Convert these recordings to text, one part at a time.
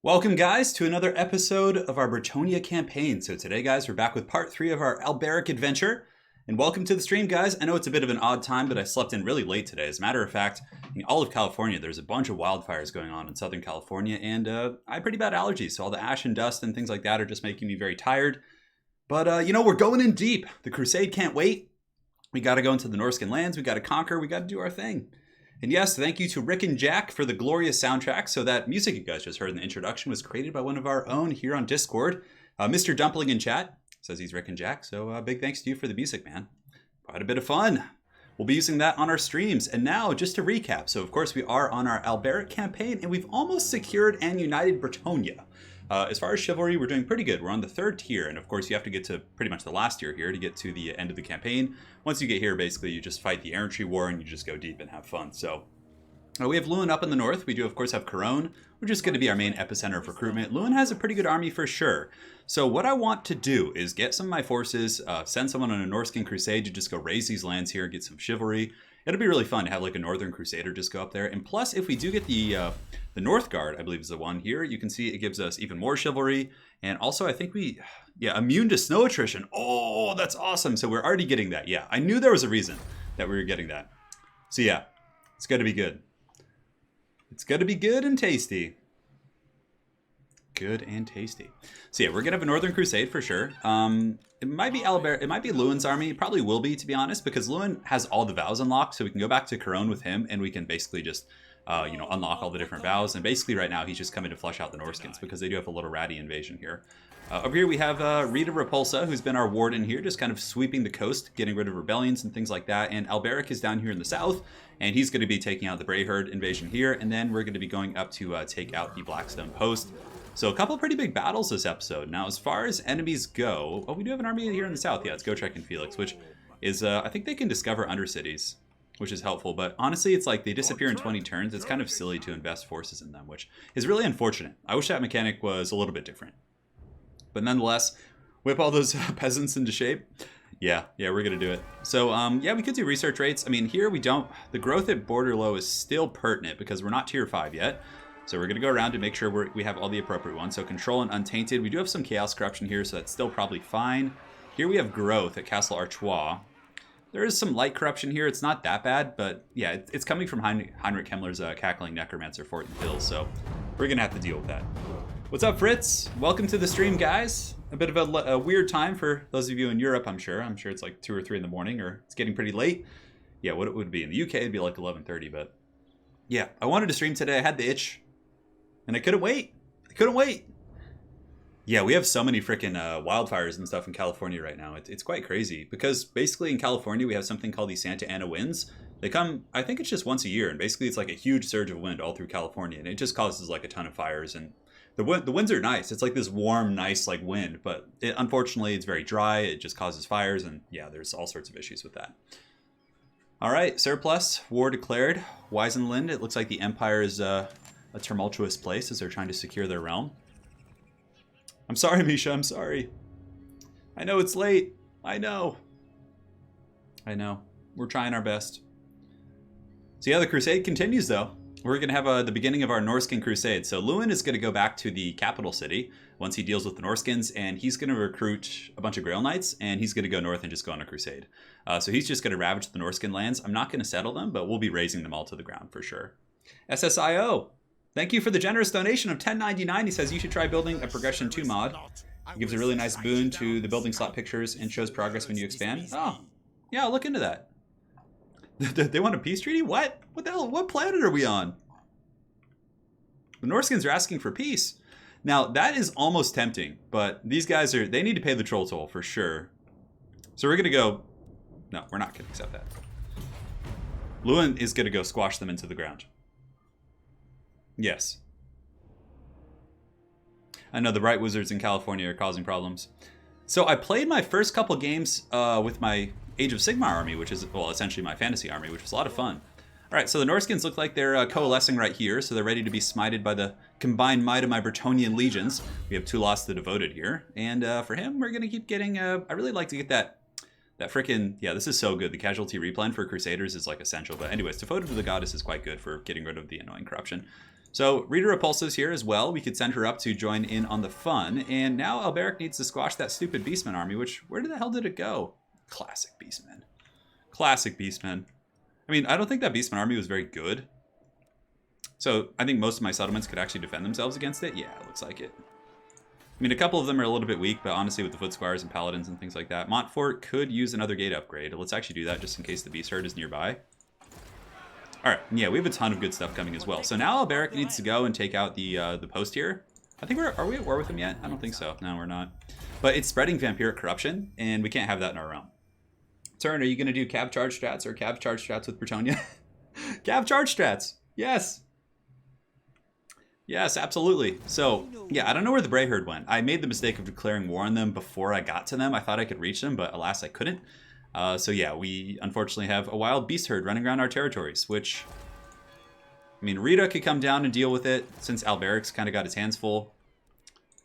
Welcome, guys, to another episode of our Bretonnia campaign. So today, guys, we're back with part 3 of our Alberic adventure. And welcome to the stream, guys. I know it's a bit of an odd time, but I slept in really late today. As a matter of fact, in all of California, there's a bunch of wildfires going on in Southern California, and I have pretty bad allergies, so all the ash and dust and things like that are just making me very tired. But, we're going in deep. The Crusade can't wait. We got to go into the Norscan lands. We got to conquer. We got to do our thing. And yes, thank you to Rick and Jack for the glorious soundtrack. So that music you guys just heard in the introduction was created by one of our own here on Discord. Mr. Dumpling in chat says he's Rick and Jack. So big thanks to you for the music, man. Quite a bit of fun. We'll be using that on our streams. And now, just to recap. So, of course, we are on our Alberic campaign, and we've almost secured and united Bretonnia. As far as chivalry, we're doing pretty good. We're on the 3rd tier, and of course you have to get to pretty much the last tier here to get to the end of the campaign. Once you get here, basically you just fight the Errantry War and you just go deep and have fun. So we have Lewin up in the north. We do, of course, have Cologne, which is going to be our main epicenter of recruitment. Lewin has a pretty good army for sure. So what I want to do is get some of my forces, send someone on a Norscan crusade to just go raise these lands here, get some chivalry. It'll be really fun to have like a Northern Crusader just go up there. And plus, if we do get the North Guard, I believe is the one here, you can see it gives us even more chivalry. And also, I think immune to snow attrition. Oh, that's awesome. So we're already getting that. Yeah, I knew there was a reason that we were getting that. So yeah, it's going to be good. It's going to be good and tasty. Good and tasty. So yeah, we're going to have a Northern Crusade for sure. It might be Albert. It might be Lewin's army. It probably will be, to be honest, because Lewin has all the vows unlocked. So we can go back to Cologne with him, and we can basically just, unlock all the different vows. And basically, right now, he's just coming to flush out the Norskins because they do have a little ratty invasion here. Over here, we have Rita Repulsa, who's been our warden here, just kind of sweeping the coast, getting rid of rebellions and things like that. And Alberic is down here in the south, and he's going to be taking out the Brayherd invasion here. And then we're going to be going up to take out the Blackstone Post. So a couple of pretty big battles this episode. Now, as far as enemies go, we do have an army here in the south. Yeah, it's Gotrek and Felix, which is, I think they can discover undercities, which is helpful. But honestly, it's like they disappear in 20 turns. It's kind of silly to invest forces in them, which is really unfortunate. I wish that mechanic was a little bit different. But nonetheless, whip all those peasants into shape. Yeah, we're going to do it. So, we could do research rates. I mean, here we don't. The growth at Bordeleaux is still pertinent because we're not tier 5 yet. So we're going to go around to make sure we have all the appropriate ones. So control and untainted. We do have some chaos corruption here, so that's still probably fine. Here we have growth at Castle Artois. There is some light corruption here. It's not that bad, but yeah, it's coming from Heinrich Himmler's cackling necromancer fort in the hills. So we're going to have to deal with that. What's up, Fritz? Welcome to the stream, guys. A bit of a weird time for those of you in Europe, I'm sure. I'm sure it's like 2 or 3 in the morning, or it's getting pretty late. Yeah, what it would be in the UK, it'd be like 11:30, but yeah, I wanted to stream today. I had the itch. And I couldn't wait. Yeah, we have so many freaking wildfires and stuff in California right now. It's quite crazy because basically in California we have something called the Santa Ana winds. They come, I think it's just once a year, and basically it's like a huge surge of wind all through California, and it just causes like a ton of fires. And the winds are nice. It's like this warm, nice like wind, but unfortunately it's very dry. It just causes fires, and yeah, there's all sorts of issues with that. All right, surplus, war declared. Weisenland, it looks like the Empire is a tumultuous place as they're trying to secure their realm. I'm sorry, Misha, I'm sorry. I know it's late. I know. We're trying our best. So yeah, the crusade continues though. We're going to have the beginning of our Norscan crusade. So Lewin is going to go back to the capital city once he deals with the Norskins, and he's going to recruit a bunch of Grail Knights, and he's going to go north and just go on a crusade. So he's just going to ravage the Norscan lands. I'm not going to settle them, but we'll be razing them all to the ground for sure. SSIO. Thank you for the generous donation of $10.99. He says you should try building a Progression 2 mod. It gives a really nice boon to the building slot pictures and shows progress when you expand. Oh, yeah, I'll look into that. They want a peace treaty? What? What the hell? What planet are we on? The Norskins are asking for peace. Now, that is almost tempting, but these guys they need to pay the troll toll for sure. So we're going to go... No, we're not going to accept that. Lewin is going to go squash them into the ground. Yes. I know the Bright Wizards in California are causing problems. So I played my first couple games with my Age of Sigmar army, which is, well, essentially my fantasy army, which was a lot of fun. All right, so the Norskins look like they're coalescing right here, so they're ready to be smited by the combined might of my Bretonnian legions. We have Tulas the Devoted here, and for him, we're going to keep getting... I really like to get that frickin'... Yeah, this is so good. The casualty replan for Crusaders is like essential, but anyways, Devoted to the Goddess is quite good for getting rid of the annoying corruption. So Rita repulses here as well. We could send her up to join in on the fun. And now Alberic needs to squash that stupid Beastman army, which, where the hell did it go? Classic Beastman. Classic Beastman. I mean, I don't think that Beastman army was very good. So I think most of my settlements could actually defend themselves against it. Yeah, it looks like it. I mean, a couple of them are a little bit weak, but honestly, with the Foot Squires and Paladins and things like that, Montfort could use another gate upgrade. Let's actually do that just in case the Beast Herd is nearby. Alright, yeah, we have a ton of good stuff coming as well. So now Alberic needs to go and take out the post here. I think are we at war with him yet? I don't think so. No, we're not. But it's spreading Vampiric Corruption, and we can't have that in our realm. Turn, are you going to do Cav Charge strats or Cav Charge strats with Bretonnia? Cav Charge strats! Yes! Yes, absolutely. So, yeah, I don't know where the Bray Herd went. I made the mistake of declaring war on them before I got to them. I thought I could reach them, but alas, I couldn't. So yeah, we unfortunately have a wild beast herd running around our territories, which, I mean, Rita could come down and deal with it since Alberic's kind of got his hands full.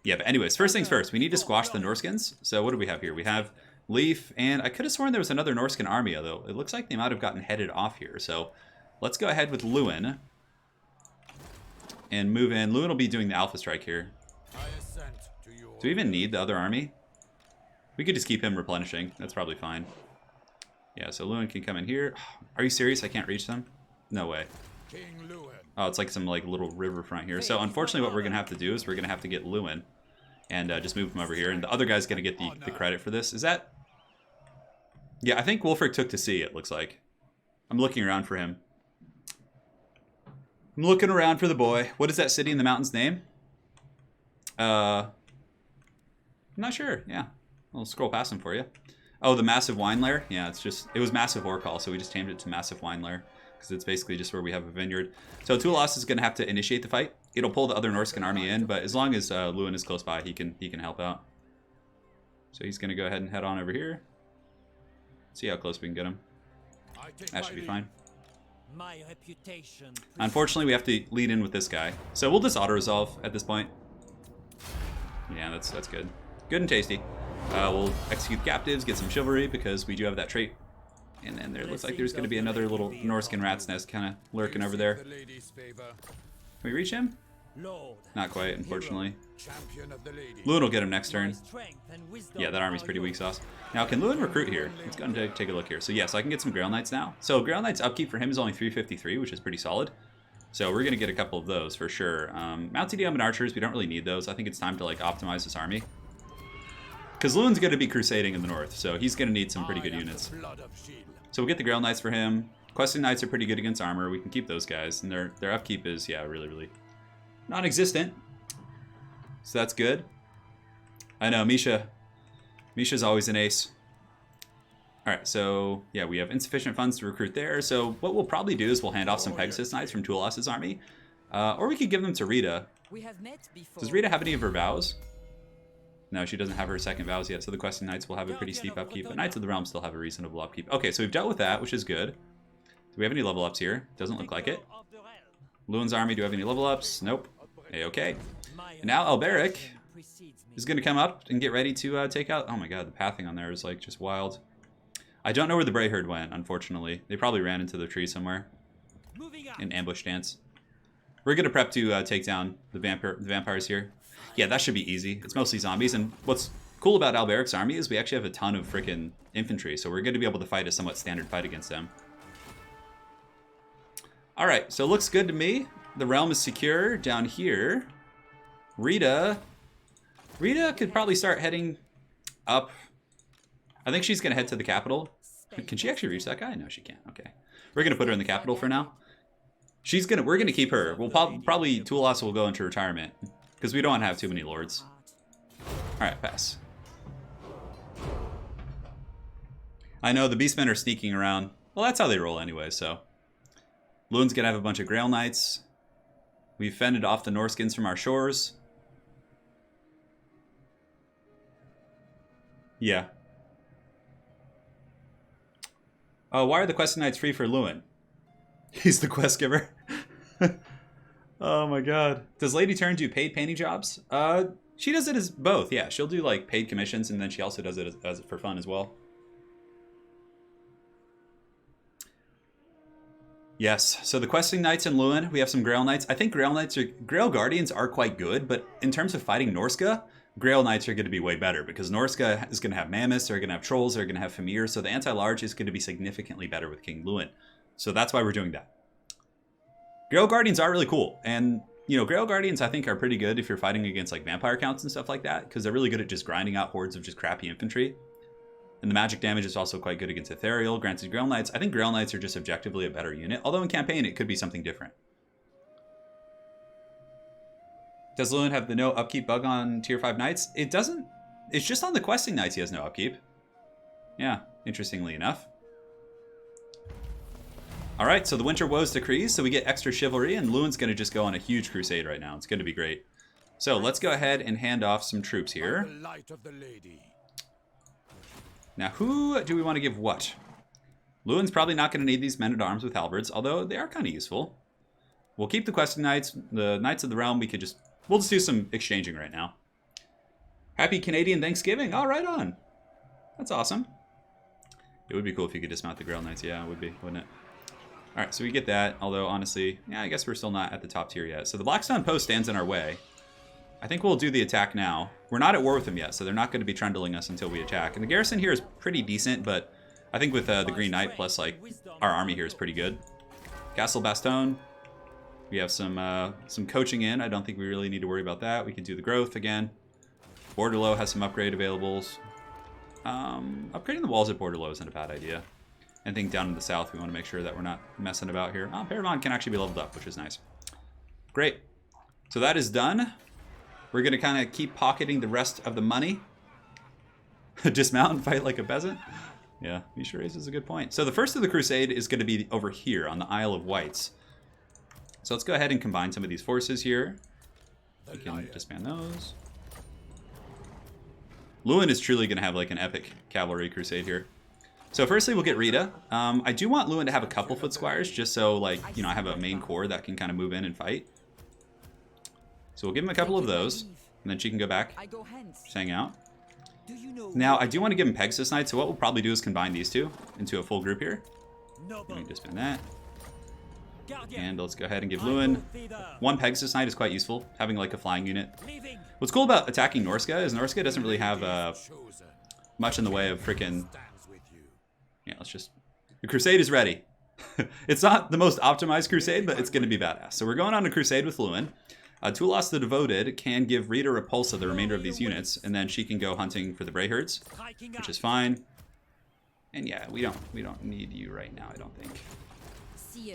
Yeah, but anyways, first things first, we need to squash the Norskins. So what do we have here? We have Leaf, and I could have sworn there was another Norskin army, although it looks like they might have gotten headed off here. So let's go ahead with Lewin and move in. Lewin will be doing the Alpha Strike here. Do we even need the other army? We could just keep him replenishing. That's probably fine. Yeah, so Lewin can come in here. Are you serious? I can't reach them? No way. Oh, it's like some like little riverfront here. So unfortunately what we're going to have to do is we're going to have to get Lewin and just move him over here. And the other guy's going to get the credit for this. Is that... Yeah, I think Wulfric took to sea, it looks like. I'm looking around for him. I'm looking around for the boy. What is that city in the mountains name? I'm not sure. Yeah. I'll scroll past him for you. Oh, the Massive Wine Lair? Yeah, it was Massive Orcall, so we just tamed it to Massive Wine Lair, because it's basically just where we have a vineyard. So Tulas is going to have to initiate the fight. It'll pull the other Norscan army in, but as long as Lewin is close by, he can help out. So he's going to go ahead and head on over here. See how close we can get him. That should be fine. My reputation. Unfortunately, we have to lead in with this guy. So we'll just auto-resolve at this point. Yeah, that's good. Good and tasty. We'll execute captives, get some chivalry, because we do have that trait. And then there looks like there's going to be another little Norscan rat's nest kind of lurking over there. Can we reach him? Not quite, unfortunately. Lewin will get him next turn. Yeah, that army's pretty weak sauce. Now, can Lewin recruit here? Let's go and take a look here. So yeah, so I can get some Grail Knights now. So Grail Knights upkeep for him is only 353, which is pretty solid. So we're going to get a couple of those for sure. Mounted DM and Archers, we don't really need those. I think it's time to like optimize this army. Because Lewin's going to be crusading in the north, so he's going to need some pretty good units. So we'll get the Grail Knights for him. Questing Knights are pretty good against armor. We can keep those guys, and their upkeep is, yeah, really non-existent. So that's good. I know, Misha's always an ace. Alright, so, yeah, we have insufficient funds to recruit there. So what we'll probably do is we'll hand off some Pegasus Knights from Tulas's army. Or we could give them to Rita. Does Rita have any of her vows? No, she doesn't have her second vows yet, so the Questing Knights will have a pretty steep upkeep, but Knights of the Realm still have a reasonable upkeep. Okay, so we've dealt with that, which is good. Do we have any level ups here? Doesn't look like it. Lewin's army, do we have any level ups? Nope. Okay. And now Alberic is going to come up and get ready to take out... Oh my god, the pathing on there is like just wild. I don't know where the Bray Herd went, unfortunately. They probably ran into the tree somewhere in ambush stance. We're going to prep to take down the vampires here. Yeah, that should be easy. It's mostly zombies, and what's cool about Alberic's army is we actually have a ton of freaking infantry, so we're going to be able to fight a somewhat standard fight against them. Alright, so it looks good to me. The realm is secure down here. Rita could probably start heading up. I think she's going to head to the capital. Can she actually reach that guy? No, she can't. Okay. We're going to put her in the capital for now. We're going to keep her. We'll probably Tulas will go into retirement. Because we don't want to have too many lords. Alright, pass. I know the Beastmen are sneaking around. Well, that's how they roll anyway, so. Lewin's going to have a bunch of Grail Knights. We've fended off the Norskins from our shores. Yeah. Oh, why are the Questing Knights free for Lewin? He's the quest giver. Oh my god. Does Lady Turn do paid painting jobs? She does it as both, yeah. She'll do like paid commissions, and then she also does it as for fun as well. Yes, so the Questing Knights in Lewin, we have some Grail Knights. I think Grail Guardians are quite good, but in terms of fighting Norska, Grail Knights are going to be way better because Norska is going to have Mammoths, they're going to have Trolls, they're going to have Famir, so the anti-large is going to be significantly better with King Lewin. So that's why we're doing that. Grail Guardians are really cool, and you know, Grail Guardians I think are pretty good if you're fighting against like vampire counts and stuff like that, because they're really good at just grinding out hordes of just crappy infantry. And the magic damage is also quite good against Ethereal. Granted, Grail Knights, I think Grail Knights are just objectively a better unit, although in campaign it could be something different. Does Lewin have the no upkeep bug on tier 5 Knights? It doesn't. It's just on the Questing Knights he has no upkeep. Yeah, interestingly enough. Alright, so the Winter Woes decrees, so we get extra chivalry, and Lewin's going to just go on a huge crusade right now. It's going to be great. So let's go ahead and hand off some troops here. Now, who do we want to give what? Lewin's probably not going to need these men-at-arms with halberds, although they are kind of useful. We'll keep the Questing Knights. The Knights of the Realm, we'll just do some exchanging right now. Happy Canadian Thanksgiving. Oh, right on. That's awesome. It would be cool if you could dismount the Grail Knights. Yeah, it would be, wouldn't it? All right, so we get that, although honestly, yeah, I guess we're still not at the top tier yet. So the Blackstone Post stands in our way. I think we'll do the attack now. We're not at war with them yet, so they're not going to be trundling us until we attack. And the garrison here is pretty decent, but I think with the Green Knight plus like our army here is pretty good. Castle Bastogne. We have some coaching in. I don't think we really need to worry about that. We can do the growth again. Bordeleaux has some upgrade availables. Upgrading the walls at Bordeleaux isn't a bad idea. Anything down in the south, we want to make sure that we're not messing about here. Oh, Paramount can actually be leveled up, which is nice. Great. So that is done. We're going to kind of keep pocketing the rest of the money. Dismount and fight like a peasant. Yeah, he sure raises a good point. So the first of the crusade is going to be over here on the Isle of Wights. So let's go ahead and combine some of these forces here. We can disband those. Lewin is truly going to have like an epic cavalry crusade here. So firstly, we'll get Rita. I do want Lewin to have a couple foot squires, just so like, you know, I have a main core that can kind of move in and fight. So we'll give him a couple of those, and then she can go back, just hang out. Now, I do want to give him Pegasus Knights, so what we'll probably do is combine these two into a full group here. Let me disband that. And let's go ahead and give Lewin one Pegasus Knight is quite useful, having like a flying unit. What's cool about attacking Norska is Norska doesn't really have much in the way of freaking... Yeah, let's just... The crusade is ready. It's not the most optimized crusade, but it's going to be badass. So we're going on a crusade with Lewin. Tulas the Devoted can give Rita Repulsa the remainder of these units, and then she can go hunting for the Brayherds, which is fine. And yeah, we don't need you right now, I don't think.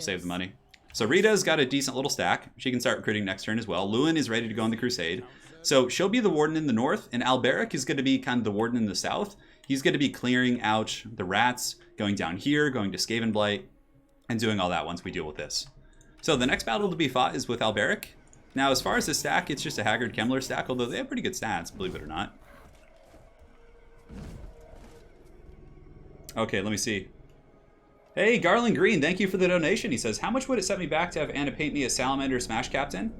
Save the money. So Rita's got a decent little stack. She can start recruiting next turn as well. Lewin is ready to go on the crusade. So she'll be the warden in the north, and Alberic is going to be kind of the warden in the south. He's going to be clearing out the rats, going down here, going to Skavenblight, and doing all that once we deal with this. So the next battle to be fought is with Alberic. Now, as far as the stack, it's just a Haggard Kemmler stack, although they have pretty good stats, believe it or not. Okay, let me see. Hey, Garland Green, thank you for the donation. He says, how much would it set me back to have Anna paint me a Salamander Smash Captain?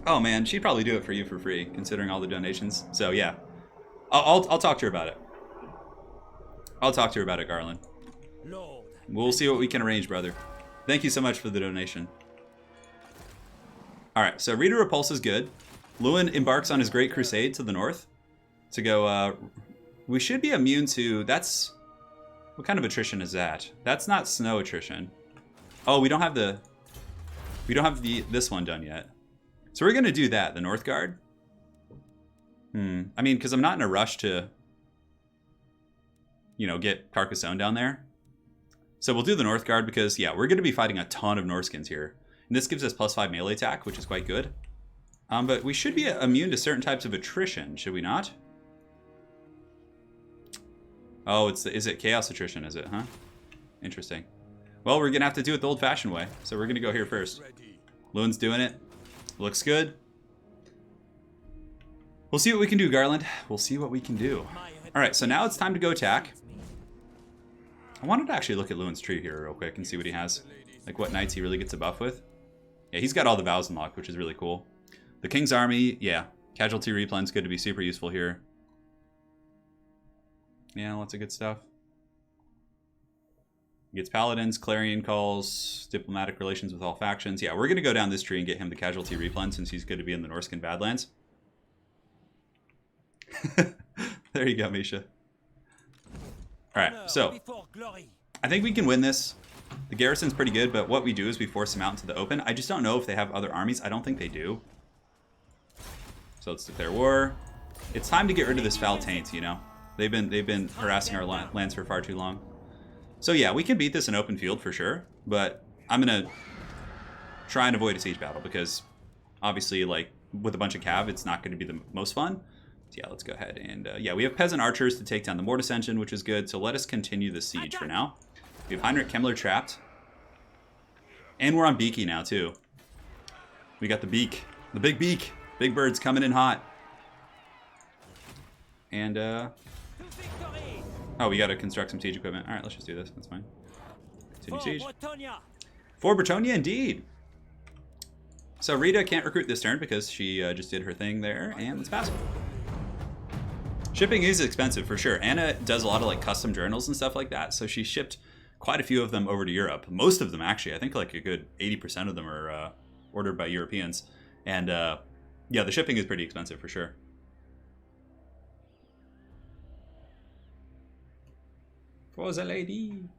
Oh man, she'd probably do it for you for free, considering all the donations. So yeah, I'll talk to her about it. I'll talk to her about it, Garland. We'll see what we can arrange, brother. Thank you so much for the donation. All right, so Rita Repulsa is good. Lewin embarks on his Great Crusade to the north to go. We should be immune to. That's what kind of attrition is that? That's not snow attrition. Oh, we don't have the. We don't have this one done yet. So we're gonna do that. The North Guard. I mean, because I'm not in a rush to, you know, get Carcassonne down there. So we'll do the North Guard because, yeah, we're going to be fighting a ton of Norskins here. And this gives us +5 melee attack, which is quite good. But we should be immune to certain types of attrition, should we not? Oh, is it chaos attrition, is it, huh? Interesting. Well, we're going to have to do it the old-fashioned way. So we're going to go here first. Lewin's doing it. Looks good. We'll see what we can do, Garland. We'll see what we can do. All right, so now it's time to go attack. I wanted to actually look at Lewin's tree here real quick and see what he has. Like what knights he really gets a buff with. Yeah, he's got all the vows unlocked, which is really cool. The King's Army, yeah. Casualty replen's good to be super useful here. Yeah, lots of good stuff. He gets paladins, clarion calls, diplomatic relations with all factions. Yeah, we're going to go down this tree and get him the casualty replen since he's going to be in the Norscan Badlands. There you go, Misha. Alright, so I think we can win this. The garrison's pretty good, but what we do is we force them out into the open. I just don't know if they have other armies. I don't think they do. So let's declare war. It's time to get rid of this foul taint, you know. They've been harassing our lands for far too long. So yeah, we can beat this in open field for sure, but I'm gonna try and avoid a siege battle because obviously, like with a bunch of cav, it's not going to be the most fun. So yeah, let's go ahead and yeah, we have peasant archers to take down the Mortis engine, which is good. So let us continue the siege for now. We have Heinrich Kemmler trapped, and we're on Beaky now too. We got the beak, the big beak, big birds coming in hot. And oh, we got to construct some siege equipment. All right, let's just do this. That's fine. Continue siege. For Bretonia, indeed. So Rita can't recruit this turn because she just did her thing there, and it's passive. Shipping is expensive for sure. Anna does a lot of like custom journals and stuff like that, so she shipped quite a few of them over to Europe. Most of them, actually. I think like a good 80% of them are ordered by Europeans. And yeah, the shipping is pretty expensive for sure. For the lady.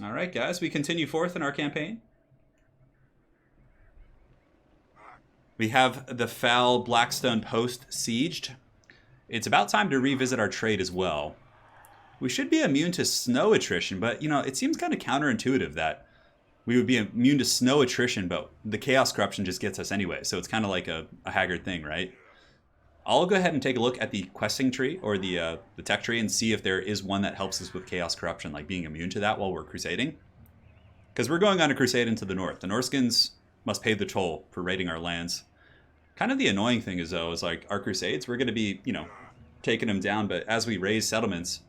All right, guys, we continue forth in our campaign. We have the foul Blackstone Post sieged. It's about time to revisit our trade as well. We should be immune to snow attrition, but you know, it seems kind of counterintuitive that we would be immune to snow attrition, but the chaos corruption just gets us anyway. So it's kind of like a haggard thing, right? I'll go ahead and take a look at the questing tree or the tech tree and see if there is one that helps us with chaos corruption, like being immune to that while we're crusading. Because we're going on a crusade into the north. The Norskins must pay the toll for raiding our lands. Kind of the annoying thing is though, is like our crusades, we're going to be, you know, taking them down, but as we raise settlements,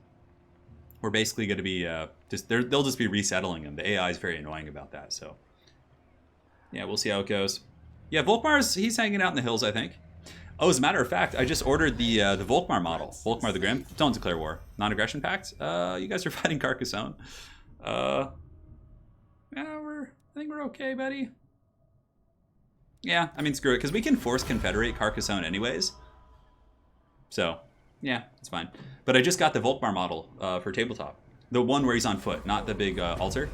we're basically going to be they'll just be resettling them. The AI is very annoying about that. So yeah, we'll see how it goes. Yeah, Volkmar's he's hanging out in the hills, I think. Oh, as a matter of fact, I just ordered the Volkmar model. Volkmar the Grim. Don't declare war. Non-aggression pact. You guys are fighting Carcassonne. Yeah, I think we're okay, buddy. Yeah, I mean, screw it, because we can force Confederate Carcassonne anyways. So, yeah, it's fine. But I just got the Volkmar model for tabletop. The one where he's on foot, not the big altar.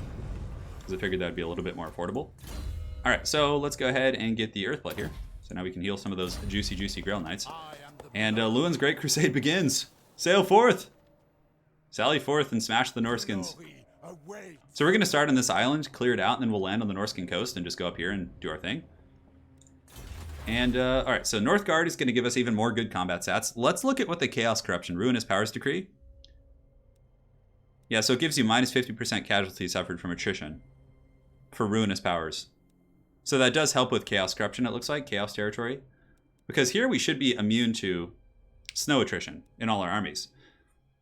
Because I figured that would be a little bit more affordable. All right, so let's go ahead and get the Earthblood here. So now we can heal some of those juicy, juicy Grail Knights. And Lewin's Great Crusade begins. Sail forth! Sally forth and smash the Norskins. So we're going to start on this island, clear it out, and then we'll land on the Norscan coast and just go up here and do our thing. And, alright, so Northgard is going to give us even more good combat stats. Let's look at what the Chaos Corruption Ruinous Powers decree. Yeah, so it gives you minus 50% casualties suffered from attrition for Ruinous Powers. So that does help with Chaos Corruption, it looks like, Chaos Territory. Because here we should be immune to snow attrition in all our armies.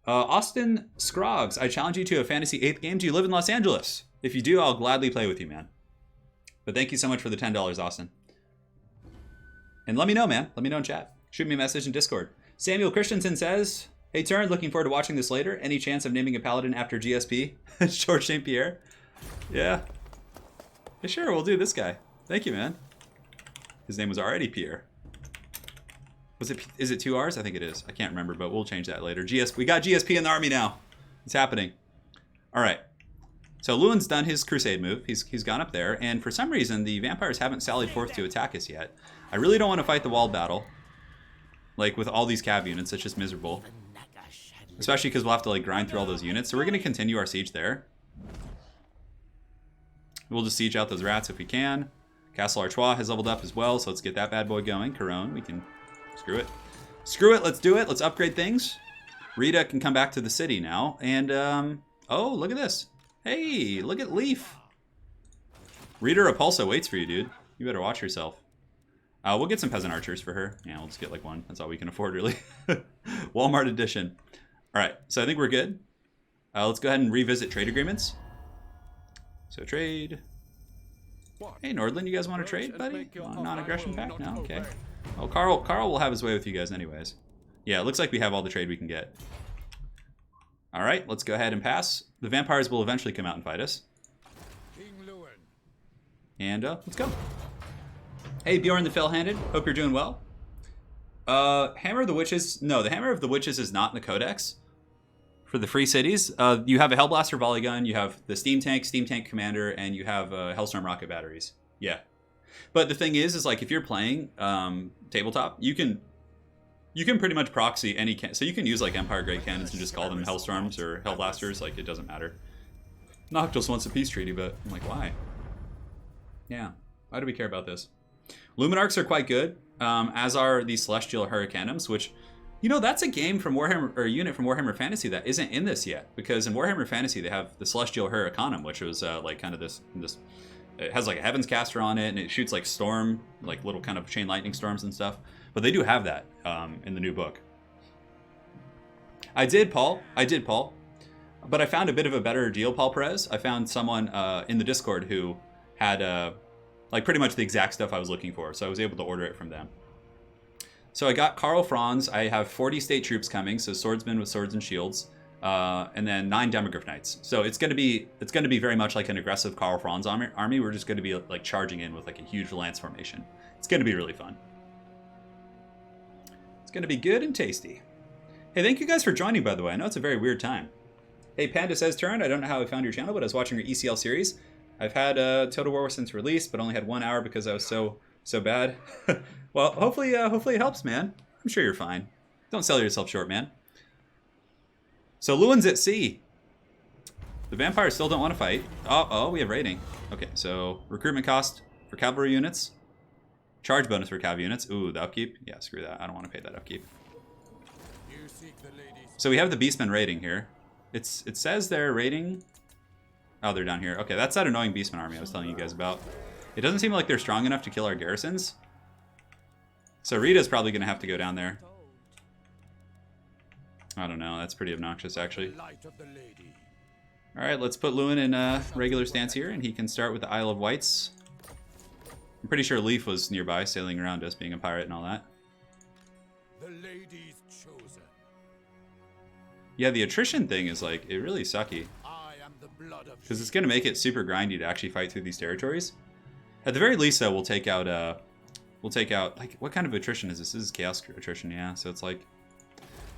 Austin Scroggs, I challenge you to a Fantasy 8th game. Do you live in Los Angeles? If you do, I'll gladly play with you, man. But thank you so much for the $10, Austin. And let me know, man. Let me know in chat. Shoot me a message in Discord. Samuel Christensen says, hey, Turin, looking forward to watching this later. Any chance of naming a paladin after GSP? George St. Pierre? Yeah. Yeah, sure, we'll do this guy. Thank you, man. His name was already Pierre. Is it 2 R's? I think it is. I can't remember, but we'll change that later. We got GSP in the army now. It's happening. All right. So Lewin's done his crusade move. He's gone up there, and for some reason the vampires haven't sallied forth to attack us yet. I really don't want to fight the walled battle. Like with all these cav units, it's just miserable. Especially because we'll have to like grind through all those units. So we're going to continue our siege there. We'll just siege out those rats if we can. Castle Artois has leveled up as well, so let's get that bad boy going. Caron, we can screw it. Screw it, let's do it. Let's upgrade things. Rita can come back to the city now. And, oh, look at this. Hey, look at Leaf. Rita Repulsa waits for you, dude. You better watch yourself. We'll get some peasant archers for her. Yeah, we'll just get like one. That's all we can afford, really. Walmart edition. All right, so I think we're good. Let's go ahead and revisit trade agreements. So trade. Hey, Nordland, you guys want to trade, buddy? Non-aggression pact? No? Okay. Oh, Carl will have his way with you guys anyways. Yeah, it looks like we have all the trade we can get. All right, let's go ahead and pass. The vampires will eventually come out and fight us. King Lewin. And let's go. Hey, Bjorn the Fell-Handed. Hope you're doing well. Hammer of the Witches. No, the Hammer of the Witches is not in the Codex. For the free cities, you have a Hellblaster volley gun, you have the Steam Tank Commander, and you have Hellstorm rocket batteries. Yeah. But the thing is like if you're playing tabletop, you can pretty much proxy any so you can use like Empire Grade cannons and just call them Hellstorms or Hellblasters. Like it doesn't matter. Noctis wants a peace treaty, but I'm like, why? Yeah, why do we care about this? Luminarchs are quite good, as are the Celestial Hurricanums, which, you know, that's a game from Warhammer, or a unit from Warhammer Fantasy that isn't in this yet, because in Warhammer Fantasy they have the Celestial Hurricanum, which was like kind of this. It has like a Heavens Caster on it, and it shoots like storm, like little kind of chain lightning storms and stuff. But they do have that in the new book. I did, Paul. But I found a bit of a better deal, Paul Perez. I found someone in the Discord who had like pretty much the exact stuff I was looking for, so I was able to order it from them. So I got Karl Franz. I have 40 state troops coming, so swordsmen with swords and shields, and then 9 Demogryph Knights. So it's gonna be very much like an aggressive Karl Franz army. We're just gonna be like charging in with like a huge lance formation. It's gonna be really fun. It's gonna be good and tasty. Hey, thank you guys for joining, by the way. I know it's a very weird time. Hey, Panda says, Turin, I don't know how I found your channel, but I was watching your ECL series. I've had Total War since release, but only had 1 hour because I was so bad. Well, hopefully it helps, man. I'm sure you're fine. Don't sell yourself short, man. So Lewin's at sea. The vampires still don't want to fight. Oh, we have raiding. Okay, so recruitment cost for cavalry units. Charge bonus for cav units. Ooh, the upkeep. Yeah, screw that. I don't want to pay that upkeep. So we have the Beastmen raiding here. It says they're raiding. Oh, they're down here. Okay, that's that annoying Beastmen army I was telling you guys about. It doesn't seem like they're strong enough to kill our garrisons. So Rita's probably going to have to go down there. I don't know. That's pretty obnoxious, actually. All right, let's put Lewin in a regular stance here, and he can start with the Isle of Wights. I'm pretty sure Leaf was nearby, sailing around us, being a pirate and all that. The lady's chosen. Yeah, the attrition thing is like, it really sucky. Because it's going to make it super grindy to actually fight through these territories. At the very least, though, we'll take out, like, what kind of attrition is this? This is chaos attrition, yeah. So it's like,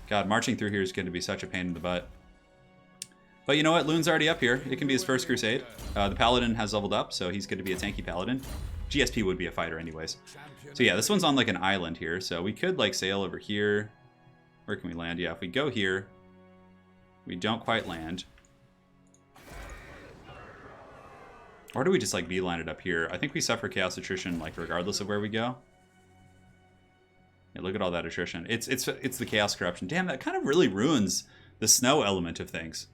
God, marching through here is going to be such a pain in the butt. But you know what? Loon's already up here. It can be his first crusade. The Paladin has leveled up, so he's going to be a tanky Paladin. GSP would be a fighter anyways. So yeah, this one's on like an island here. So we could like sail over here. Where can we land? Yeah, if we go here, we don't quite land. Or do we just like beeline it up here? I think we suffer chaos attrition like regardless of where we go. Yeah, look at all that attrition. It's the chaos corruption. Damn, that kind of really ruins the snow element of things.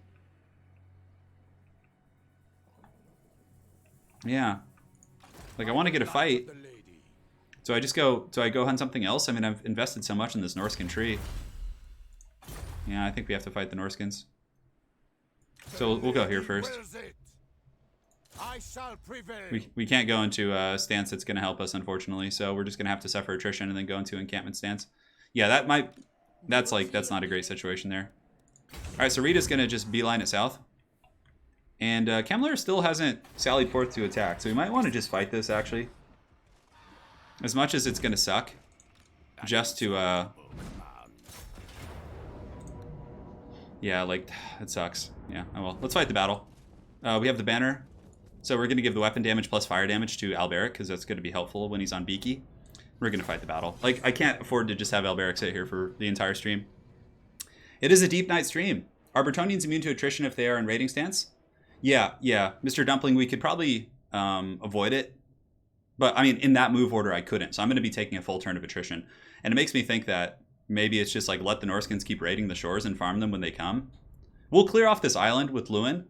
Yeah. Like I want to get a fight. So I just go, do I go hunt something else? I mean, I've invested so much in this Norskin tree. Yeah, I think we have to fight the Norskins. So we'll go here first. We can't go into a stance that's going to help us, unfortunately. So we're just going to have to suffer attrition and then go into encampment stance. Yeah, that's not a great situation there. All right, so Rita's going to just beeline it south. And Kemmler still hasn't sallied forth to attack. So we might want to just fight this, actually. As much as it's going to suck. Just to, yeah, like, it sucks. Yeah, oh well. Let's fight the battle. We have the banner. So we're going to give the weapon damage plus fire damage to Alberic, because that's going to be helpful when he's on Beaky. We're going to fight the battle. Like, I can't afford to just have Alberic sit here for the entire stream. It is a deep night stream. Are Bretonnians immune to attrition if they are in raiding stance? Yeah. Mr. Dumpling, we could probably avoid it. But, I mean, in that move order, I couldn't. So I'm going to be taking a full turn of attrition. And it makes me think that maybe it's just like let the Norskins keep raiding the shores and farm them when they come. We'll clear off this island with Lewin.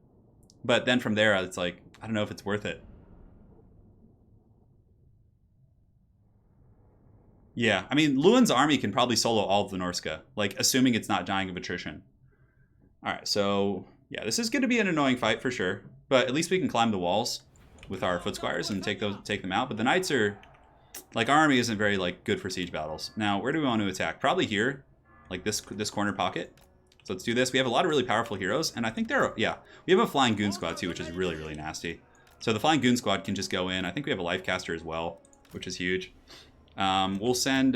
But then from there, it's like, I don't know if it's worth it. Yeah, I mean, Lewin's army can probably solo all of the Norska, like, assuming it's not dying of attrition. All right, so, yeah, this is going to be an annoying fight for sure. But at least we can climb the walls with our foot squires and take them out. But the knights are, like, our army isn't very, like, good for siege battles. Now, where do we want to attack? Probably here, like this corner pocket. So let's do this. We have a lot of really powerful heroes, and I think they're, yeah. We have a flying goon squad too, which is really, really nasty. So the flying goon squad can just go in. I think we have a life caster as well, which is huge. We'll send,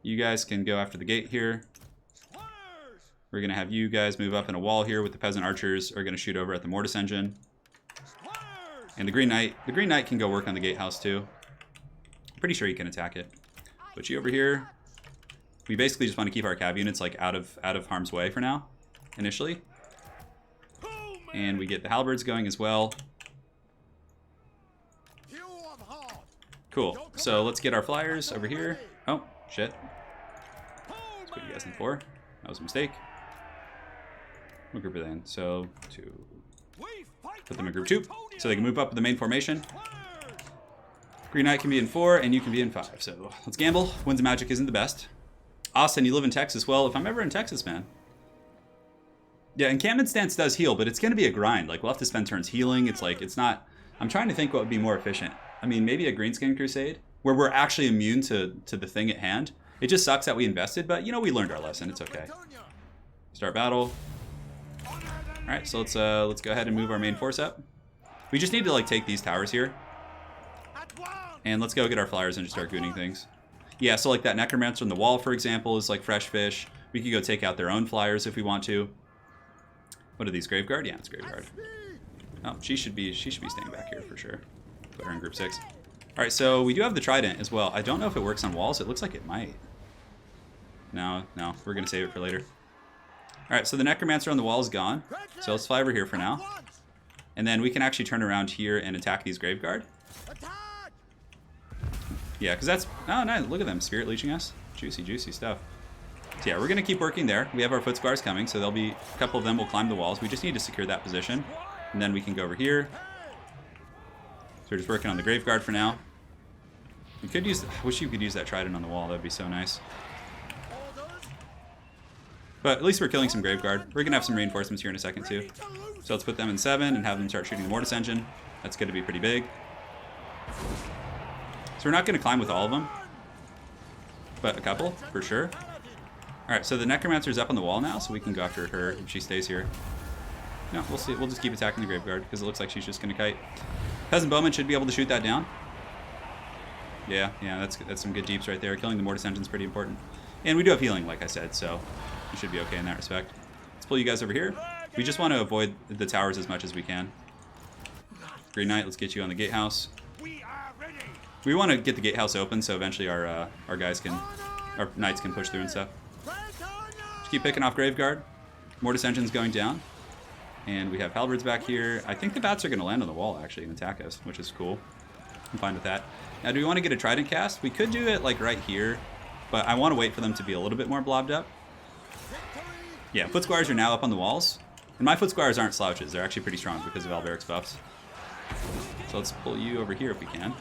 you guys can go after the gate here. We're going to have you guys move up in a wall here with the peasant archers are going to shoot over at the mortis engine. And the Green Knight can go work on the gatehouse too. Pretty sure he can attack it. Put you over here. We basically just want to keep our cav units like out of harm's way for now, initially. And we get the halberds going as well. Cool. So let's get our flyers over here. Oh, shit. Let's put you guys in 4. That was a mistake. What group are they in? So, 2. Put them in group 2. So they can move up with the main formation. Green Knight can be in 4, and you can be in 5. So let's gamble. Winds of Magic isn't the best. Austin, you live in Texas. Well, if I'm ever in Texas, man. Yeah, encampment stance does heal, but it's going to be a grind. Like, we'll have to spend turns healing. It's like, it's not... I'm trying to think what would be more efficient. I mean, maybe a Greenskin Crusade, where we're actually immune to the thing at hand. It just sucks that we invested, but, you know, we learned our lesson. It's okay. Start battle. Alright, so let's go ahead and move our main force up. We just need to, like, take these towers here. And let's go get our flyers and just start gooning things. Yeah, so, like, that Necromancer on the wall, for example, is, like, fresh fish. We could go take out their own flyers if we want to. What are these, Graveguard? Yeah, it's Graveguard. Oh, she should be staying back here for sure. Put her in group 6. Alright, so we do have the Trident as well. I don't know if it works on walls. It looks like it might. No, we're going to save it for later. Alright, so the Necromancer on the wall is gone. So let's fly over here for now. And then we can actually turn around here and attack these Graveguard. Yeah, because that's... Oh, nice. Look at them. Spirit leeching us. Juicy, juicy stuff. So yeah, we're going to keep working there. We have our foot squires coming, so there'll be... A couple of them will climb the walls. We just need to secure that position. And then we can go over here. So we're just working on the Graveguard for now. We could use... I wish you could use that Trident on the wall. That'd be so nice. But at least we're killing some Graveguard. We're going to have some reinforcements here in a second, too. So let's put them in 7 and have them start shooting the Mortis Engine. That's going to be pretty big. So we're not going to climb with all of them. But a couple, for sure. Alright, so the Necromancer's up on the wall now, so we can go after her if she stays here. No, we'll see. We'll just keep attacking the Graveguard, because it looks like she's just going to kite. Peasant Bowman should be able to shoot that down. Yeah, that's some good deeps right there. Killing the Mortis Engine's pretty important. And we do have healing, like I said, so we should be okay in that respect. Let's pull you guys over here. We just want to avoid the towers as much as we can. Green Knight, let's get you on the gatehouse. We want to get the gatehouse open, so eventually our knights can push through and stuff. Just keep picking off Graveguard. Mortis Engine's going down. And we have halberds back here. I think the bats are going to land on the wall, actually, and attack us, which is cool. I'm fine with that. Now, do we want to get a Trident cast? We could do it, like, right here. But I want to wait for them to be a little bit more blobbed up. Yeah, foot squires are now up on the walls. And my foot squires aren't slouches. They're actually pretty strong because of Alberic's buffs. So let's pull you over here if we can.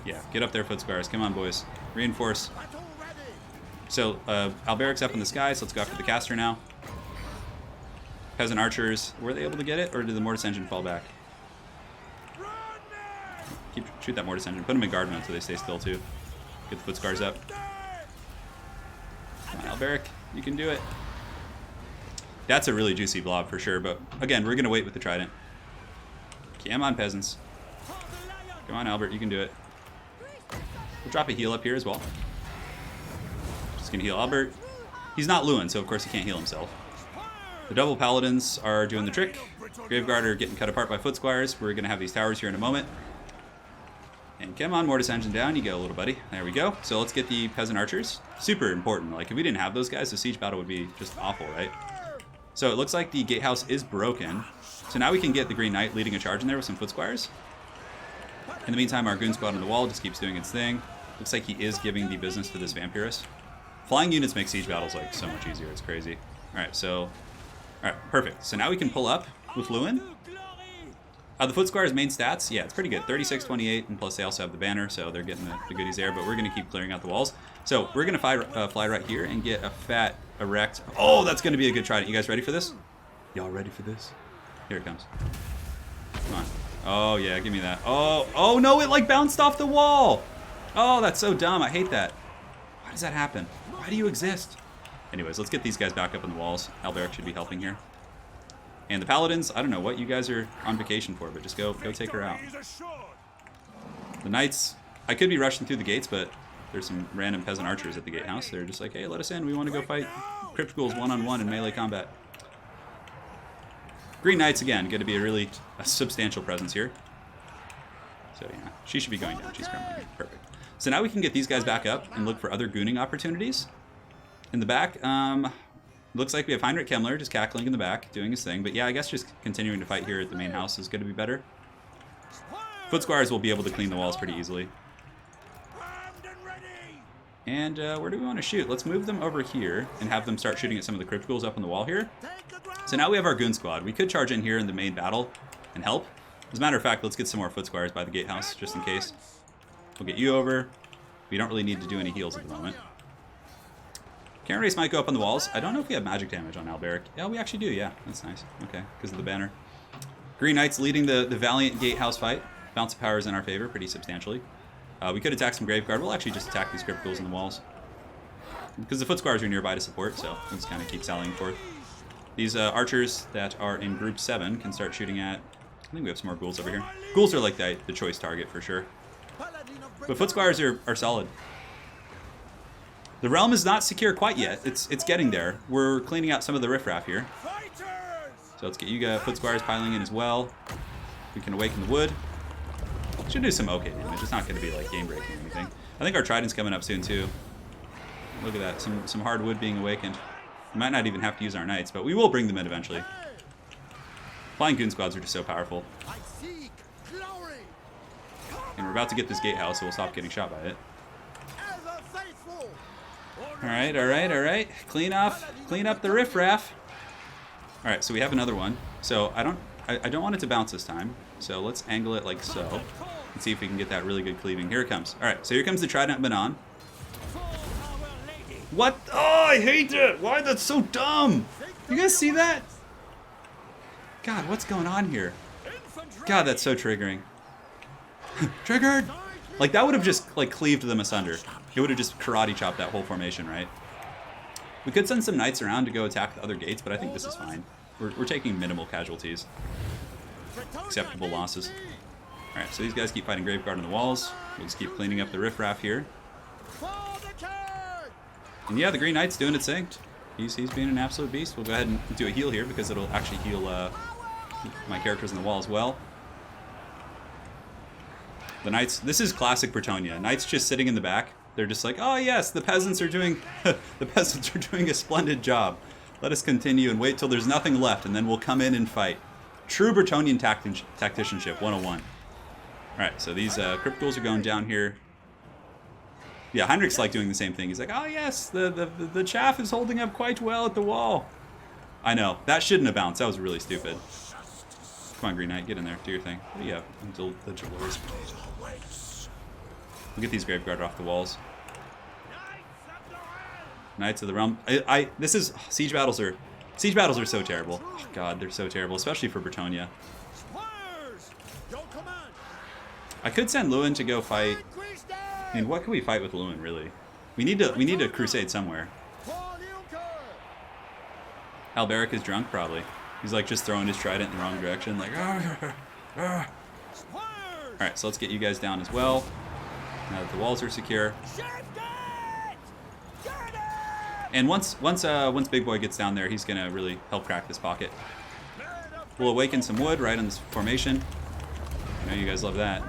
Yeah, get up there, foot squires. Come on, boys. Reinforce. So, Alberic's up in the sky, so let's go after the caster now. Peasant archers, were they able to get it, or did the Mortis Engine fall back? Shoot that Mortis Engine. Put them in guard mode so they stay still, too. Get the foot scars up. Come on, Alberic. You can do it. That's a really juicy blob for sure, but again, we're going to wait with the Trident. Come on, peasants. Come on, Albert. You can do it. We'll drop a heal up here as well. Just going to heal Albert. He's not Lewin, so of course he can't heal himself. The double paladins are doing the trick. Graveguard are getting cut apart by foot squires. We're going to have these towers here in a moment. And come on, Mortis Engine down. You go, little buddy. There we go. So let's get the peasant archers. Super important. Like, if we didn't have those guys, the siege battle would be just awful, right? So it looks like the gatehouse is broken. So now we can get the Green Knight leading a charge in there with some foot squires. In the meantime, our goon squad on the wall just keeps doing its thing. Looks like he is giving the business to this vampirist. Flying units make siege battles, like, so much easier. It's crazy. Alright, so... Alright, perfect. So now we can pull up with Lewin. The foot squire's main stats, yeah, it's pretty good. 36, 28, and plus they also have the banner, so they're getting the goodies there, but we're going to keep clearing out the walls. So we're going to fly right here and get a fat, erect... Oh, that's going to be a good Trident. You guys ready for this? Y'all ready for this? Here it comes. Come on. Oh, yeah, give me that. Oh, no, it, like, bounced off the wall! Oh, that's so dumb. I hate that. Why does that happen? Why do you exist? Anyways, let's get these guys back up on the walls. Alberic should be helping here. And the paladins, I don't know what you guys are on vacation for, but just go take her out. The knights, I could be rushing through the gates, but there's some random peasant archers at the gatehouse. They're just like, hey, let us in. We want to go fight crypt ghouls one-on-one in melee combat. Green Knights, again, going to be a substantial presence here. So, yeah, she should be going down. She's crumbling. Perfect. So now we can get these guys back up and look for other gooning opportunities. In the back, looks like we have Heinrich Kemmler just cackling in the back, doing his thing. But yeah, I guess just continuing to fight here at the main house is going to be better. Foot Squires will be able to clean the walls pretty easily. And where do we want to shoot? Let's move them over here and have them start shooting at some of the crypt ghouls up on the wall here. So now we have our goon squad. We could charge in here in the main battle and help. As a matter of fact, let's get some more Foot Squires by the gatehouse, just in case. We'll get you over. We don't really need to do any heals at the moment. Karen Race might go up on the walls. I don't know if we have magic damage on Alberic. Yeah, we actually do, yeah. That's nice. Okay, because of the banner. Green Knights leading the valiant gatehouse fight. Bounce of power is in our favor pretty substantially. We could attack some Graveguard. We'll actually just attack these crypt ghouls in the walls. Because the Foot Squires are nearby to support, so we'll just kind of keep sallying forth. These archers that are in group 7 can start shooting at... I think we have some more ghouls over here. Ghouls are like the choice target for sure. But Foot Squires are solid. The realm is not secure quite yet. It's getting there. We're cleaning out some of the riffraff here. So let's get you guys Foot Squires piling in as well. We can awaken the wood. Should do some okay damage. It's not going to be like game breaking or anything. I think our trident's coming up soon too. Look at that. Some hard wood being awakened. We might not even have to use our knights, but we will bring them in eventually. Flying goon squads are just so powerful. And we're about to get this gatehouse, so we'll stop getting shot by it. Alright, alright, alright. Clean up the riffraff. Alright, so we have another one. So I don't want it to bounce this time. So let's angle it like so. And see if we can get that really good cleaving. Here it comes. Alright, so here comes the Trident Banon. What? Oh, I hate it! Why? That's so dumb! You guys see that? God, what's going on here? God, that's so triggering. Triggered! Like, that would have just, like, cleaved them asunder. It would have just karate chopped that whole formation, right? We could send some knights around to go attack the other gates, but I think this is fine. We're taking minimal casualties. Acceptable losses. Alright, so these guys keep fighting Graveguard on the walls. We'll just keep cleaning up the riffraff here. And yeah, the Green Knight's doing its thing. He's being an absolute beast. We'll go ahead and do a heal here because it'll actually heal my characters on the wall as well. The Knights, this is classic Bretonnia. Knights just sitting in the back. They're just like, oh yes, the peasants are doing a splendid job. Let us continue and wait till there's nothing left, and then we'll come in and fight. True Bretonnian tacticianship 101. Alright, so these crypt ghouls are going down here. Yeah, Heinrich's like doing the same thing. He's like, oh yes, the chaff is holding up quite well at the wall. I know, that shouldn't have bounced. That was really stupid. Come on, Green Knight, get in there, do your thing. What do you have? Until the Dolores. We'll get these Graveguard off the walls. Knights of the Realm. This is siege battles are so terrible. Oh, God, they're so terrible, especially for Bretonnia. I could send Lewin to go fight. I mean, what can we fight with Lewin, really? We need to crusade somewhere. Alberic is drunk, probably. He's like just throwing his trident in the wrong direction, like. All right, so let's get you guys down as well. Now that the walls are secure. And once Big Boy gets down there, he's gonna really help crack this pocket. We'll awaken some wood right on this formation. I know you guys love that.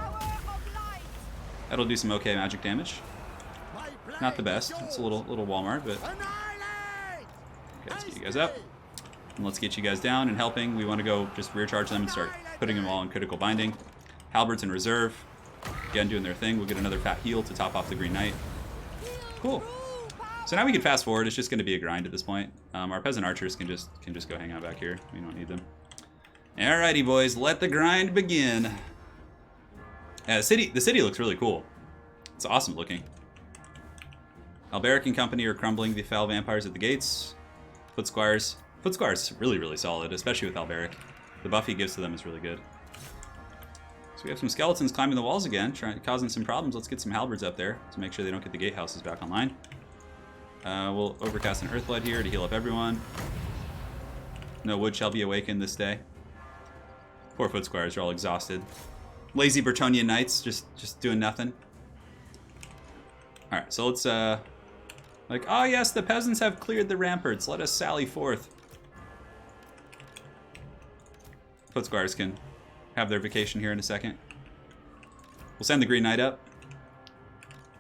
That'll do some okay magic damage. Not the best. It's a little Walmart, but okay. Let's get you guys up, and let's get you guys down and helping. We want to go just rear charge them and start putting them all in critical binding. Halberds in reserve, again doing their thing. We'll get another fat heal to top off the Green Knight. Cool. So now we can fast forward. It's just going to be a grind at this point. Our peasant archers can just go hang out back here. We don't need them. Alrighty, boys, let the grind begin. The city looks really cool. It's awesome looking. Alberic and company are crumbling the foul vampires at the gates. Foot Squires really solid, especially with Alberic. The buff he gives to them is really good. So we have some skeletons climbing the walls again, causing some problems. Let's get some halberds up there to make sure they don't get the gatehouses back online. We'll overcast an Earthblood here to heal up everyone. No wood shall be awakened this day. Poor foot squires are all exhausted. Lazy Bretonnian knights just doing nothing. Alright, so let's like, oh yes, the peasants have cleared the ramparts. Let us sally forth. Foot squires can have their vacation here in a second. We'll send the Green Knight up.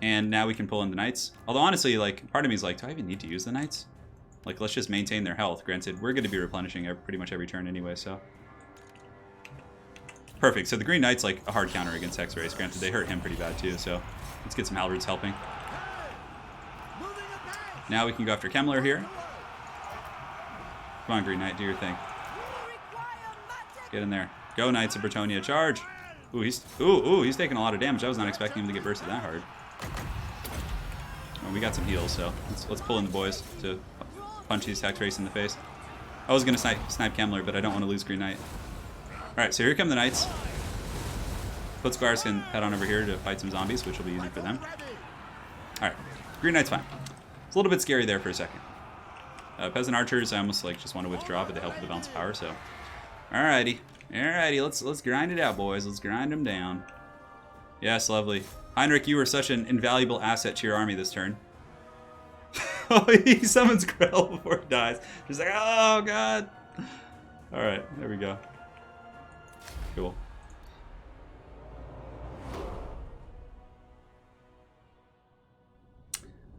And now we can pull in the knights. Although honestly, like, part of me is like, do I even need to use the knights? Like, let's just maintain their health. Granted, we're going to be replenishing pretty much every turn anyway, so. Perfect. So the Green Knight's like a hard counter against Hex Race. Granted, they hurt him pretty bad too, so let's get some halberds helping. Now we can go after Kemmler here. Come on, Green Knight, do your thing. Get in there. Go, Knights of Bretonnia, charge! Ooh, he's taking a lot of damage. I was not expecting him to get bursted that hard. Oh, we got some heals, so let's pull in the boys to punch these Hex Race in the face. I was gonna snipe Kemmler, but I don't want to lose Green Knight. Alright, so here come the Knights. Foot Squires can head on over here to fight some zombies, which will be easy for them. Alright, Green Knight's fine. It's a little bit scary there for a second. Peasant Archers, I almost like just want to withdraw, but they help with the balance of power, so. Alrighty, let's grind it out, boys. Let's grind them down. Yes, lovely. Heinrich, you were such an invaluable asset to your army this turn. Oh, he summons Grell before he dies. Just like, oh god. Alright, there we go. Cool.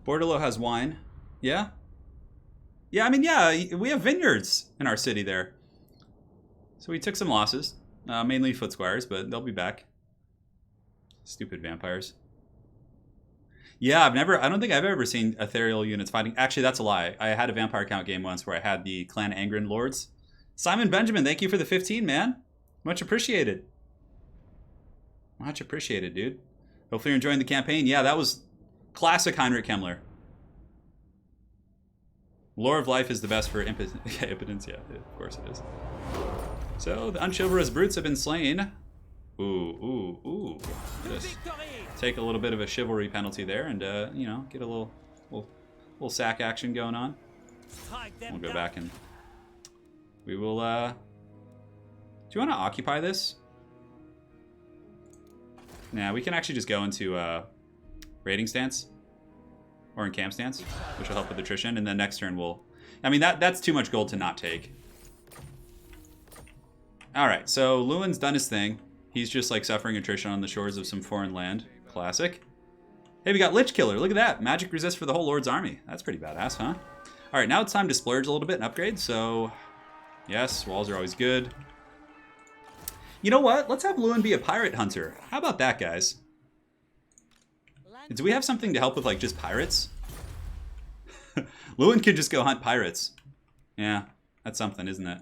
Bordeleaux has wine. Yeah? Yeah, I mean, yeah, we have vineyards in our city there. So we took some losses. Mainly foot squires, but they'll be back. Stupid vampires. Yeah, I don't think I've ever seen ethereal units fighting. Actually, that's a lie. I had a vampire count game once where I had the Clan Angren Lords. Simon Benjamin, thank you for the 15, man. Much appreciated. Much appreciated, dude. Hopefully you're enjoying the campaign. Yeah, that was classic Heinrich Kemmler. Lore of Life is the best for impotence. Yeah, of course it is. So, the unchivalrous brutes have been slain. Ooh. Just take a little bit of a chivalry penalty there and, you know, get a little sack action going on. We'll go back and we will, do you want to occupy this? Nah, we can actually just go into, raiding stance. Or in camp stance, which will help with attrition, and then next turn we'll... I mean, that's too much gold to not take. Alright, so Lewin's done his thing. He's just like suffering attrition on the shores of some foreign land. Classic. Hey, we got Lich Killer. Look at that. Magic resist for the whole Lord's army. That's pretty badass, huh? Alright, now it's time to splurge a little bit and upgrade, so... Yes, walls are always good. You know what? Let's have Lewin be a pirate hunter. How about that, guys? Do we have something to help with, like, just pirates? Lewin could just go hunt pirates. Yeah, that's something, isn't it?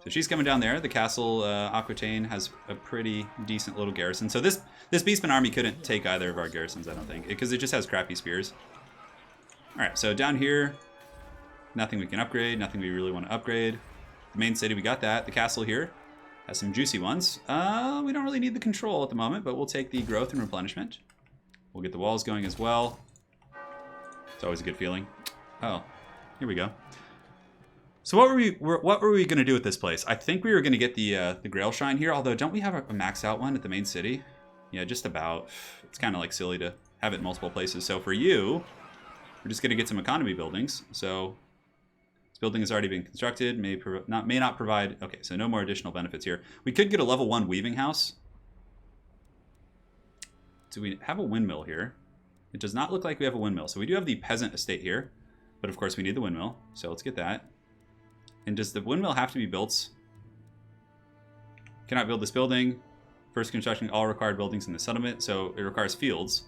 So she's coming down there. The castle, Aquitaine, has a pretty decent little garrison. So this Beastman army couldn't take either of our garrisons, I don't think, because it just has crappy spears. Alright, so down here, nothing we can upgrade, nothing we really want to upgrade. The main city, we got that. The castle here has some juicy ones. We don't really need the control at the moment, but we'll take the growth and replenishment. We'll get the walls going as well. It's always a good feeling. Oh, here we go. So what were we going to do with this place? I think we were going to get the Grail Shrine here, although don't we have a maxed out one at the main city? Yeah, just about. It's kind of like silly to have it in multiple places. So for you, we're just going to get some economy buildings. So this building has already been constructed, may not provide... Okay, so no more additional benefits here. We could get a level 1 weaving house. Do we have a windmill here? It does not look like we have a windmill. So we do have the peasant estate here, but of course we need the windmill. So let's get that. And does the windmill have to be built? Cannot build this building. First constructing all required buildings in the settlement. So it requires fields.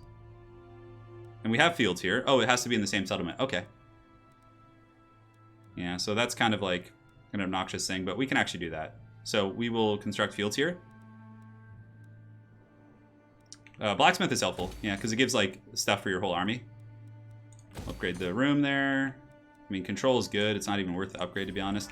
And we have fields here. Oh, it has to be in the same settlement. Okay. Yeah, so that's kind of like an obnoxious thing, but we can actually do that. So we will construct fields here. Blacksmith is helpful, yeah, because it gives like stuff for your whole army. Upgrade the room there. I mean, control is good. It's not even worth the upgrade, to be honest.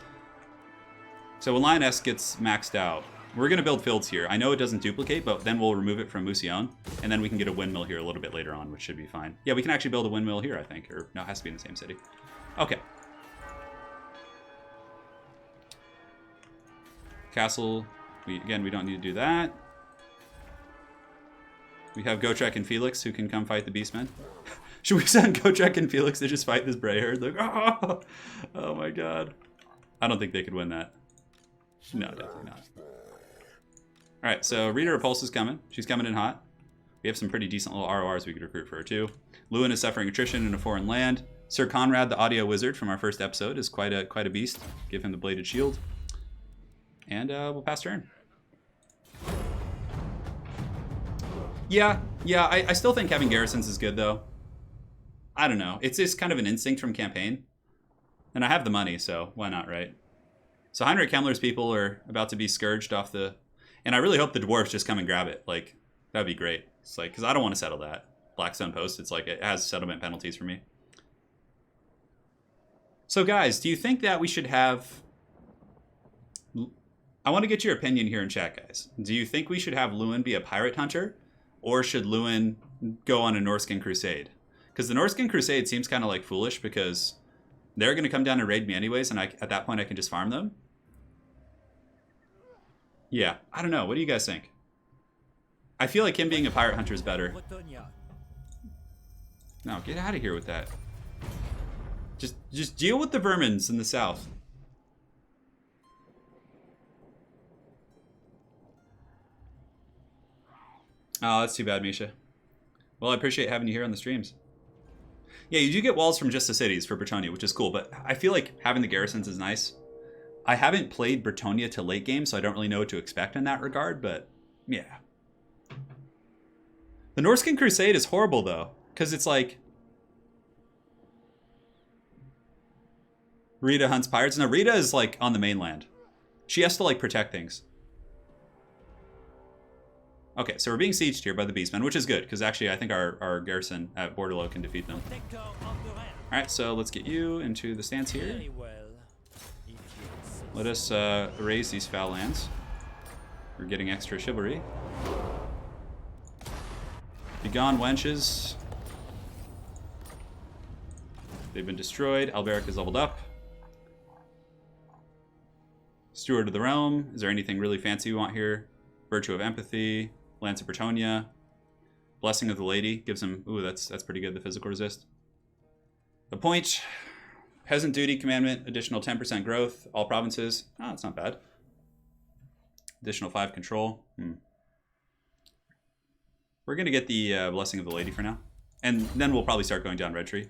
So when Lioness gets maxed out, We're going to build fields here. I know it doesn't duplicate, but then we'll remove it from Musion, and then we can get a windmill here a little bit later on, which should be fine. Yeah, we can actually build a windmill here, I think. Or, no, it has to be in the same city. Okay. Castle. Again, we don't need to do that. We have Gotrek and Felix who can come fight the Beastmen. Should we send Gotrek and Felix to just fight this Bray herd? Like, oh my god. I don't think they could win that. No, definitely not. Alright, so Rita Repulse is coming. She's coming in hot. We have some pretty decent little RORs we could recruit for her too. Lewin is suffering attrition in a foreign land. Sir Conrad, the audio wizard from our first episode, is quite a beast. Give him the bladed shield. And we'll pass turn. Yeah, I still think having garrisons is good though. I don't know. It's just kind of an instinct from campaign. And I have the money, so why not, right? So Heinrich Kemmler's people are about to be scourged off the... And I really hope the dwarves just come and grab it. Like, that'd be great. It's like, because I don't want to settle that. Blackstone Post, it's like, it has settlement penalties for me. So guys, do you think that we should have... I want to get your opinion here in chat, guys. Do you think we should have Lewin be a pirate hunter? Or should Lewin go on a Norscan crusade? Because the Norscan crusade seems kind of like foolish because they're going to come down and raid me anyways, and at that point I can just farm them. Yeah, I don't know. What do you guys think? I feel like him being a pirate hunter is better. No, get out of here with that. Just deal with the vermins in the south. Oh, that's too bad, Misha. Well, I appreciate having you here on the streams. Yeah, you do get walls from just the cities for Bretonnia, which is cool, but I feel like having the garrisons is nice. I haven't played Bretonnia to late game, so I don't really know what to expect in that regard, but yeah. The Norscan Crusade is horrible, though, because it's like... Rita hunts pirates. No, Rita is, like, on the mainland. She has to, like, protect things. Okay, so we're being sieged here by the Beastmen, which is good, because actually I think our garrison at Bordeleaux can defeat them. Alright, so let's get you into the stance here. Let us raise these foul lands. We're getting extra chivalry. Begone, wenches. They've been destroyed. Alberic is leveled up. Steward of the Realm. Is there anything really fancy we want here? Virtue of Empathy. Lance of Bretonnia. Blessing of the Lady. Gives him... Ooh, that's pretty good, the physical resist. Appoint. Peasant Duty Commandment. Additional 10% growth. All provinces. Oh, that's not bad. Additional 5 control. We're going to get the Blessing of the Lady for now. And then we'll probably start going down Red Tree.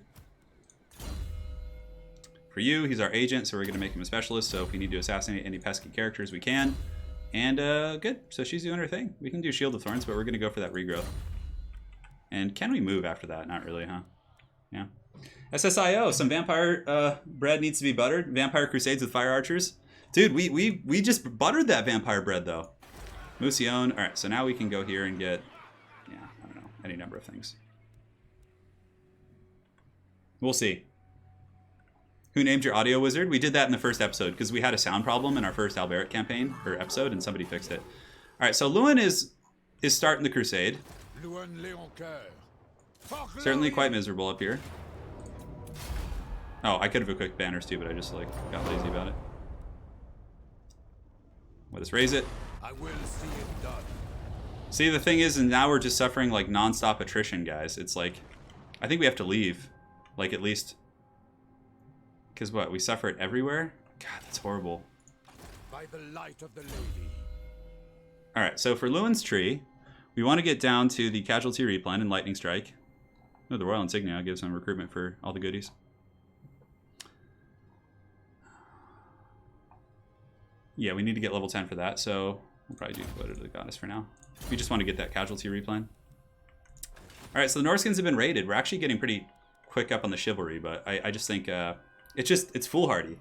For you, he's our agent, so we're going to make him a specialist. So if we need to assassinate any pesky characters, we can. And good. So she's doing her thing. We can do Shield of Thorns, but we're going to go for that regrowth. And can we move after that? Not really, huh? Yeah. SSIO, some vampire bread needs to be buttered. Vampire Crusades with Fire Archers. Dude, we just buttered that vampire bread, though. Musion. All right, so now we can go here and get, yeah, I don't know, any number of things. We'll see. Who named your audio wizard? We did that in the first episode because we had a sound problem in our first Alberic campaign or episode, and somebody fixed it. All right, so Lewin is starting the crusade. Certainly quite miserable up here. Oh, I could have equipped banners too, but I just like got lazy about it. Let us raise it. I will see it done. See, the thing is, and now we're just suffering like non-stop attrition, guys. It's like, I think we have to leave, like at least. Because what, we suffer it everywhere? God, that's horrible. By the light of the lady. Alright, so for Lewin's tree, we want to get down to the Casualty Replan and Lightning Strike. Oh, the Royal Insignia gives them recruitment for all the goodies. Yeah, we need to get level 10 for that, so we'll probably do Devoted to the Goddess for now. We just want to get that Casualty Replan. Alright, so the Norskins have been raided. We're actually getting pretty quick up on the chivalry, but I just think... it's foolhardy.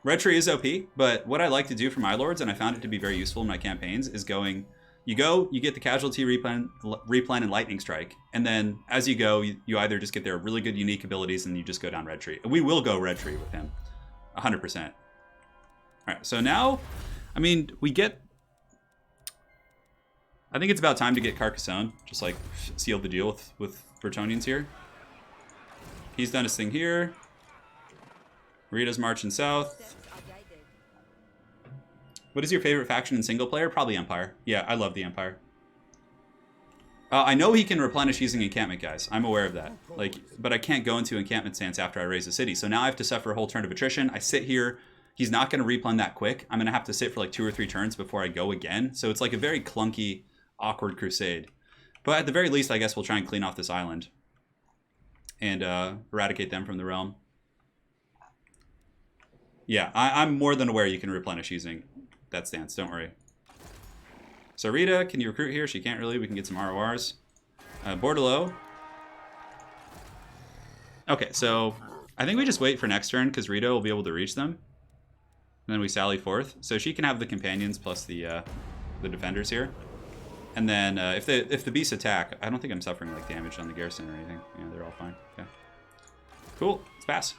Red Tree is OP, but what I like to do for my lords, and I found it to be very useful in my campaigns, is going, you get the Casualty Replan and Lightning Strike, and then as you go, you either just get their really good unique abilities and you just go down Red Tree. We will go Red Tree with him, 100%. Alright, so now, I mean, we get... I think it's about time to get Carcassonne. Just, like, seal the deal with Bretonnians here. He's done his thing here. Rita's marching south. What is your favorite faction in single player? Probably Empire. Yeah, I love the Empire. I know he can replenish using encampment, guys. I'm aware of that. Like, but I can't go into encampment stance after I raise a city. So now I have to suffer a whole turn of attrition. I sit here. He's not going to replen that quick. I'm going to have to sit for like 2 or 3 turns before I go again. So it's like a very clunky, awkward crusade. But at the very least, I guess we'll try and clean off this island. And eradicate them from the realm. Yeah, I'm more than aware you can replenish using that stance. Don't worry. So Rita, can you recruit here? She can't really. We can get some RORs. Bordeleaux. Okay, so I think we just wait for next turn because Rita will be able to reach them. And then we sally forth. So she can have the companions plus the defenders here. And then if the beasts attack, I don't think I'm suffering like damage on the garrison or anything. Yeah, they're all fine. Okay. Cool. Let's pass.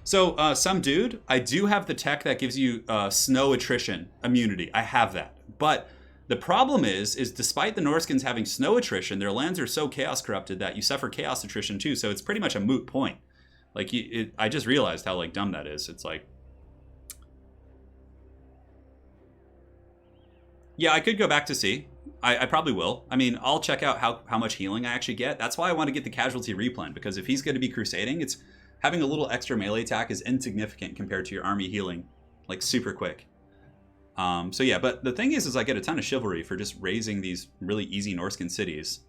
So, some dude, I do have the tech that gives you snow attrition immunity. I have that. But the problem is despite the Norskins having snow attrition, their lands are so chaos corrupted that you suffer chaos attrition too. So it's pretty much a moot point. Like, I just realized how like dumb that is. It's like, yeah, I could go back to sea. I probably will. I mean, I'll check out how much healing I actually get. That's why I want to get the casualty replen, because if he's going to be crusading, it's having a little extra melee attack is insignificant compared to your army healing, like super quick. So yeah, but the thing is I get a ton of chivalry for just raising these really easy Norskin cities.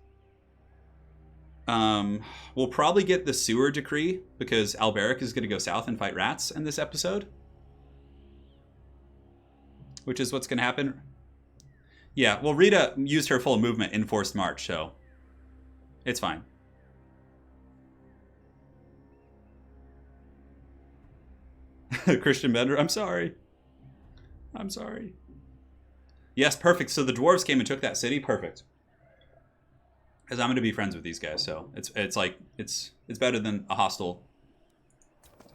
We'll probably get the sewer decree because Alberic is going to go south and fight rats in this episode, which is what's going to happen. Yeah, well, Rita used her full movement in forced march, so it's fine. Christian Bender, I'm sorry. I'm sorry. Yes, perfect. So the dwarves came and took that city. Perfect. Because I'm going to be friends with these guys, so it's like it's better than a hostile.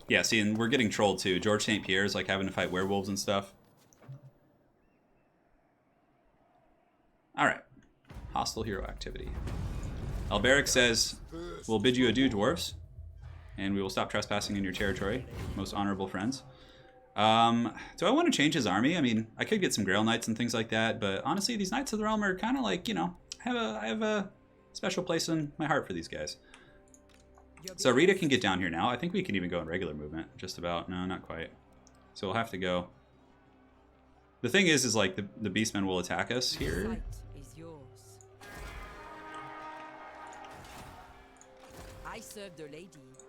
Yeah, see, and we're getting trolled too. George St. Pierre's like having to fight werewolves and stuff. All right, hostile hero activity. Alberic says, "We'll bid you adieu, dwarves, and we will stop trespassing in your territory, most honorable friends." Do I want to change his army? I mean, I could get some Grail Knights and things like that, but honestly, these Knights of the Realm are kind of like, you know, I have a special place in my heart for these guys. So Rita can get down here now. I think we can even go in regular movement, just about. No, not quite. So we'll have to go. The thing is like the Beastmen will attack us here.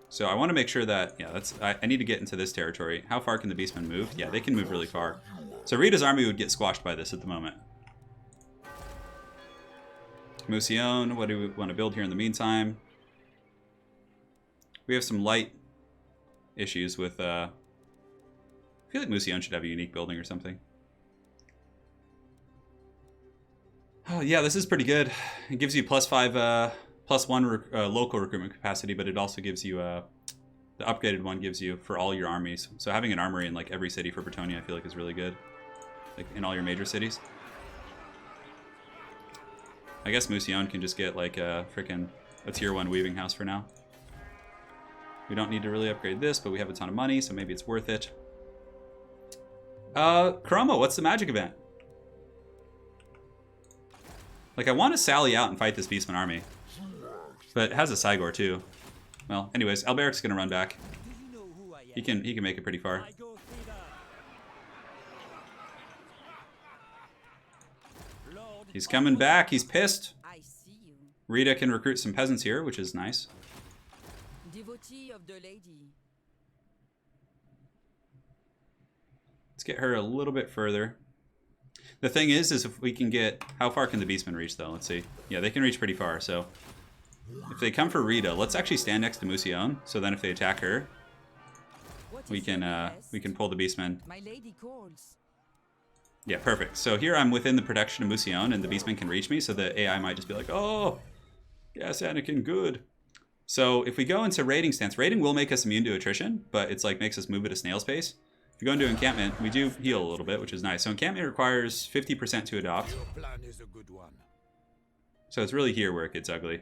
So I want to make sure that, yeah, I need to get into this territory. How far can the Beastmen move? Yeah, they can move really far. So Rita's army would get squashed by this at the moment. Musion, what do we want to build here in the meantime? We have some light issues with, I feel like Musion should have a unique building or something. Oh yeah, this is pretty good. It gives you +5, +1 local recruitment capacity, but it also gives you the upgraded one gives you for all your armies. So having an armory in like every city for Bretonnia, I feel like is really good, like in all your major cities. I guess Musion can just get like a tier 1 weaving house for now. We don't need to really upgrade this, but we have a ton of money, so maybe it's worth it. Chromo, what's the magic event? Like, I want to sally out and fight this Beastman army. But it has a Cygor too. Well, anyways, Alberic's gonna run back. He can make it pretty far. He's coming back. He's pissed. Rita can recruit some peasants here, which is nice. Let's get her a little bit further. The thing is if we can get... How far can the Beastmen reach, though? Let's see. Yeah, they can reach pretty far, so... If they come for Rita, let's actually stand next to Musion, so then if they attack her, we can pull the Beastmen. Yeah, perfect. So here I'm within the protection of Musion, and the Beastmen can reach me, so the AI might just be like, oh, yes, Anakin, good. So if we go into raiding stance, raiding will make us immune to attrition, but it's like makes us move at a snail's pace. we go into encampment, we do heal a little bit, which is nice. So encampment requires 50% to adopt. Your plan is a good one. So it's really here where it gets ugly.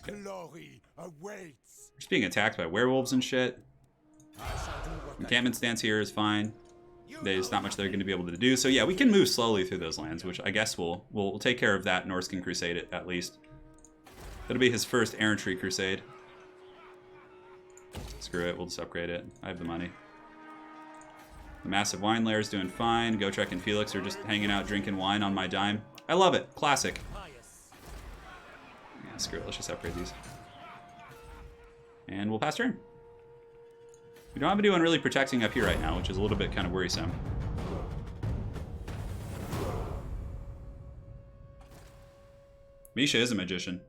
Glory awaits. We're just being attacked by werewolves and shit. I shall do what Encampment stance here is fine. There's not much they're going to be able to do. So yeah, we can move slowly through those lands, which I guess we'll take care of that Norscan Crusade at least. That'll be his first errantry crusade. Screw it, we'll just upgrade it. I have the money. The Massive Wine Lair is doing fine. Gotrek and Felix are just hanging out drinking wine on my dime. I love it. Classic. Yeah, screw it. Let's just upgrade these. And we'll pass turn. We don't have anyone really protecting up here right now, which is a little bit kind of worrisome. Misha is a magician.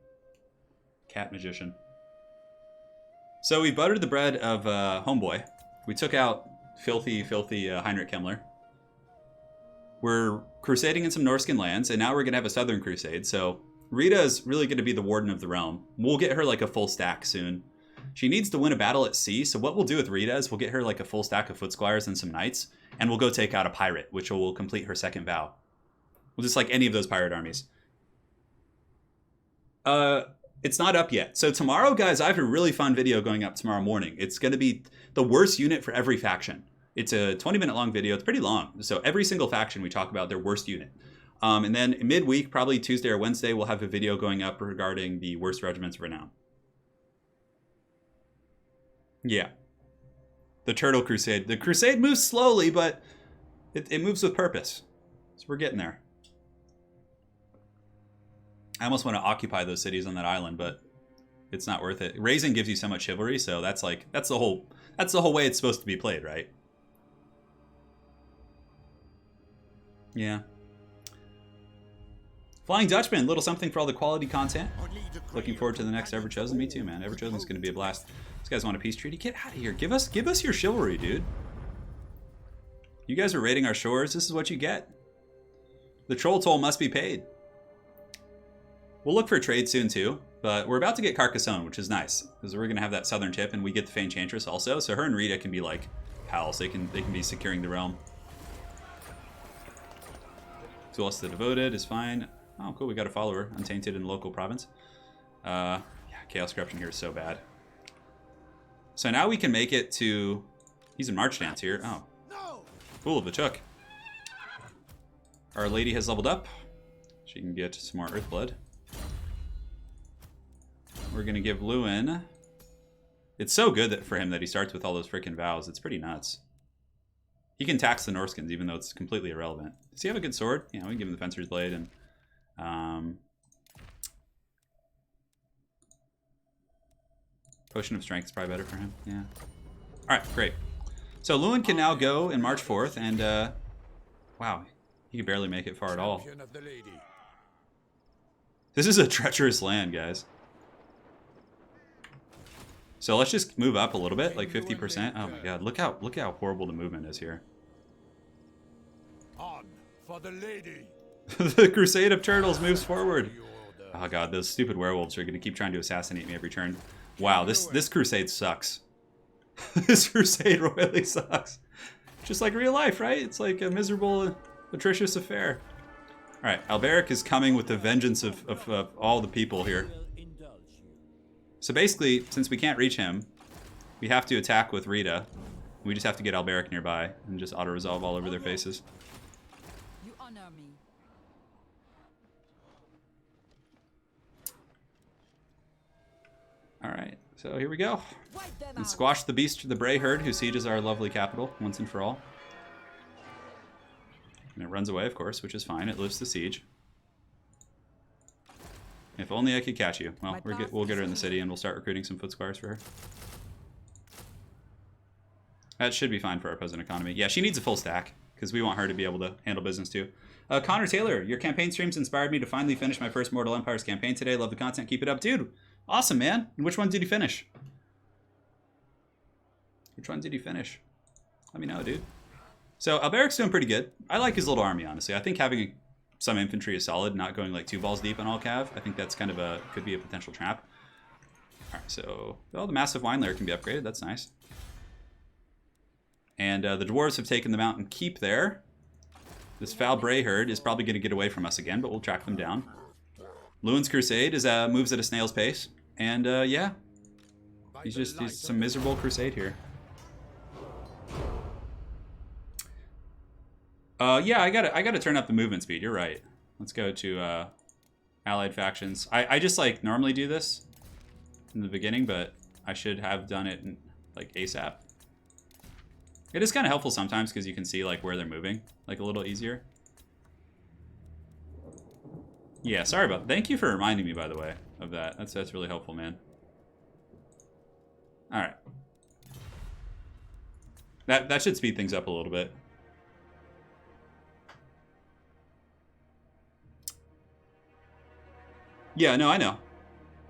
Cat magician. So we buttered the bread of Homeboy. We took out filthy Heinrich Himmler. We're crusading in some Norscan lands, and now we're going to have a Southern Crusade. So Rita is really going to be the Warden of the Realm. We'll get her like a full stack soon. She needs to win a battle at sea, so what we'll do with Rita is we'll get her like a full stack of Foot Squires and some Knights, and we'll go take out a pirate, which will complete her second vow. We'll just like any of those pirate armies. It's not up yet. So tomorrow, guys, I have a really fun video going up tomorrow morning. It's going to be the worst unit for every faction. It's a 20-minute long video. It's pretty long. So every single faction we talk about their worst unit. And then midweek, probably Tuesday or Wednesday, we'll have a video going up regarding the worst regiments of renown. Yeah. The Turtle Crusade. The Crusade moves slowly, but it moves with purpose. So we're getting there. I almost want to occupy those cities on that island, but it's not worth it. Raising gives you so much chivalry, so that's the whole way it's supposed to be played, right? Yeah. Flying Dutchman, little something for all the quality content. Looking forward to the next Everchosen. Me too, man. Everchosen's going to be a blast. These guys want a peace treaty. Get out of here. Give us your chivalry, dude. You guys are raiding our shores. This is what you get. The troll toll must be paid. We'll look for a trade soon too, but we're about to get Carcassonne, which is nice because we're going to have that southern tip, and we get the Fey Enchantress also. So her and Rita can be like pals. They can be securing the realm. Zulus the Devoted is fine. Oh, cool. We got a follower, Untainted in the local province. Yeah, Chaos Corruption here is so bad. So now we can make it to... He's in March Dance here. Oh. Fool of a Chook. Our Lady has leveled up. She can get some more Earthblood. We're going to give Lewin... It's so good that for him that he starts with all those freaking vows. It's pretty nuts. He can tax the Norskins, even though it's completely irrelevant. Does he have a good sword? Yeah, we can give him the Fencer's Blade and... Potion of Strength is probably better for him. Yeah. Alright, great. So Lewin can now go and March 4th, and wow, he can barely make it far at all. This is a treacherous land, guys. So let's just move up a little bit, like 50%. Oh my god, look how horrible the movement is here. On for the lady. The Crusade of Turtles moves forward. Oh god, those stupid werewolves are going to keep trying to assassinate me every turn. Wow, this crusade sucks. This crusade royally sucks. Just like real life, right? It's like a miserable, atrocious affair. Alright, Alberic is coming with the vengeance of all the people here. So basically, since we can't reach him, we have to attack with Rita. We just have to get Alberic nearby and just auto-resolve all over their faces. You honor me. Alright, so here we go. And squash the beast, the Bray Herd, who sieges our lovely capital once and for all. And it runs away, of course, which is fine. It lifts the siege. If only I could catch you. Well, we'll get her in the city, and we'll start recruiting some Foot Squires for her. That should be fine for our peasant economy. Yeah, she needs a full stack, because we want her to be able to handle business too. Connor Taylor, your campaign streams inspired me to finally finish my first Mortal Empires campaign today. Love the content. Keep it up. Dude, awesome, man. And which one did you finish? Which one did you finish? Let me know, dude. So, Alberic's doing pretty good. I like his little army, honestly. I think having some infantry is solid, not going like 2 balls deep on all cav. I think that's kind of could be a potential trap. Alright, so, well, the Massive Wine Lair can be upgraded. That's nice. And the dwarves have taken the mountain keep there. This foul Bray herd is probably going to get away from us again, but we'll track them down. Lewin's crusade is moves at a snail's pace. And yeah, he's some miserable crusade here. Yeah, I gotta turn up the movement speed. You're right. Let's go to allied factions. I just like normally do this in the beginning, but I should have done it in, like ASAP. It is kind of helpful sometimes because you can see like where they're moving, like a little easier. Yeah, sorry about. Thank you for reminding me, by the way, of that. That's really helpful, man. All right. That should speed things up a little bit. Yeah, no, I know.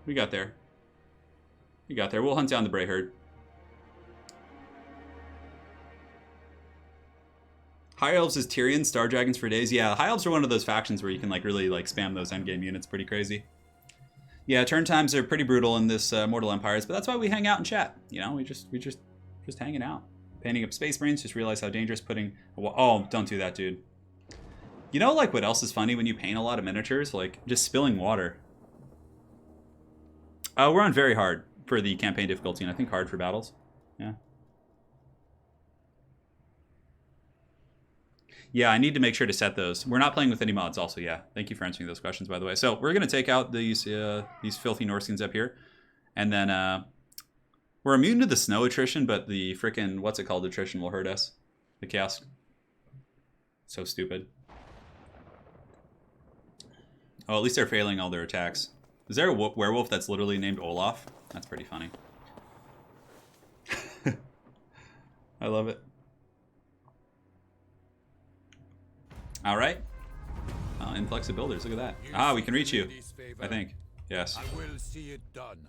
We got there. We got there. We'll hunt down the Bray herd. High Elves is Tyrion, Star Dragons for days. Yeah, High Elves are one of those factions where you can like really like spam those endgame units pretty crazy. Yeah, turn times are pretty brutal in this Mortal Empires, but that's why we hang out and chat. You know, we just hanging out. Painting up Space Marines, just realize how dangerous putting... Oh, don't do that, dude. You know, like, what else is funny when you paint a lot of miniatures? Like, just spilling water. We're on very hard for the campaign difficulty, and I think hard for battles. Yeah. Yeah, I need to make sure to set those. We're not playing with any mods also, yeah. Thank you for answering those questions, by the way. So we're going to take out these filthy Norskins up here. And then we're immune to the snow attrition, but the frickin' what's it called attrition will hurt us. The chaos. So stupid. Oh, at least they're failing all their attacks. Is there a werewolf that's literally named Olaf? That's pretty funny. I love it. All right. Influx of builders. Look at that. Ah, we can reach you. I think. Yes. I will see it done.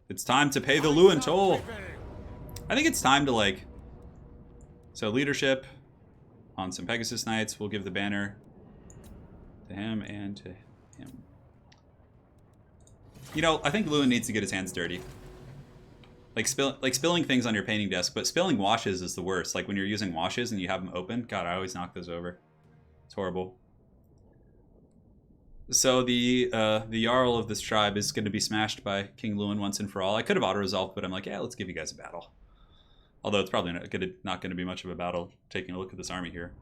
It's time to pay the Lewin toll. I think it's time to like. So leadership on some Pegasus Knights. We'll give the banner to him and to him. You know, I think Lewin needs to get his hands dirty. Like spilling things on your painting desk, but spilling washes is the worst. Like when you're using washes and you have them open. God, I always knock those over. It's horrible. So the Jarl of this tribe is going to be smashed by King Lewin once and for all. I could have auto-resolved, but I'm like, yeah, let's give you guys a battle. Although it's probably not going to be much of a battle taking a look at this army here.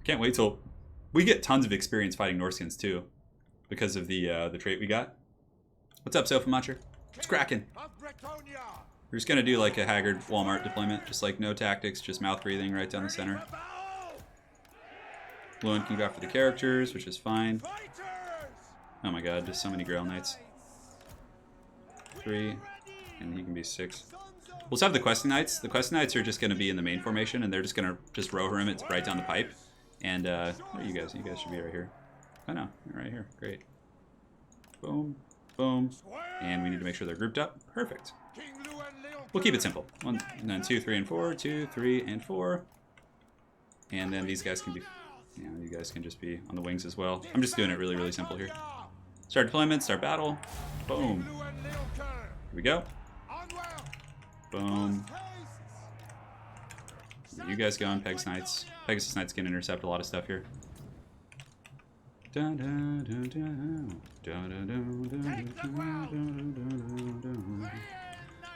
Can't wait till we get tons of experience fighting Norskins too because of the trait we got. What's up, Sofa Matcher? It's cracking. We're just going to do like a Haggard Walmart deployment. Just like no tactics, just mouth breathing right down the center. Lewin can go after the characters, which is fine. Oh my god, just so many Grail Knights. 3, and he can be 6. We'll just have the Questing Knights. The Questing Knights are just going to be in the main formation, and they're just going to just row him it right down the pipe. And, where are you guys? You guys should be right here. Oh no, you're right here. Great. Boom, boom. And we need to make sure they're grouped up. Perfect. We'll keep it simple. 1, and then 2, 3, and 4. 2, 3, and 4. And then these guys can be... Yeah, you guys can just be on the wings as well. I'm just doing it really, really simple here. Start deployment, start battle. Boom. Here we go. Boom. You guys go on Pegasus Knights. Pegasus Knights can intercept a lot of stuff here.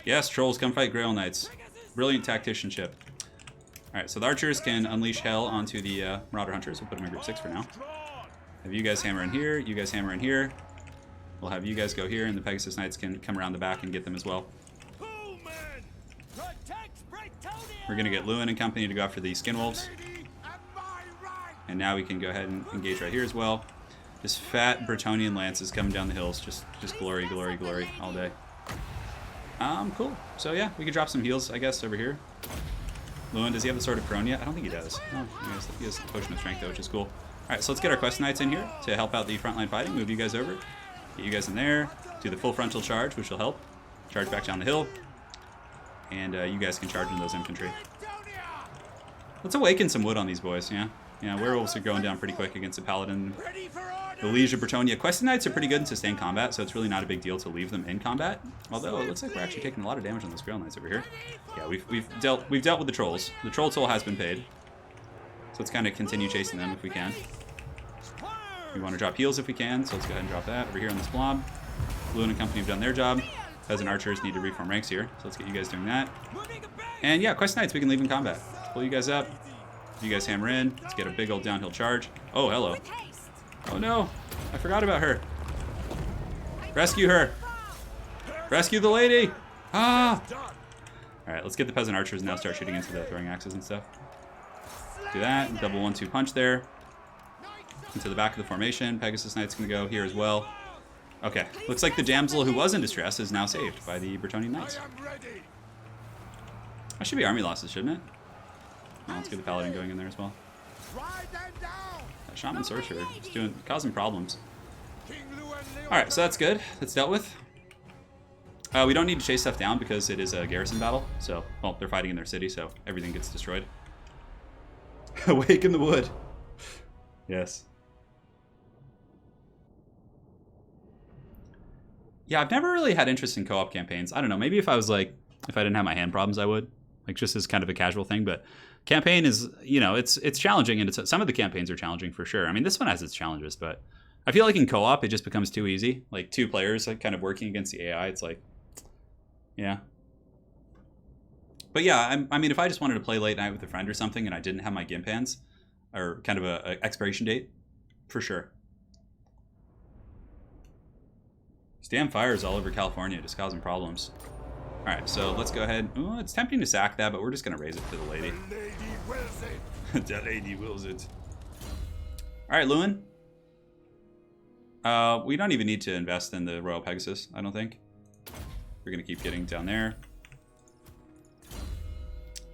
Yes, trolls, come fight Grail Knights. Brilliant tacticianship. Alright, so the archers can unleash hell onto the Marauder Hunters. We'll put them in group 6 for now. Have you guys hammer in here, you guys hammer in here. We'll have you guys go here, and the Pegasus Knights can come around the back and get them as well. We're going to get Lewin and company to go after the Skin Wolves. And now we can go ahead and engage right here as well. Just fat Bretonnian lances coming down the hills. Just glory, glory, glory all day. Cool. So yeah, we could drop some heals, I guess, over here. Lewin, does he have the Sword of Corone yet? I don't think he does. Oh, he has the Potion of Strength, though, which is cool. Alright, so let's get our Quest Knights in here to help out the frontline fighting. Move you guys over. Get you guys in there. Do the full frontal charge, which will help. Charge back down the hill. And you guys can charge in those infantry. Let's awaken some wood on these boys, yeah? Yeah, werewolves are going down pretty quick against the paladin. Ready for The order. Liege of Bretonnia. Questing Knights are pretty good in sustained combat, so it's really not a big deal to leave them in combat. Although it looks like we're actually taking a lot of damage on those Grail Knights over here. Yeah, we've dealt with the trolls. The troll toll has been paid, so let's kind of continue chasing them if we can. We want to drop heals if we can, so let's go ahead and drop that over here on this blob. Lewin and company have done their job. Peasant archers need to reform ranks here, so let's get you guys doing that. And yeah, Quest Knights we can leave in combat. Let's pull you guys up. You guys hammer in. Let's get a big old downhill charge. Oh, hello. Oh no, I forgot about her. Rescue her. Rescue the lady. Ah. All right, let's get the peasant archers and now start shooting into the throwing axes and stuff. Do that. Double 1-2 punch there. Into the back of the formation. Pegasus Knight's gonna go here as well. Okay, looks like the damsel who was in distress is now saved by the Bretonnian Knights. I am ready. That should be army losses, shouldn't it? Oh, let's get the paladin going in there as well. Ride them down. That shaman sorcerer is causing problems. King Lou and Leo. All right, so that's good. That's dealt with. We don't need to chase stuff down because it is a garrison battle. So, well, they're fighting in their city, so everything gets destroyed. Awake in the wood. Yes. Yeah, I've never really had interest in co-op campaigns. I don't know. Maybe if I didn't have my hand problems, I would. Like just as kind of a casual thing. But campaign is, you know, it's challenging, and some of the campaigns are challenging for sure. I mean, this one has its challenges, but I feel like in co-op it just becomes too easy. Like two players like kind of working against the AI. It's like, yeah. But yeah, I mean, if I just wanted to play late night with a friend or something, and I didn't have my gimp hands or kind of a expiration date, for sure. These damn fires all over California just causing problems. All right, so let's go ahead. Oh, it's tempting to sack that, but we're just gonna raise it to the lady. The lady wills it. The lady wills it. All right, Lewin. We don't even need to invest in the Royal Pegasus, I don't think. We're gonna keep getting down there.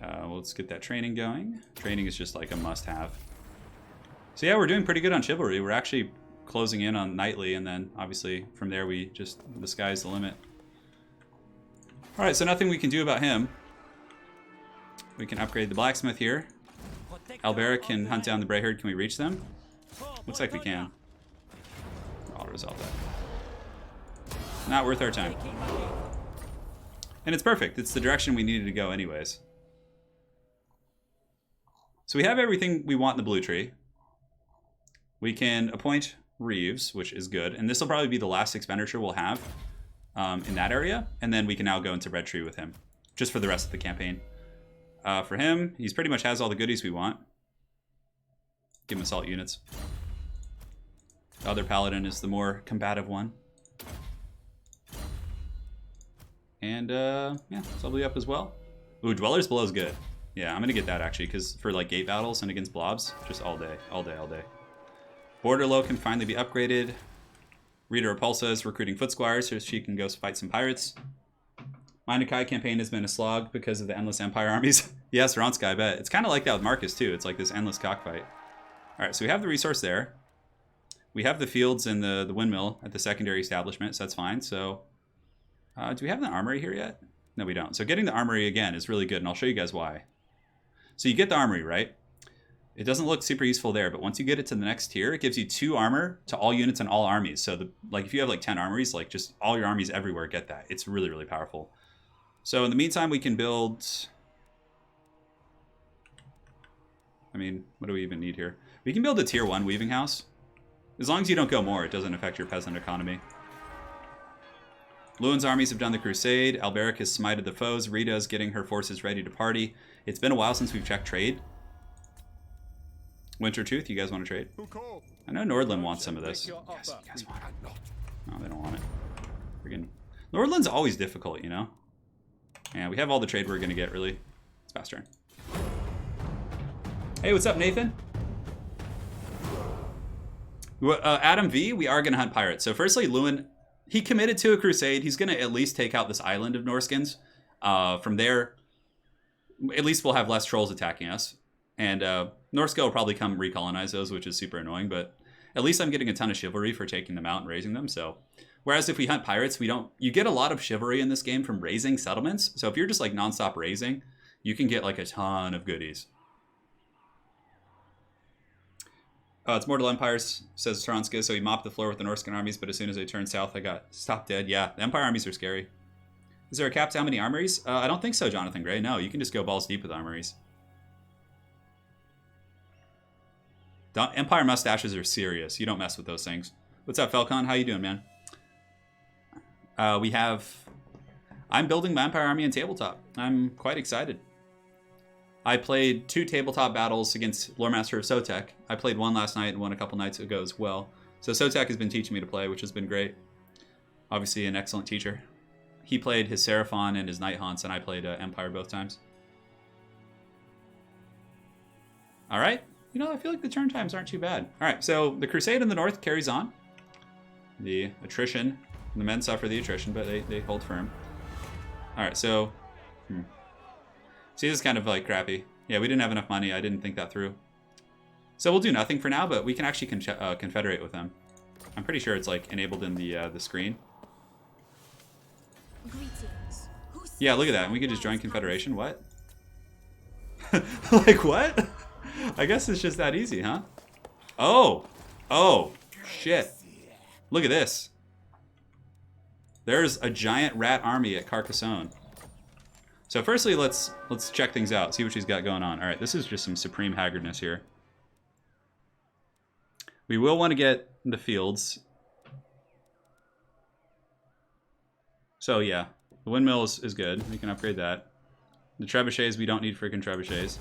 Well, let's get that training going. Training is just like a must-have. So yeah, we're doing pretty good on chivalry. We're actually closing in on knightly, and then obviously from there the sky's the limit. All right, so nothing we can do about him. We can upgrade the blacksmith here. Alberic can hunt down the Brayherd. Can we reach them? Looks like we can. I'll resolve that. Not worth our time. And it's perfect. It's the direction we needed to go anyways. So we have everything we want in the blue tree. We can appoint Reeves, which is good. And this will probably be the last expenditure we'll have in that area. And then we can now go into red tree with him, just for the rest of the campaign. For him, he's pretty much has all the goodies we want. Give him assault units. The other paladin is the more combative one. And yeah, Subly up as well. Ooh, Dwellers Below is good. Yeah, I'm gonna get that actually, because for like gate battles and against blobs, just all day, all day, all day. Bordeleaux can finally be upgraded. Rita Repulsa is recruiting foot squires so she can go fight some pirates. Minokai campaign has been a slog because of the endless Empire armies. Yes, Ronska, I bet. It's kind of like that with Marcus too. It's like this endless cockfight. All right, so we have the resource there. We have the fields and the windmill at the secondary establishment, so that's fine. So do we have the armory here yet? No, we don't. So getting the armory again is really good, and I'll show you guys why. So you get the armory, right? It doesn't look super useful there, but once you get it to the next tier, it gives you 2 armor to all units and all armies. So like if you have like 10 armories, like just all your armies everywhere get that. It's really, really powerful. So in the meantime, we can build... I mean, what do we even need here? We can build a tier 1 weaving house. As long as you don't go more, it doesn't affect your peasant economy. Lewin's armies have done the crusade. Alberic has smited the foes. Rita is getting her forces ready to party. It's been a while since we've checked trade. Wintertooth, you guys want to trade? I know Nordland wants some of this. Yes, you guys want it. No, they don't want it. Freaking Nordland's always difficult, you know? Yeah, we have all the trade we're going to get, really. It's past turn. Hey, what's up, Nathan? Adam V, we are going to hunt pirates. So firstly, Lewin, he committed to a crusade. He's going to at least take out this island of Norskins. From there, at least we'll have less trolls attacking us. And Norska will probably come recolonize those, which is super annoying. But at least I'm getting a ton of chivalry for taking them out and raising them. So, whereas if we hunt pirates, you get a lot of chivalry in this game from raising settlements. So if you're just like nonstop raising, you can get like a ton of goodies. It's Mortal Empires, says Tronska, so he mopped the floor with the Norscan armies, but as soon as I turned south, I got stopped dead. Yeah, the Empire armies are scary. Is there a cap to how many armories? I don't think so, Jonathan Gray. No, you can just go balls deep with armories. Empire mustaches are serious. You don't mess with those things. What's up, Falcon? How you doing, man? I'm building my Empire army in tabletop. I'm quite excited. I played 2 tabletop battles against Lore Master of Sotek. I played one last night and one a couple nights ago as well. So Sotek has been teaching me to play, which has been great. Obviously an excellent teacher. He played his Seraphon and his Night Haunts, and I played Empire both times. All right. You know, I feel like the turn times aren't too bad. All right, so the Crusade in the north carries on. The attrition. The men suffer the attrition, but they hold firm. All right, so... See, this is kind of like crappy. Yeah, we didn't have enough money. I didn't think that through. So we'll do nothing for now, but we can actually confederate with them. I'm pretty sure it's like enabled in the screen. Yeah, look at that. And we could just join confederation. What? Like what? I guess it's just that easy, huh? Oh, shit! Look at this. There's a giant rat army at Carcassonne. So firstly, let's check things out, see what she's got going on. All right, this is just some supreme haggardness here. We will want to get the fields. So yeah, the windmill is good. We can upgrade that. The trebuchets we don't need freaking trebuchets.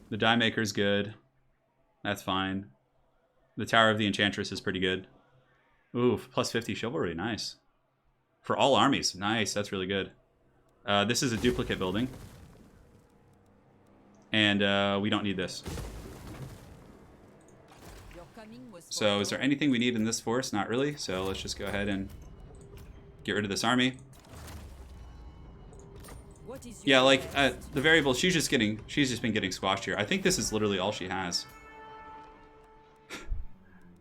The die maker's good. That's fine. The Tower of the Enchantress is pretty good. Ooh, plus 50 chivalry, nice. For all armies, nice, that's really good. This is a duplicate building. And we don't need this. So is there anything we need in this force? Not really, so let's just go ahead and get rid of this army. Yeah, like the variable, she's just been getting squashed here. I think this is literally all she has.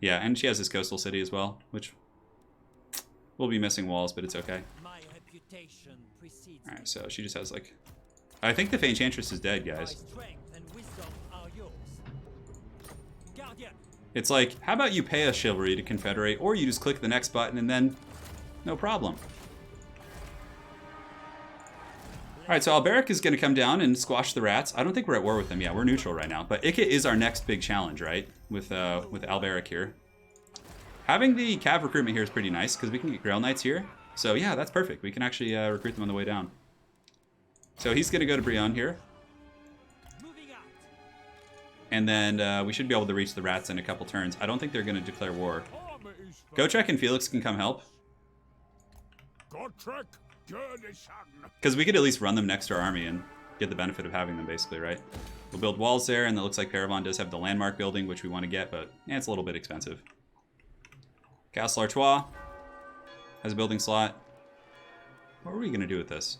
Yeah, and she has this coastal city as well, which will be missing walls, but it's okay. Alright, so she just has like... I think the Enchantress is dead, guys. It's like, how about you pay a chivalry to confederate, or you just click the next button and then no problem. Alright, so Alberic is going to come down and squash the rats. I don't think we're at war with them. Yeah, we're neutral right now. But Ikka is our next big challenge, right? With Alberic here. Having the Cav recruitment here is pretty nice, because we can get Grail Knights here. So yeah, that's perfect. We can actually recruit them on the way down. So he's going to go to Brionne here. And then we should be able to reach the rats in a couple turns. I don't think they're going to declare war. Gotrek and Felix can come help. Because we could at least run them next to our army and get the benefit of having them, basically, right? We'll build walls there, and it looks like Paravon does have the landmark building, which we want to get, but yeah, it's a little bit expensive. Castle Artois has a building slot. What were we going to do with this?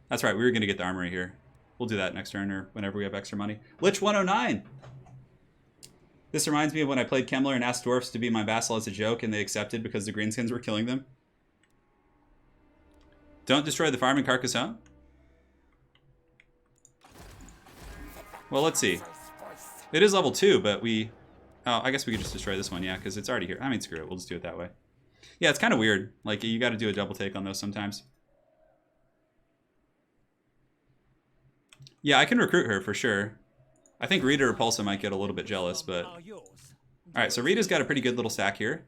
That's right, we were going to get the armory here. We'll do that next turn or whenever we have extra money. Lich 109! This reminds me of when I played Kemmler and asked dwarfs to be my vassal as a joke, and they accepted because the greenskins were killing them. Don't destroy the farm in Carcassonne? Well, let's see. It is level 2, but we... Oh, I guess we could just destroy this one, yeah, because it's already here. I mean, screw it. We'll just do it that way. Yeah, it's kind of weird. Like, you got to do a double take on those sometimes. Yeah, I can recruit her for sure. I think Rita Repulsa might get a little bit jealous, but... Alright, so Rita's got a pretty good little stack here.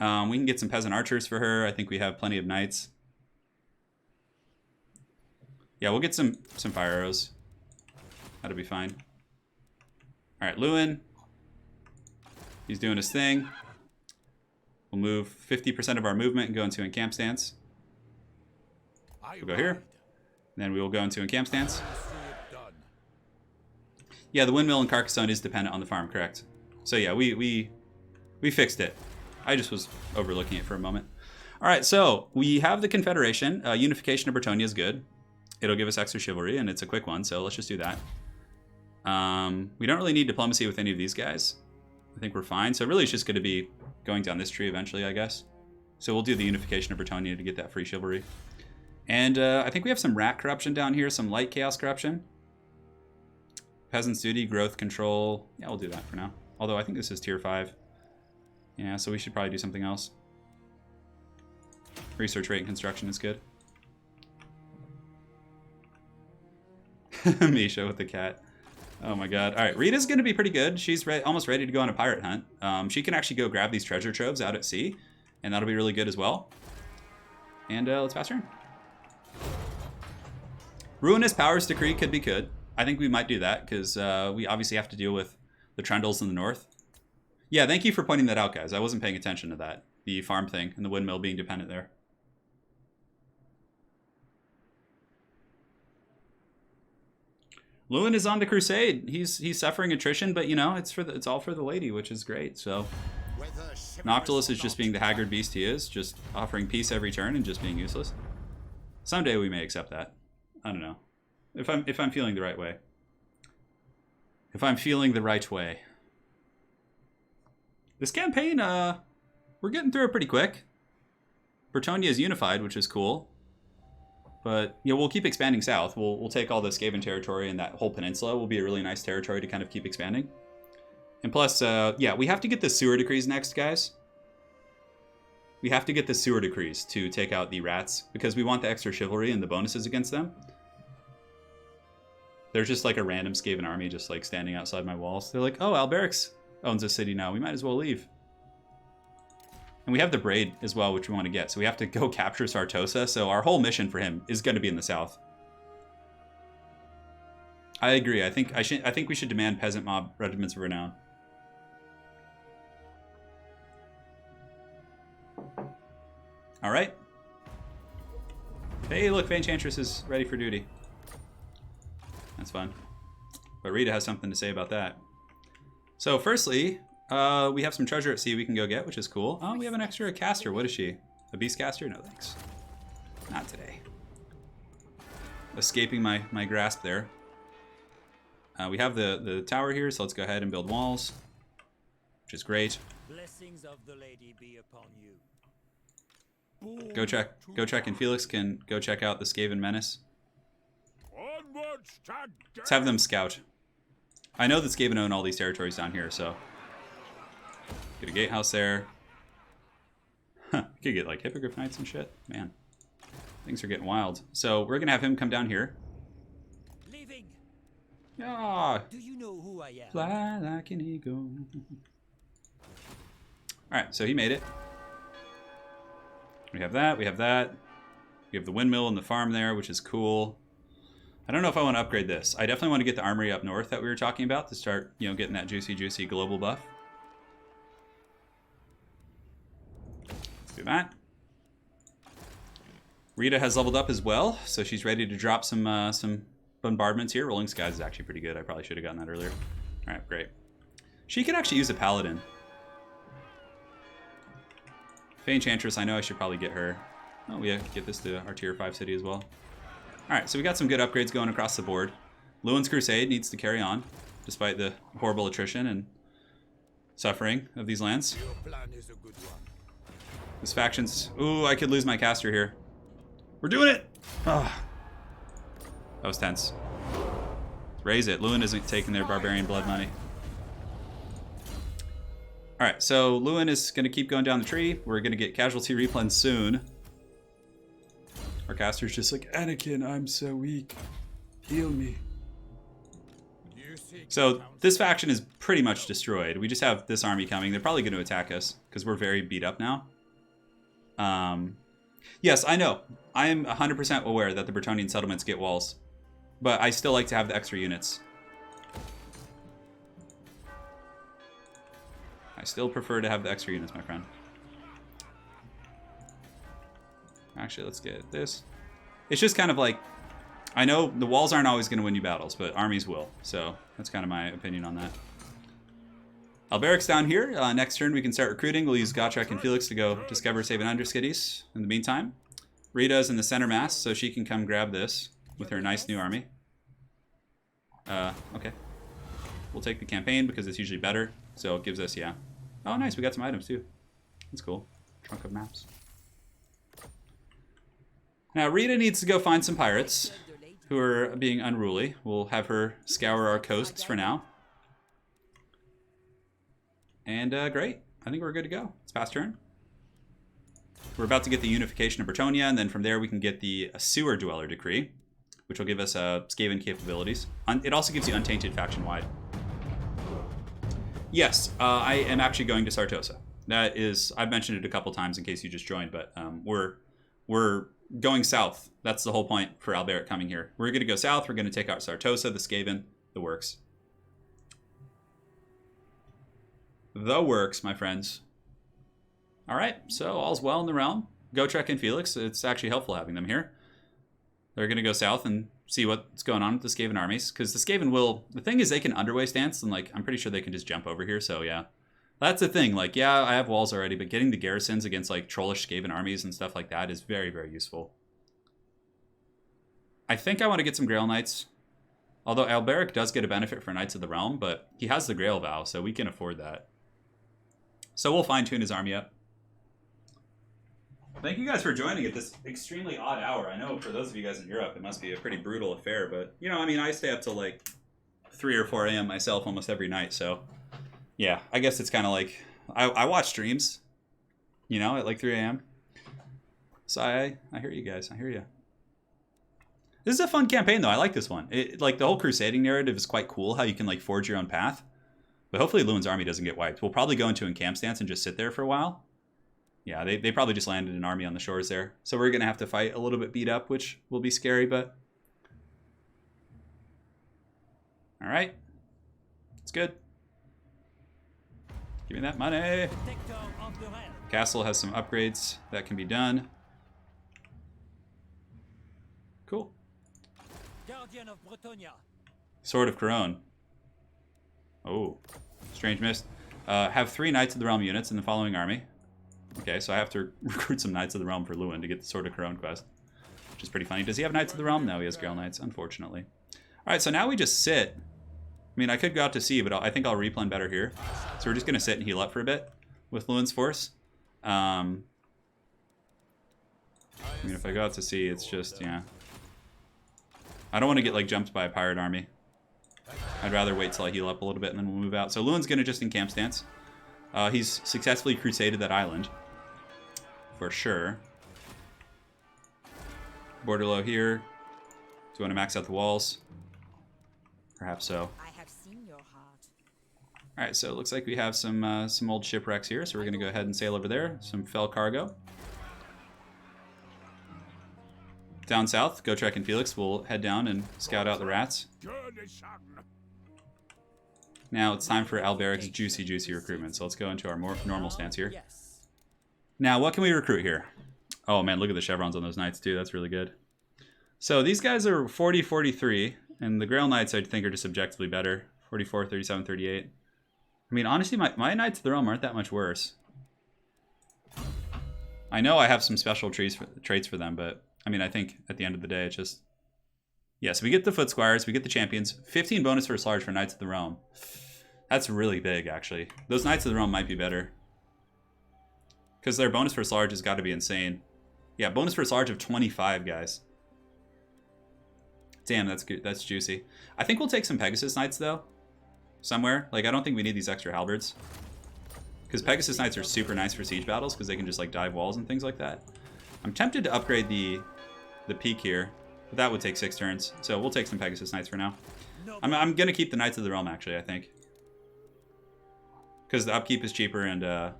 We can get some peasant archers for her. I think we have plenty of knights. Yeah, we'll get some fire arrows. That'll be fine. Alright, Lewin. He's doing his thing. We'll move 50% of our movement and go into encamp stance. We'll go here. Then we will go into encamp stance. Yeah, the windmill in Carcassonne is dependent on the farm, correct? So yeah, we fixed it. I just was overlooking it for a moment. All right, so we have the Confederation. Unification of Bretonnia is good. It'll give us extra chivalry, and it's a quick one, so let's just do that. We don't really need diplomacy with any of these guys. I think we're fine. So really it's just going to be going down this tree eventually, I guess. So we'll do the Unification of Bretonnia to get that free chivalry. And I think we have some rat corruption down here, some light chaos corruption. Peasants' duty, growth control. Yeah, we'll do that for now. Although I think this is tier 5. Yeah, so we should probably do something else. Research rate and construction is good. Misha with the cat. Oh my god. Alright, Rita's going to be pretty good. She's almost ready to go on a pirate hunt. She can actually go grab these treasure troves out at sea. And that'll be really good as well. And let's pass her in. Ruinous Powers Decree could be good. I think we might do that because we obviously have to deal with the Trundles in the north. Yeah, thank you for pointing that out, guys. I wasn't paying attention to that. The farm thing and the windmill being dependent there. Lewin is on the crusade. He's suffering attrition, but you know, it's all for the lady, which is great. So Noctilus is just being the haggard beast he is, just offering peace every turn and just being useless. Someday we may accept that. I don't know. If I'm feeling the right way. If I'm feeling the right way. This campaign, we're getting through it pretty quick. Bretonnia is unified, which is cool. But, you know, we'll keep expanding south. We'll take all the Skaven territory, and that whole peninsula will be a really nice territory to kind of keep expanding. And plus, yeah, we have to get the sewer decrees next, guys. We have to get the sewer decrees to take out the rats, because we want the extra chivalry and the bonuses against them. There's just like a random Skaven army just like standing outside my walls. They're like, oh, Alberic owns a city now. We might as well leave. And we have the Braid as well, which we want to get. So we have to go capture Sartosa. So our whole mission for him is going to be in the south. I agree. I think we should demand peasant mob regiments of renown. All right. Hey, look, Enchantress is ready for duty. That's fun. But Rita has something to say about that. So firstly, we have some treasure at sea we can go get, which is cool. Oh, we have an extra caster. What is she? A beast caster? No, thanks. Not today. Escaping my grasp there. We have the tower here, so let's go ahead and build walls, which is great. Blessings of the lady be upon you. Go check, and Felix can go check out the Skaven Menace. Let's have them scout. I know that Skaven own all these territories down here, so get a gatehouse there. Huh, could get like Hippogriff Knights and shit. Man, things are getting wild. So we're gonna have him come down here. Leaving. Yeah. Do you know who I am? Fly like an eagle. All right, so he made it. We have that. We have that. We have the windmill and the farm there, which is cool. I don't know if I want to upgrade this. I definitely want to get the armory up north that we were talking about to start, you know, getting that juicy global buff. Let's do that. Rita has leveled up as well, so she's ready to drop some bombardments here. Rolling Skies is actually pretty good. I probably should have gotten that earlier. All right, great. She could actually use a paladin. Enchantress, I know I should probably get her. Oh, we have to get this to our tier 5 city as well. Alright, so we got some good upgrades going across the board. Lewin's Crusade needs to carry on, despite the horrible attrition and suffering of these lands. Your plan is a good one. This faction's... Ooh, I could lose my caster here. We're doing it! Oh. That was tense. Raise it. Lewin isn't taking their barbarian blood money. Alright, so Lewin is going to keep going down the tree. We're going to get casualty replen soon. Our caster's just like, Anakin, I'm so weak. Heal me. So this faction is pretty much destroyed. We just have this army coming. They're probably going to attack us because we're very beat up now. Yes, I know. I am 100% aware that the Bretonnian settlements get walls. But I still like to have the extra units. I still prefer to have the extra units, my friend. Actually, let's get this. It's just kind of like, I know the walls aren't always going to win you battles, but armies will. So that's kind of my opinion on that. Alberic's down here. Next turn, we can start recruiting. We'll use Gotrek and Felix to go discover Saven Underskitties. In the meantime, Rita's in the center mass, so she can come grab this with her nice new army. Okay. We'll take the campaign because it's usually better. So it gives us, yeah. Oh, nice. We got some items, too. That's cool. Trunk of maps. Now, Rita needs to go find some pirates who are being unruly. We'll have her scour our coasts for now. And great. I think we're good to go. It's past turn. We're about to get the unification of Bretonnia, and then from there we can get the Sewer Dweller Decree, which will give us Skaven capabilities. It also gives you Untainted faction-wide. Yes, I am actually going to Sartosa. That is, I've mentioned it a couple times in case you just joined, but we're going south. That's the whole point for Alberic coming here. We're going to go south. We're going to take out Sartosa, the Skaven, the works. The works, my friends. All right, so all's well in the realm. Gotrek and Felix, it's actually helpful having them here. They're going to go south and see what's going on with the Skaven armies, because the Skaven will... The thing is, they can underway stance, and like I'm pretty sure they can just jump over here, so yeah. That's the thing, like, yeah, I have walls already, but getting the garrisons against like trollish Skaven armies and stuff like that is very, very useful. I think I want to get some Grail Knights. Although Alberic does get a benefit for Knights of the Realm, but he has the Grail Vow, so we can afford that. So we'll fine-tune his army up. Thank you guys for joining at this extremely odd hour. I know for those of you guys in Europe, it must be a pretty brutal affair, but, you know, I mean, I stay up till like 3 or 4 a.m. myself almost every night, so yeah, I guess it's kind of like, I watch streams, you know, at like 3 a.m. So I hear you guys. I hear you. This is a fun campaign, though. I like this one. Like, the whole crusading narrative is quite cool, how you can, like, forge your own path. But hopefully Lewin's army doesn't get wiped. We'll probably go into encamp stance and just sit there for a while. Yeah, they probably just landed an army on the shores there. So we're going to have to fight a little bit beat up, which will be scary, but... All right. It's good. Give me that money. Castle has some upgrades that can be done. Cool. Guardian of Bretonnia. Sword of Couronne. Oh, strange mist. Have 3 Knights of the Realm units in the following army. Okay, so I have to recruit some Knights of the Realm for Lewin to get the Sword of Couronne quest, which is pretty funny. Does he have Knights of the Realm? No, he has Grail Knights, unfortunately. All right, so now we just sit. I mean, I could go out to sea, but I think I'll replan better here. So we're just going to sit and heal up for a bit with Lewin's force. I mean, if I go out to sea, it's just, yeah. I don't want to get, like, jumped by a pirate army. I'd rather wait till I heal up a little bit and then we'll move out. So Lewin's going to just encamp stance. He's successfully crusaded that island. For sure. Bordeleaux here. Do you want to max out the walls? Perhaps so. I have seen your heart. Alright, so it looks like we have some old shipwrecks here, so we're going to go ahead and sail over there. Some fell cargo. Down south, Gotrek and Felix will head down and scout out the rats. Now it's time for Alberic's juicy recruitment, so let's go into our more normal stance here. Now, what can we recruit here? Oh man, look at the chevrons on those knights too, that's really good. So these guys are 40, 43, and the Grail Knights I think are just objectively better. 44, 37, 38. I mean, honestly, my Knights of the Realm aren't that much worse. I know I have some special traits for them, but I mean, I think at the end of the day, it's just... Yeah, so we get the Foot Squires, we get the Champions. 15 bonus first large for Knights of the Realm. That's really big, actually. Those Knights of the Realm might be better. Because their bonus first large has got to be insane. Yeah, bonus first large of 25, guys. Damn, that's good. That's juicy. I think we'll take some Pegasus Knights, though. Somewhere. Like, I don't think we need these extra halberds. Because Pegasus Knights are super nice for siege battles, because they can just, like, dive walls and things like that. I'm tempted to upgrade the peak here, but that would take 6 turns. So we'll take some Pegasus Knights for now. I'm going to keep the Knights of the Realm, actually, I think. Because the upkeep is cheaper, and, I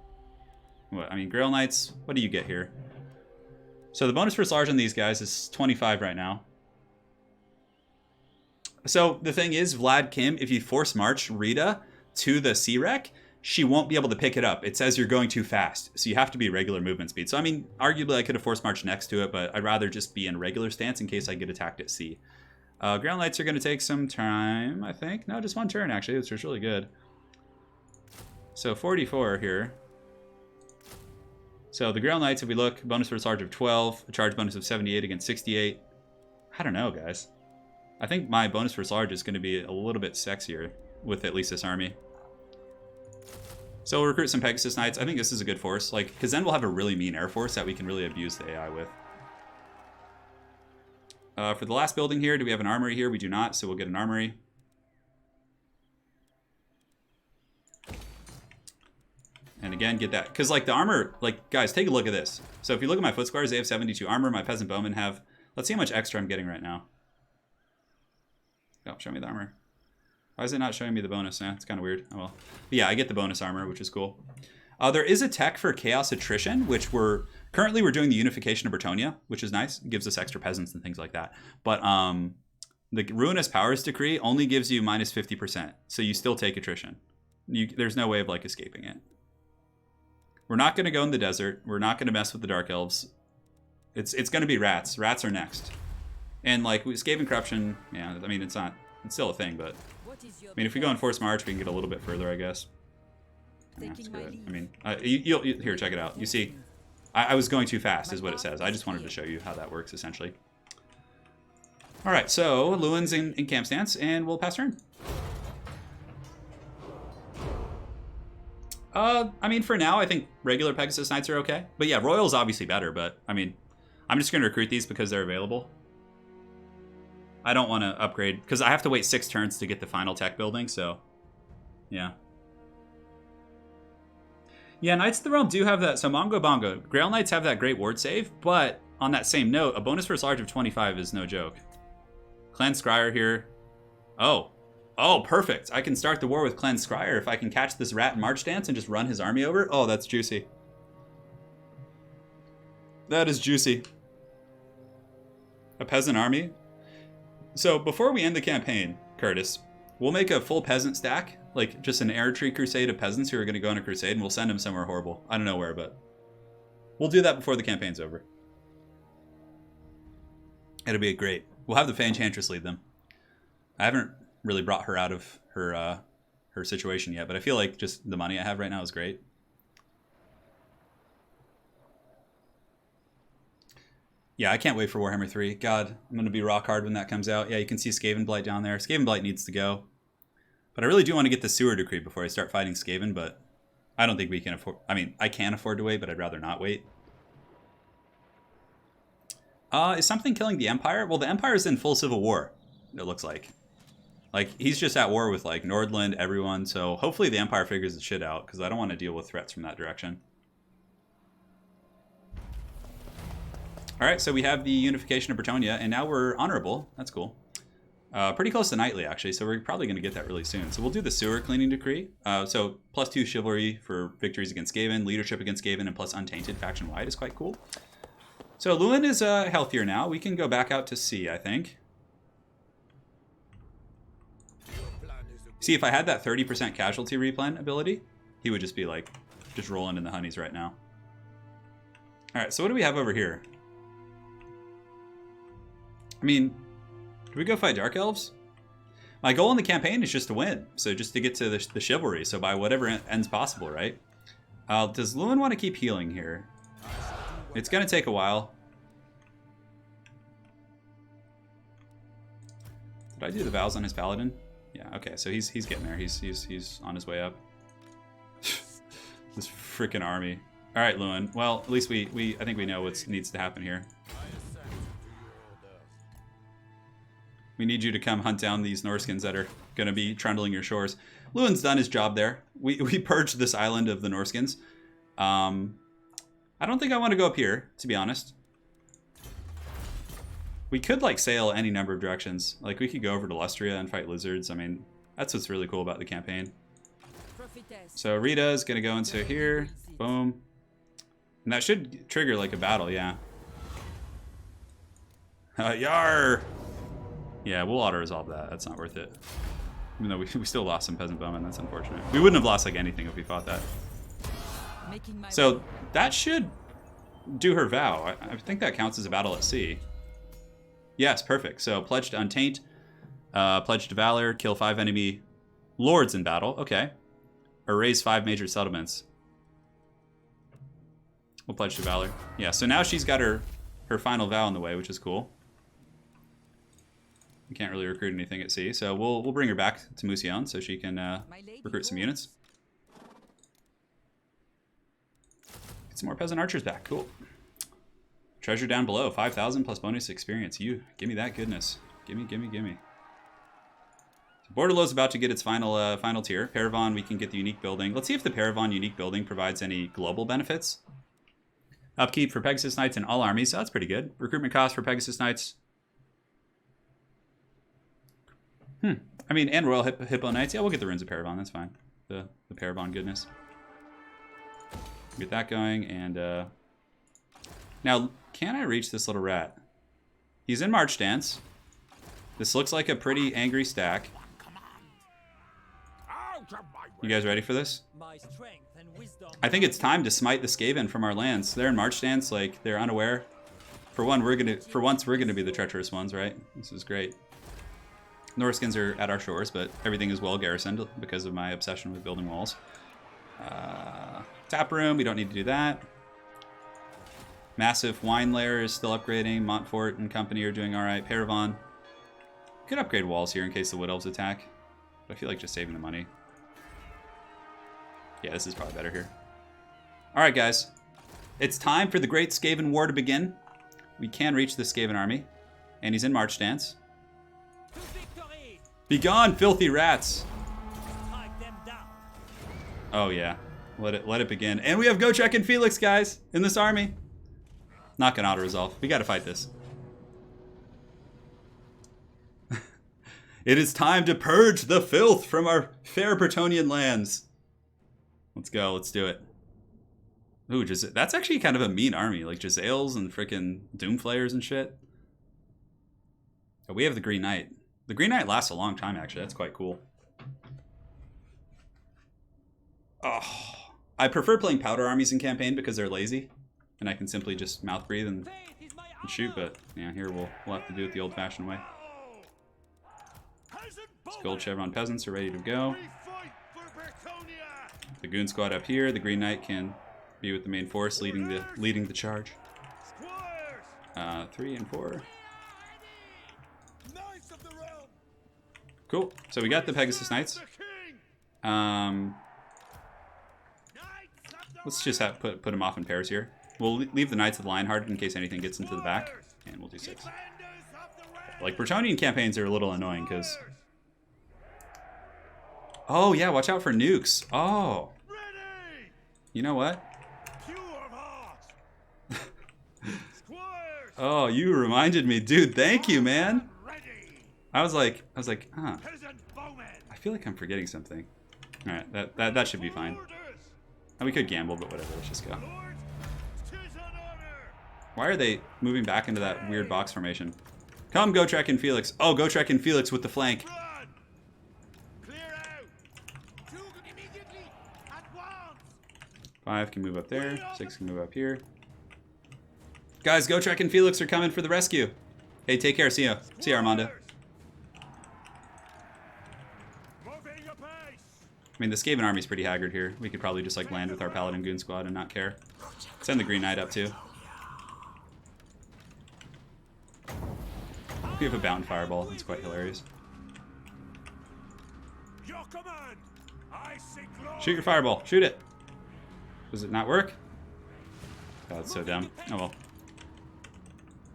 mean, Grail Knights, what do you get here? So the bonus first large on these guys is 25 right now. So the thing is, Vlad Kim, if you force march Rita to the sea wreck, she won't be able to pick it up. It says you're going too fast, so you have to be regular movement speed. So I mean, arguably I could have force marched next to it, but I'd rather just be in regular stance in case I get attacked at sea. Ground Knights are going to take some time, I think. No, just 1 turn actually, which is really good. So 44 here. So the Grail Knights, if we look, bonus for a charge of 12, a charge bonus of 78 against 68. I don't know, guys. I think my bonus for large is going to be a little bit sexier with at least this army. So we'll recruit some Pegasus Knights. I think this is a good force, like, because then we'll have a really mean air force that we can really abuse the AI with. For the last building here, do we have an armory here? We do not, so we'll get an armory. again, get that. Because, like, the armor, like, guys, take a look at this. So if you look at my foot squares, they have 72 armor. My peasant bowmen have, let's see how much extra I'm getting right now. Oh, show me the armor. Why is it not showing me the bonus? Yeah, it's kind of weird. Oh, well. But yeah, I get the bonus armor, which is cool. There is a tech for Chaos Attrition, which we're doing the Unification of Bretonia, which is nice. It gives us extra peasants and things like that. But the Ruinous Powers Decree only gives you minus 50%, so you still take attrition. There's no way of like escaping it. We're not going to go in the desert. We're not going to mess with the Dark Elves. It's going to be rats. Rats are next. And like Skaven Corruption, yeah, I mean it's still a thing, but I mean if we go in Forced March, we can get a little bit further, I guess. Yeah, screw it. I mean, here, check it out. You see, I was going too fast, is what it says. I just wanted to show you how that works, essentially. All right, so Lewin's in camp stance, and we'll pass turn. I mean, for now, I think regular Pegasus Knights are okay. But yeah, Royal's obviously better, but I mean, I'm just going to recruit these because they're available. I don't want to upgrade, because I have to wait 6 turns to get the final tech building, so yeah. Yeah, Knights of the Realm do have that. So Mongo Bongo. Grail Knights have that great ward save, but on that same note, a bonus versus large of 25 is no joke. Clan Scryer here. Oh, perfect. I can start the war with Clan Scryer if I can catch this rat in March Dance and just run his army over. Oh, that's juicy. That is juicy. A peasant army. So before we end the campaign, Curtis, we'll make a full peasant stack. Like, just an air tree crusade of peasants who are going to go on a crusade, and we'll send them somewhere horrible. I don't know where, but we'll do that before the campaign's over. It'll be great. We'll have the Fanchantress lead them. I haven't really brought her out of her her situation yet, but I feel like just the money I have right now is great. Yeah, I can't wait for Warhammer 3. God, I'm going to be rock hard when that comes out. Yeah, you can see Skaven Blight down there. Skaven Blight needs to go. But I really do want to get the sewer decree before I start fighting Skaven, but I don't think we can afford... I mean, I can afford to wait, but I'd rather not wait. Is something killing the Empire? Well, the Empire's in full civil war, it looks like. Like, he's just at war with, like, Nordland, everyone, so hopefully the Empire figures the shit out, because I don't want to deal with threats from that direction. Alright, so we have the Unification of Bretonia, and now we're honorable. That's cool. Pretty close to knightly, actually, so we're probably going to get that really soon. So we'll do the sewer cleaning decree. So +2 chivalry for victories against Skaven, leadership against Skaven, and plus untainted faction-wide is quite cool. So Lewin is healthier now. We can go back out to sea, I think. See, if I had that 30% casualty replan ability, he would just be like, just rolling in the honeys right now. Alright, so what do we have over here? I mean... do we go fight Dark Elves? My goal in the campaign is just to win. So just to get to the chivalry. So by whatever ends possible, right? Does Lewin want to keep healing here? It's going to take a while. Did I do the vows on his paladin? Yeah, okay. So he's getting there. He's on his way up. This freaking army. All right, Lewin. Well, at least I think we know what needs to happen here. We need you to come hunt down these Norskins that are going to be trundling your shores. Lewin's done his job there. We purged this island of the Norskins. I don't think I want to go up here, to be honest. We could, like, sail any number of directions. Like, we could go over to Lustria and fight lizards. I mean, that's what's really cool about the campaign. So Rita is going to go into here. Boom. And that should trigger, like, a battle, yeah. Yar! Yeah, we'll auto-resolve that. That's not worth it. Even though we still lost some peasant bowmen. That's unfortunate. We wouldn't have lost, like, anything if we fought that. So that should do her vow. I think that counts as a battle at sea. Yes, perfect. So pledge to untaint, pledge to valor, kill 5 enemy lords in battle. Okay. Erase 5 major settlements. We'll pledge to valor. Yeah, so now she's got her final vow on the way, which is cool. We can't really recruit anything at sea, so we'll bring her back to Musion so she can recruit some units. Get some more peasant archers back. Cool. Treasure down below. 5,000 plus bonus experience. You give me that goodness. Gimme. Bordeleaux is about to get its final tier. Paravon, we can get the unique building. Let's see if the Paravon unique building provides any global benefits. Upkeep for Pegasus Knights in all armies, so that's pretty good. Recruitment cost for Pegasus Knights. I mean, and Royal Hippo Knights. Yeah, we'll get the Runes of Paravon, that's fine. The Paravon goodness. Get that going, and now, can I reach this little rat? He's in March Dance. This looks like a pretty angry stack. You guys ready for this? My strength and wisdom. I think it's time to smite the Skaven from our lands. They're in March Dance, like they're unaware. For once we're gonna be the treacherous ones, right? This is great. Norskins are at our shores, but everything is well garrisoned because of my obsession with building walls. Tap room, we don't need to do that. Massive wine layer is still upgrading. Montfort and company are doing all right. Paravon could upgrade walls here in case the Wood Elves attack, but I feel like just saving the money. Yeah, this is probably better here. All right, guys. It's time for the Great Skaven War to begin. We can reach the Skaven army, and he's in March Dance. To victory! Begone, filthy rats! Strike them down. Oh yeah, let it begin. And we have Gotrek and Felix, guys, in this army. Not gonna auto-resolve. We gotta fight this. It is time to purge the filth from our fair Bretonnian lands. Let's go. Let's do it. Ooh, that's actually kind of a mean army. Like Jezzails and freaking Doomflayers and shit. Oh, we have the Green Knight. The Green Knight lasts a long time, actually. That's quite cool. Oh, I prefer playing powder armies in campaign because they're lazy. And I can simply just mouth breathe and shoot. But yeah, here we'll have to do it the old-fashioned way. Gold Chevron Peasants are ready to go. The Goon Squad up here. The Green Knight can be with the main force, leading the charge. 3 and 4. Cool. So we got the Pegasus Knights. Let's just put them off in pairs here. We'll leave the Knights of the Lionhearted in case anything gets into the back, and we'll do 6. Like Bretonnian campaigns are a little annoying because. Oh yeah, watch out for nukes. Oh. You know what? Oh, you reminded me, dude. Thank you, man. I was like, huh. I feel like I'm forgetting something. All right, that should be fine. And we could gamble, but whatever. Let's just go. Why are they moving back into that weird box formation? Come, Gotrek and Felix. Oh, Gotrek and Felix with the flank. 5 can move up there. 6 can move up here. Guys, Gotrek and Felix are coming for the rescue. Hey, take care. See ya. See ya, Armando. I mean, the Skaven army's pretty haggard here. We could probably just like land with our Paladin Goon Squad and not care. Send the Green Knight up too. We have a bound fireball. It's quite hilarious. Shoot your fireball. Shoot it. Does it not work? Oh, that's so dumb. Oh well.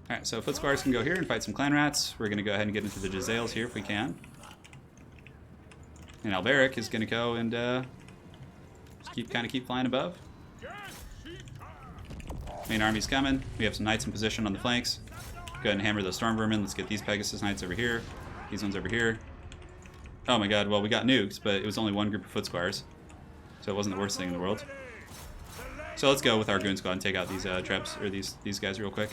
Alright, so Foot Squires can go here and fight some clan rats. We're going to go ahead and get into the Jezzails here if we can. And Alberic is going to go and just keep flying above. Main army's coming. We have some knights in position on the flanks. Go ahead and hammer those Storm Vermin. Let's get these Pegasus Knights over here. These ones over here. Oh my god, well we got nukes, but it was only one group of Foot Squires. So it wasn't the worst thing in the world. So let's go with our Goon Squad and take out these Trebs, or these guys real quick.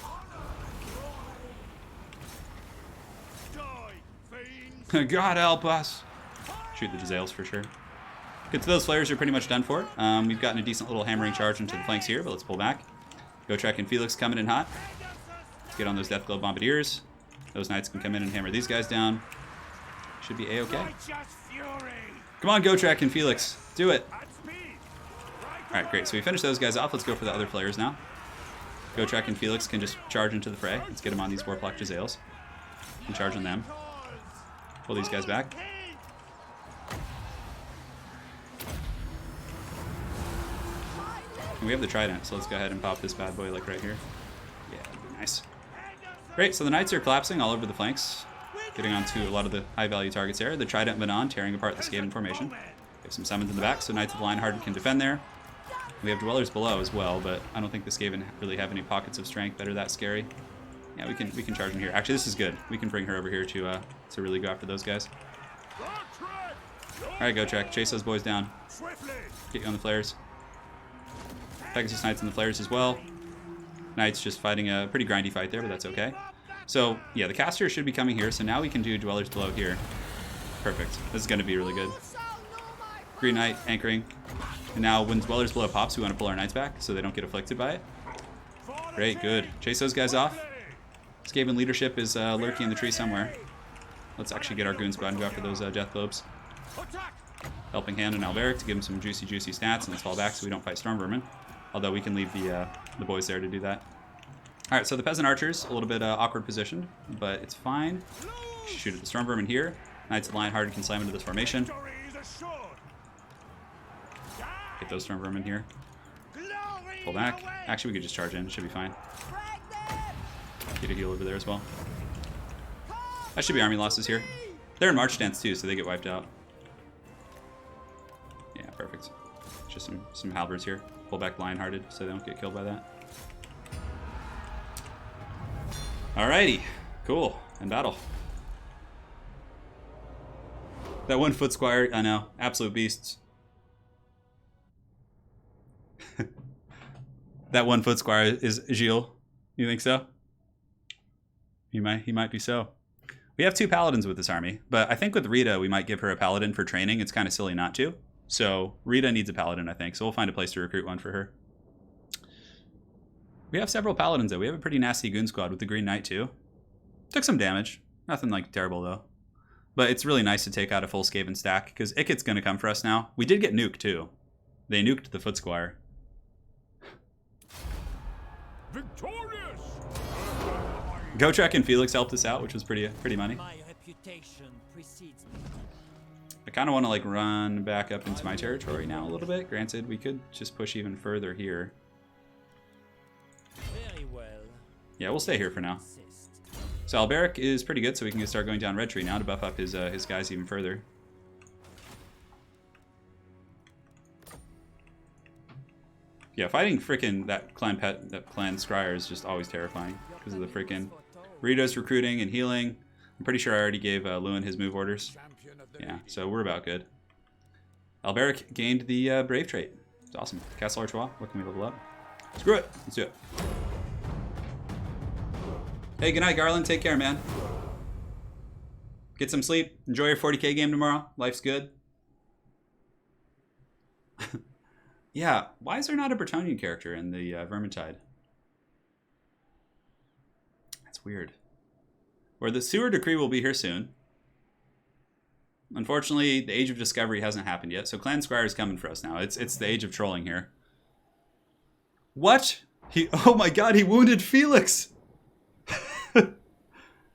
God help us! Shoot the Jezzails for sure. Good, so those flares are pretty much done for. We've gotten a decent little hammering charge into the flanks here, but let's pull back. Gotrek and Felix coming in hot. Let's get on those Deathglow Bombardiers. Those Knights can come in and hammer these guys down. Should be A-okay. Come on, Gotrek and Felix. Do it. Alright, great. So we finished those guys off. Let's go for the other flares now. Gotrek and Felix can just charge into the fray. Let's get them on these Warplock Jezzails. And charge on them. Pull these guys back. And we have the Trident, so let's go ahead and pop this bad boy like right here. Yeah, that'd be nice. Great, so the Knights are collapsing all over the flanks. getting onto a lot of the high-value targets there. The Trident Venon tearing apart the Skaven formation. We have some summons in the back, so Knights of the Lionheart can defend there. We have Dwellers below as well, but I don't think the Skaven really have any pockets of strength that are that scary. Yeah, we can charge in here. Actually, this is good. We can bring her over here to really go after those guys. All right, Gotrek, chase those boys down. Get you on the flares. Pegasus Knights on the flares as well. Knights just fighting a pretty grindy fight there, but that's okay. So, yeah, the caster should be coming here, so now we can do Dwellers below here. Perfect. This is going to be really good. Green Knight anchoring. And now when Dwellers below pops, we want to pull our Knights back so they don't get afflicted by it. Great, good. Chase those guys off. Skaven leadership is lurking in the tree somewhere. Let's actually get our Goon Squad and go after those Death Globes. Helping Hand and Alberic to give him some juicy stats, and let's fall back so we don't fight Storm Vermin. Although we can leave the boys there to do that. Alright, so the Peasant Archers, a little bit awkward position, but it's fine. Shoot at the Storm Vermin here. Knights of the Lionheart can slam into this formation. Get those Storm Vermin here. Pull back. Actually, we could just charge in. Should be fine. Get a heal over there as well. That should be army losses here. They're in March stance too, so they get wiped out. Yeah, perfect. Just some halberds here. Pull back Lionhearted so they don't get killed by that. Alrighty, cool. In battle. That 1 foot squire, I know, absolute beasts. That 1 foot squire is Gilles. You think so? He might be so. We have 2 paladins with this army, but I think with Rita we might give her a paladin for training. It's kind of silly not to. So Rita needs a paladin, I think. So we'll find a place to recruit one for her. We have several paladins though. We have a pretty nasty goon squad with the Green Knight too. Took some damage. Nothing like terrible though. But it's really nice to take out a full Skaven stack because Ikit's going to come for us now. We did get nuked too. They nuked the Foot Squire. Victorious! Gotrek and Felix helped us out, which was pretty money. My reputation precedes me. I kind of want to like run back up into my territory now a little bit. Granted, we could just push even further here. Very well. Yeah, we'll stay here for now. So Alberic is pretty good, so we can start going down Red Tree now to buff up his guys even further. Yeah, fighting frickin' that clan Scryer is just always terrifying because of the frickin' Rita's recruiting and healing. I'm pretty sure I already gave Lewin his move orders. Yeah, so we're about good. Alberic gained the Brave trait. It's awesome. Castle Artois, what can we level up? Screw it. Let's do it. Hey, good night, Garland. Take care, man. Get some sleep. Enjoy your 40K game tomorrow. Life's good. Yeah, why is there not a Bretonnian character in the Vermintide? That's weird. Or the Sewer Decree will be here soon. Unfortunately, the Age of Discovery hasn't happened yet, so Clan Scryer is coming for us now. It's the age of trolling here. What? Oh my god, he wounded Felix!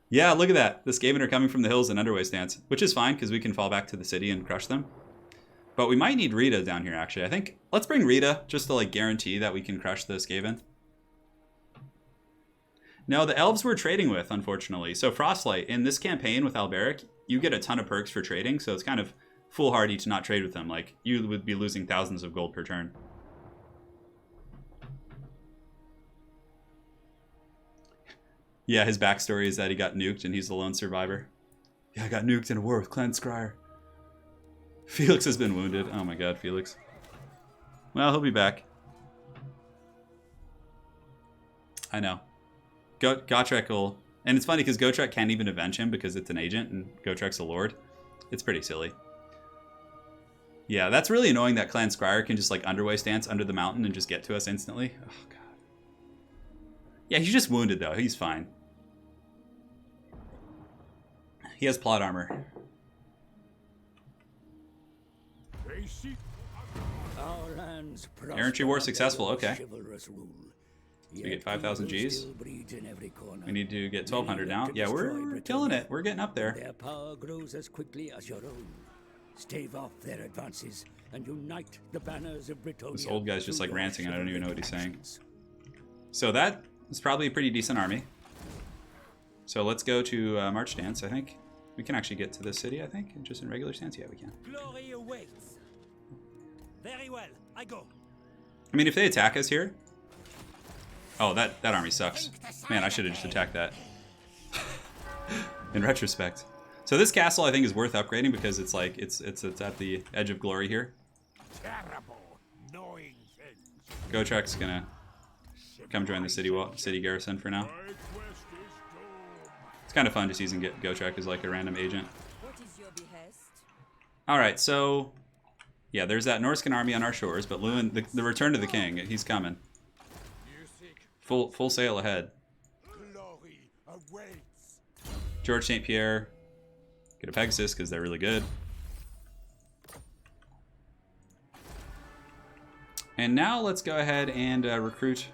Yeah, look at that. The Skaven are coming from the hills in Underway stance, which is fine because we can fall back to the city and crush them. But we might need Rita down here, actually. I think let's bring Rita just to like guarantee that we can crush the Skaven. No, the elves we're trading with, unfortunately. So Frostlight, in this campaign with Alberic, you get a ton of perks for trading, so it's kind of foolhardy to not trade with them. Like, you would be losing thousands of gold per turn. Yeah, his backstory is that he got nuked and he's the lone survivor. Yeah, I got nuked in a war with Clan Scryer. Felix has been wounded. Oh my god, Felix. Well, he'll be back. I know. Gotrek will... And it's funny because Gotrek can't even avenge him because it's an agent and Gotrek's a lord. It's pretty silly. Yeah, that's really annoying that Clan Scryer can just like underway stance under the mountain and just get to us instantly. Oh god. Yeah, he's just wounded though. He's fine. He has plot armor. Errantry war successful, okay. So we get 5,000 Gs. We need to get 1,200 now. Yeah, we're killing it. We're getting up there. Their power grows as quickly as your own. Stave off their advances and unite the banners of Bretonnia. This old guy's just like ranting and I don't even know what he's saying. So that is probably a pretty decent army. So let's go to March Dance, I think. We can actually get to this city, I think, just in regular stance. Yeah, we can. Glory awaits. Very well, I go. I mean, if they attack us here... Oh, that army sucks. Man, I should have just attacked that. In retrospect. So this castle, I think, is worth upgrading because it's like, it's at the edge of glory here. Terrible, knowing things. Gotrek's gonna come join the city garrison for now. My quest is doomed. It's kind of fun just using Gotrek as like a random agent. What is your behest? Alright, so... Yeah, there's that Norscan army on our shores, but Lewin, the return to the king, he's coming. Music, Full sail ahead. glory awaits. George St. Pierre. Get a Pegasus because they're really good. And now let's go ahead and recruit.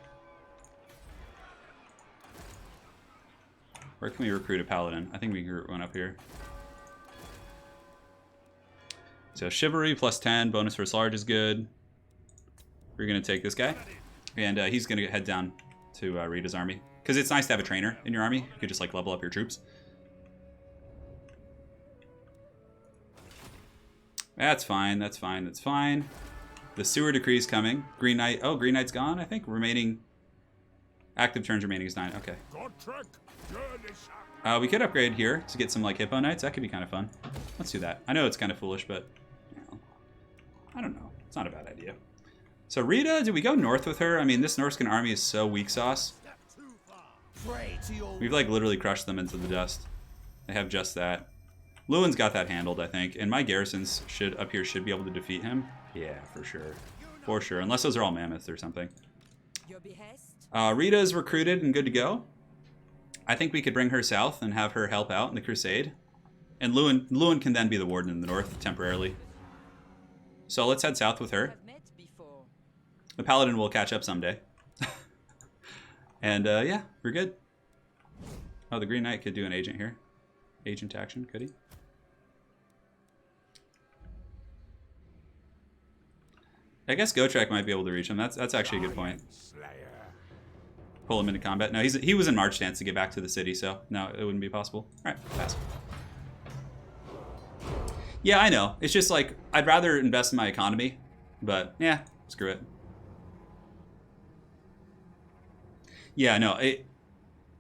Where can we recruit a paladin? I think we can recruit one up here. So chivalry plus 10, bonus versus large is good. We're gonna take this guy, and he's gonna head down to Rita's army because it's nice to have a trainer in your army. You could just like level up your troops. That's fine. That's fine. That's fine. The sewer decree is coming. Green Knight. Oh, Green Knight's gone. I think remaining active turns remaining is 9. Okay. Gotrek, journey. We could upgrade here to get some like Hippo Knights. That could be kind of fun. Let's do that. I know it's kind of foolish, but you know, I don't know. It's not a bad idea. So Rita, do we go north with her? I mean, this Norscan army is so weak sauce. We've like literally crushed them into the dust. They have just that. Lewin's got that handled, I think, and my garrisons up here should be able to defeat him. Yeah, for sure. For sure, unless those are all mammoths or something. Your behest? Rita is recruited and good to go. I think we could bring her south and have her help out in the crusade. And Lewin can then be the warden in the north temporarily. So let's head south with her. Have met before. The paladin will catch up someday. And yeah, we're good. Oh, the Green Knight could do an agent here. Agent action, could he? I guess Gotrek might be able to reach him. That's actually a good point. Pull him into combat. No, he was in march stance to get back to the city, so no, it wouldn't be possible. All right, pass. Yeah, I know. It's just like I'd rather invest in my economy, but yeah, screw it. Yeah, no,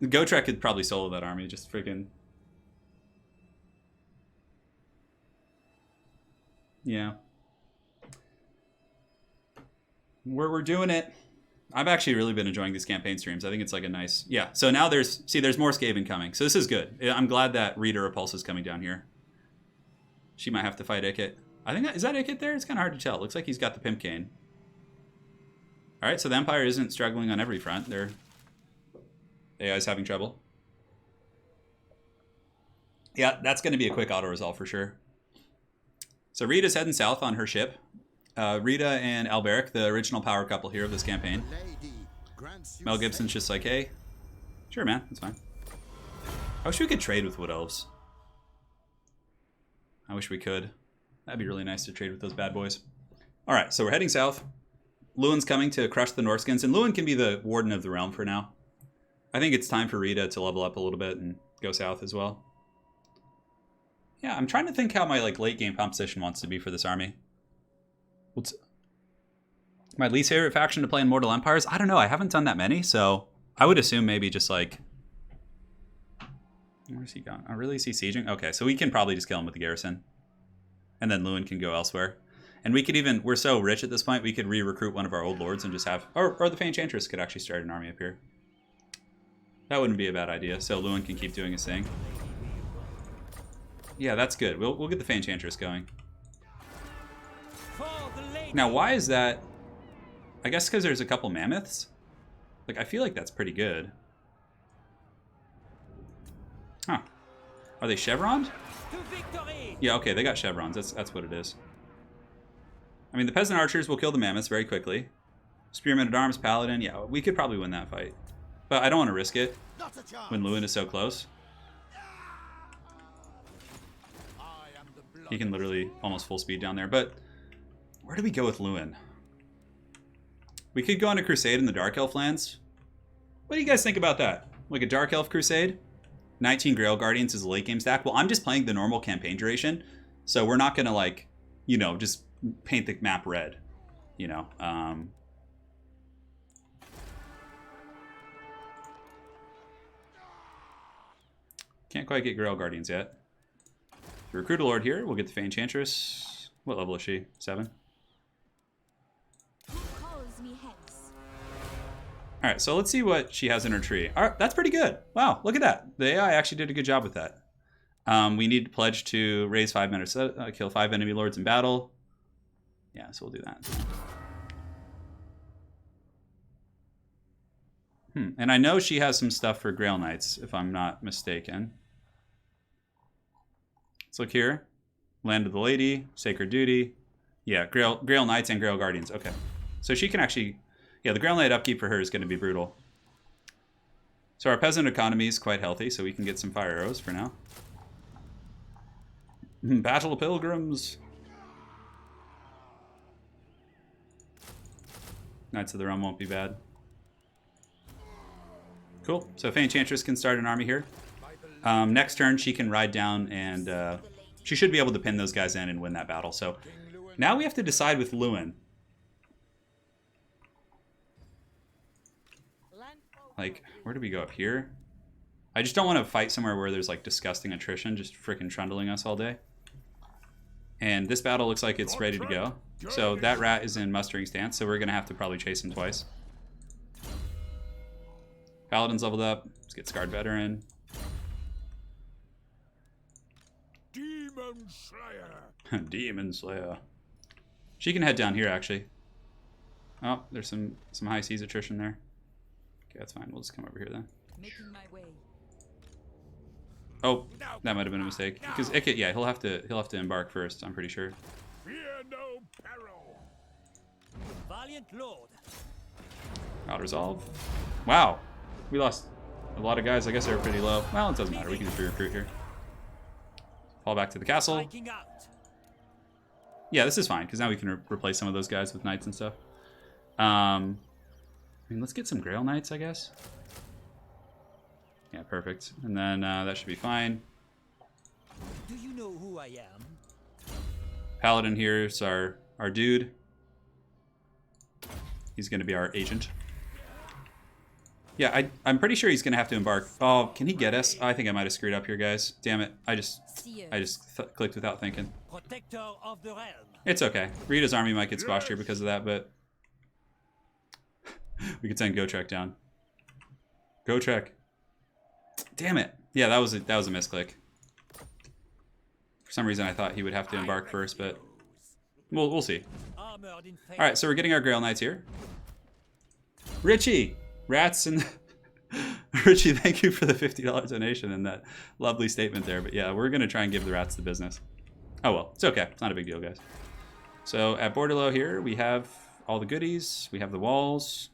Gotrek could probably solo that army. Just freaking. Yeah. We're doing it. I've actually really been enjoying these campaign streams. I think it's like a nice... Yeah, so now there's more Skaven coming. So this is good. I'm glad that Rita Repulse is coming down here. She might have to fight Ikit. I think is that Ikit there? It's kind of hard to tell. It looks like he's got the Pimp Cane. Alright, so the Empire isn't struggling on every front. Their AI's having trouble. Yeah, that's going to be a quick auto-resolve for sure. So Rita's heading south on her ship. Rita and Alberic, the original power couple here of this campaign. Mel Gibson's just like, hey, sure, man, that's fine. I wish we could trade with Wood Elves. I wish we could. That'd be really nice to trade with those bad boys. All right, so we're heading south. Lewin's coming to crush the Norskins, and Lewin can be the warden of the realm for now. I think it's time for Rita to level up a little bit and go south as well. Yeah, I'm trying to think how my like late game composition wants to be for this army. What's my least favorite faction to play in Mortal Empires? I don't know. I haven't done that many, so I would assume maybe just like... Where's he gone? I really see sieging. Okay, so we can probably just kill him with the garrison. And then Lewin can go elsewhere. And we could even... We're so rich at this point, we could re-recruit one of our old lords and just have... Or the Enchantress could actually start an army up here. That wouldn't be a bad idea, so Lewin can keep doing his thing. Yeah, that's good. We'll get the Enchantress going. Now, why is that? I guess because there's a couple mammoths. Like, I feel like that's pretty good. Huh. Are they chevroned? Yeah, okay, they got chevrons. That's what it is. I mean, the peasant archers will kill the mammoths very quickly. Spearman at arms, paladin. Yeah, we could probably win that fight. But I don't want to risk it when Lewin is so close. He can literally almost full speed down there. But where do we go with Lewin? We could go on a crusade in the Dark Elf lands. What do you guys think about that? Like a Dark Elf crusade? 19 Grail Guardians is a late game stack. Well, I'm just playing the normal campaign duration, so we're not gonna like, you know, just paint the map red, you know. Can't quite get Grail Guardians yet. The Recruit a Lord here. We'll get the Fey Enchantress. What level is she? 7. Calls me Hex. All right, so let's see what she has in her tree. All right, that's pretty good. Wow, look at that. The AI actually did a good job with that. We need to pledge to raise 5 mana, kill 5 enemy lords in battle. Yeah, so we'll do that. And I know she has some stuff for Grail Knights, if I'm not mistaken. Let's look here. Land of the Lady, Sacred Duty. Yeah, Grail Knights and Grail Guardians. Okay. So she can actually... Yeah, the Grail Knight upkeep for her is going to be brutal. So our peasant economy is quite healthy, so we can get some fire arrows for now. Battle of Pilgrims. Knights of the Realm won't be bad. Cool. So Fey Enchantress can start an army here. Next turn, she can ride down and she should be able to pin those guys in and win that battle. So now we have to decide with Lewin. Like, where do we go up here? I just don't want to fight somewhere where there's like disgusting attrition just freaking trundling us all day. And this battle looks like it's ready to go. So that rat is in mustering stance, so we're going to have to probably chase him twice. Paladin's leveled up. Let's get Scarred Veteran. Demon Slayer. Demon Slayer. She can head down here, actually. Oh, there's some high seas attrition there. Okay, that's fine. We'll just come over here then. Making my way. Oh, that might have been a mistake. Because Ikit, yeah, he'll have to embark first, I'm pretty sure. Fear no peril. Valiant Lord. Out resolve. Wow. We lost a lot of guys. I guess they were pretty low. Well, it doesn't matter. We can just re-recruit here. Fall back to the castle. Striking out. Yeah, this is fine, because now we can replace some of those guys with knights and stuff. I mean, let's get some Grail Knights, I guess. Yeah, perfect. And then that should be fine. Do you know who I am? Paladin here is our dude. He's going to be our agent. Yeah, I'm pretty sure he's going to have to embark. Oh, can he get us? I think I might have screwed up here, guys. Damn it. I just clicked without thinking. Protector of the realm. It's okay. Rita's army might get squashed here because of that, but we could send Gotrek down. Gotrek. Damn it. Yeah, that was a misclick. For some reason I thought he would have to embark first, but we'll see. All right, so we're getting our Grail Knights here. Richie, rats and Richie, thank you for the $50 donation and that lovely statement there. But yeah, we're gonna try and give the rats the business. Oh well, it's okay. It's not a big deal, guys. So at Bordeleaux here, we have all the goodies. We have the walls.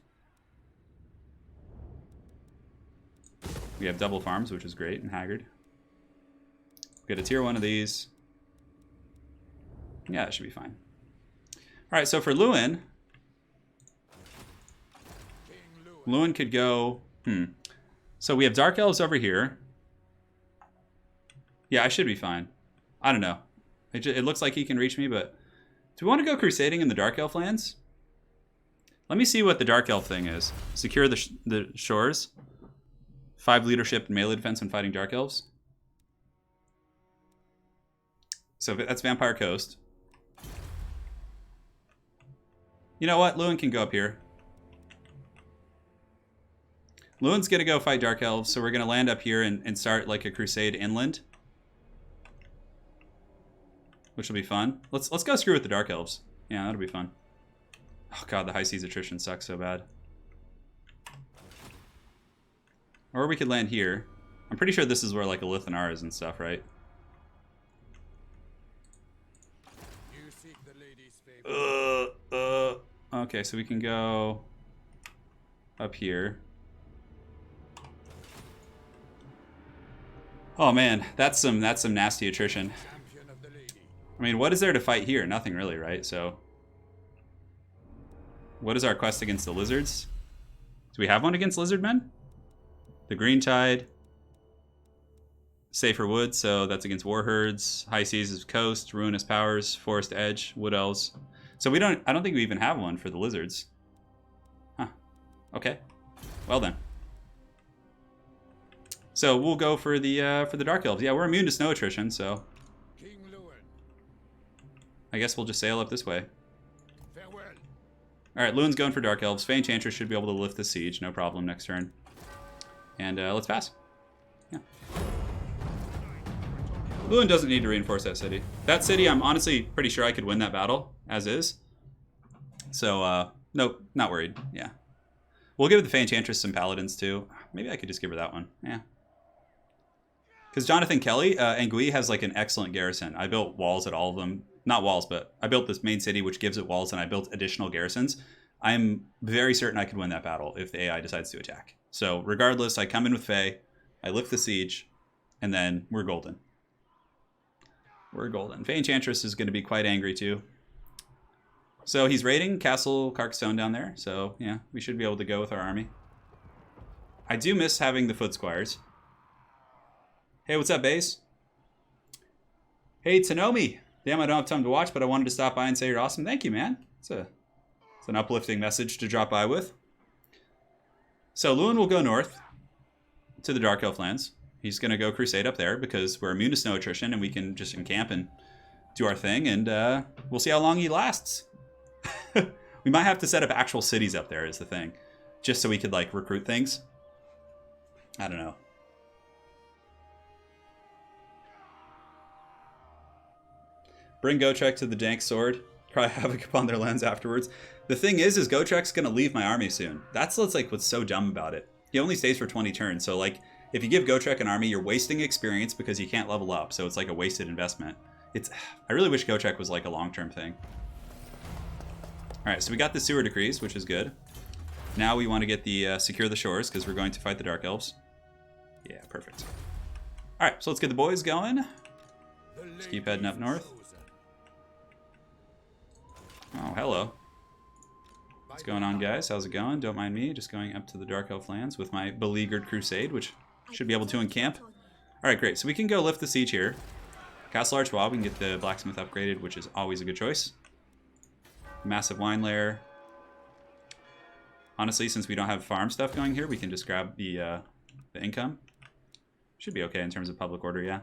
We have double farms, which is great, and Haggard. Get a tier 1 of these. Yeah, that should be fine. All right, so for Lewin, Lewin could go... So we have Dark Elves over here. Yeah, I should be fine. I don't know. It looks like he can reach me, but... Do we want to go Crusading in the Dark Elf lands? Let me see what the Dark Elf thing is. Secure the shores. 5 leadership and melee defense when fighting Dark Elves. So that's Vampire Coast. You know what? Lewin can go up here. Lewin's going to go fight Dark Elves, so we're going to land up here and start like a crusade inland. Which will be fun. Let's go screw with the Dark Elves. Yeah, that'll be fun. Oh god, the high seas attrition sucks so bad. Or we could land here. I'm pretty sure this is where like a Lithanar is and stuff, right? You seek the lady's favor. Okay, so we can go up here. Oh man, that's some nasty attrition. Champion of the lady. I mean, what is there to fight here? Nothing really, right? So, what is our quest against the lizards? Do we have one against lizard men? The Green Tide. Safer wood, so that's against war herds. High seas is coast. Ruinous powers. Forest edge. Wood elves. So we don't. I don't think we even have one for the lizards. Huh. Okay. Well then. So we'll go for the dark elves. Yeah, we're immune to snow attrition, so King Lewin, I guess we'll just sail up this way. farewell. All right, Lewin's going for dark elves. Fey Enchantress should be able to lift the siege, no problem next turn. And let's pass. Yeah. Lewin doesn't need to reinforce that city. That city, I'm honestly pretty sure I could win that battle as is. So nope, not worried. Yeah. We'll give the Fey Enchantress some paladins too. Maybe I could just give her that one. Yeah. Because Jonathan Kelly, Angui has like an excellent garrison. I built walls at all of them. Not walls, but I built this main city, which gives it walls, and I built additional garrisons. I'm very certain I could win that battle if the AI decides to attack. So regardless, I come in with Fey, I lift the siege, and then we're golden. We're golden. Fey Enchantress is going to be quite angry too. So he's raiding Castle Carcassonne down there. So yeah, we should be able to go with our army. I do miss having the foot squires. Hey, what's up, Baze? Hey, Tanomi. Damn, I don't have time to watch, but I wanted to stop by and say you're awesome. Thank you, man. It's an uplifting message to drop by with. So Lewin will go north to the Dark Elf lands. He's going to go crusade up there because we're immune to snow attrition and we can just encamp and do our thing. And we'll see how long he lasts. We might have to set up actual cities up there is the thing. Just so we could like recruit things. I don't know. Bring Gotrek to the dank sword. Cry havoc upon their lands afterwards. The thing is Gotrek's going to leave my army soon. That's like what's so dumb about it. He only stays for 20 turns. So like if you give Gotrek an army, you're wasting experience because you can't level up. So it's like a wasted investment. I really wish Gotrek was like a long-term thing. All right, so we got the sewer decrees, which is good. Now we want to get the secure the shores because we're going to fight the Dark Elves. Yeah, perfect. All right, so let's get the boys going. Let's keep heading up north. Oh, hello. What's going on, guys? How's it going? Don't mind me. Just going up to the Dark Elf lands with my beleaguered crusade, which should be able to encamp. All right, great. So we can go lift the siege here. Castle Archwall, we can get the blacksmith upgraded, which is always a good choice. Massive wine lair. Honestly, since we don't have farm stuff going here, we can just grab the income. Should be okay in terms of public order, yeah.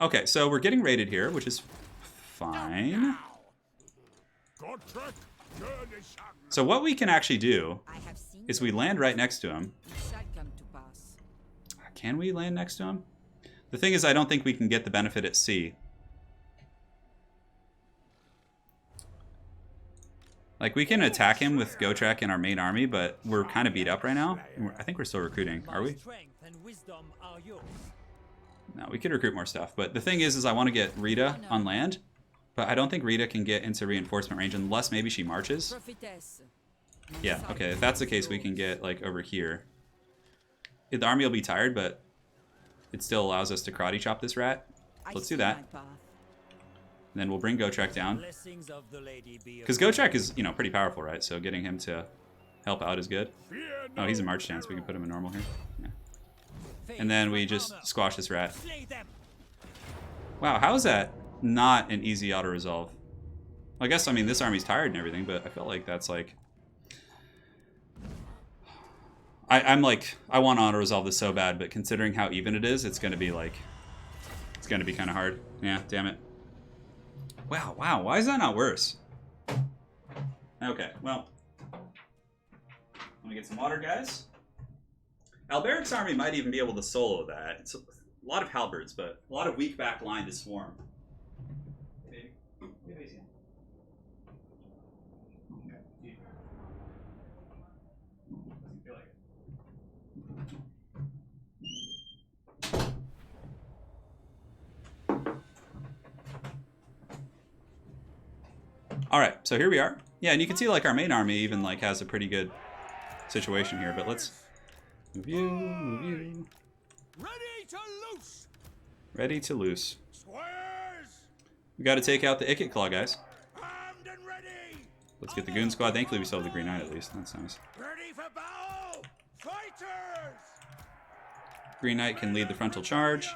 Okay, so we're getting raided here, which is fine. So what we can actually do is we land right next to him. Can we land next to him? The thing is, I don't think we can get the benefit at sea. Like, we can attack him with Gotrek in our main army, but we're kind of beat up right now. I think we're still recruiting. Are we? No, we could recruit more stuff. But the thing is I want to get Rita on land. But I don't think Rita can get into reinforcement range unless maybe she marches. Yeah, okay. If that's the case, we can get, like, over here. The army will be tired, but it still allows us to karate chop this rat. Let's do that. And then we'll bring Gotrek down. Because Gotrek is, you know, pretty powerful, right? So getting him to help out is good. Oh, he's a march stance. We can put him in normal here. Yeah. And then we just squash this rat. Wow, how is that not an easy auto-resolve? I guess, I mean, this army's tired and everything, but I feel like that's like... I'm like, I want to auto-resolve this so bad, but considering how even it is, it's going to be like... It's going to be kind of hard. Yeah, damn it. Wow, why is that not worse? Okay, well. Let me get some water, guys. Alberic's army might even be able to solo that. It's a lot of halberds, but a lot of weak back line to swarm. All right, so here we are. Yeah, and you can see like our main army even like has a pretty good situation here, but let's move you. Ready to loose. Ready to loose. Squares. We got to take out the Icket Claw, guys. Armed and ready. Let's get the Goon Squad. Thankfully, we still have the Green Knight at least. That's nice. Ready for battle. Fighters. Green Knight can lead the frontal charge.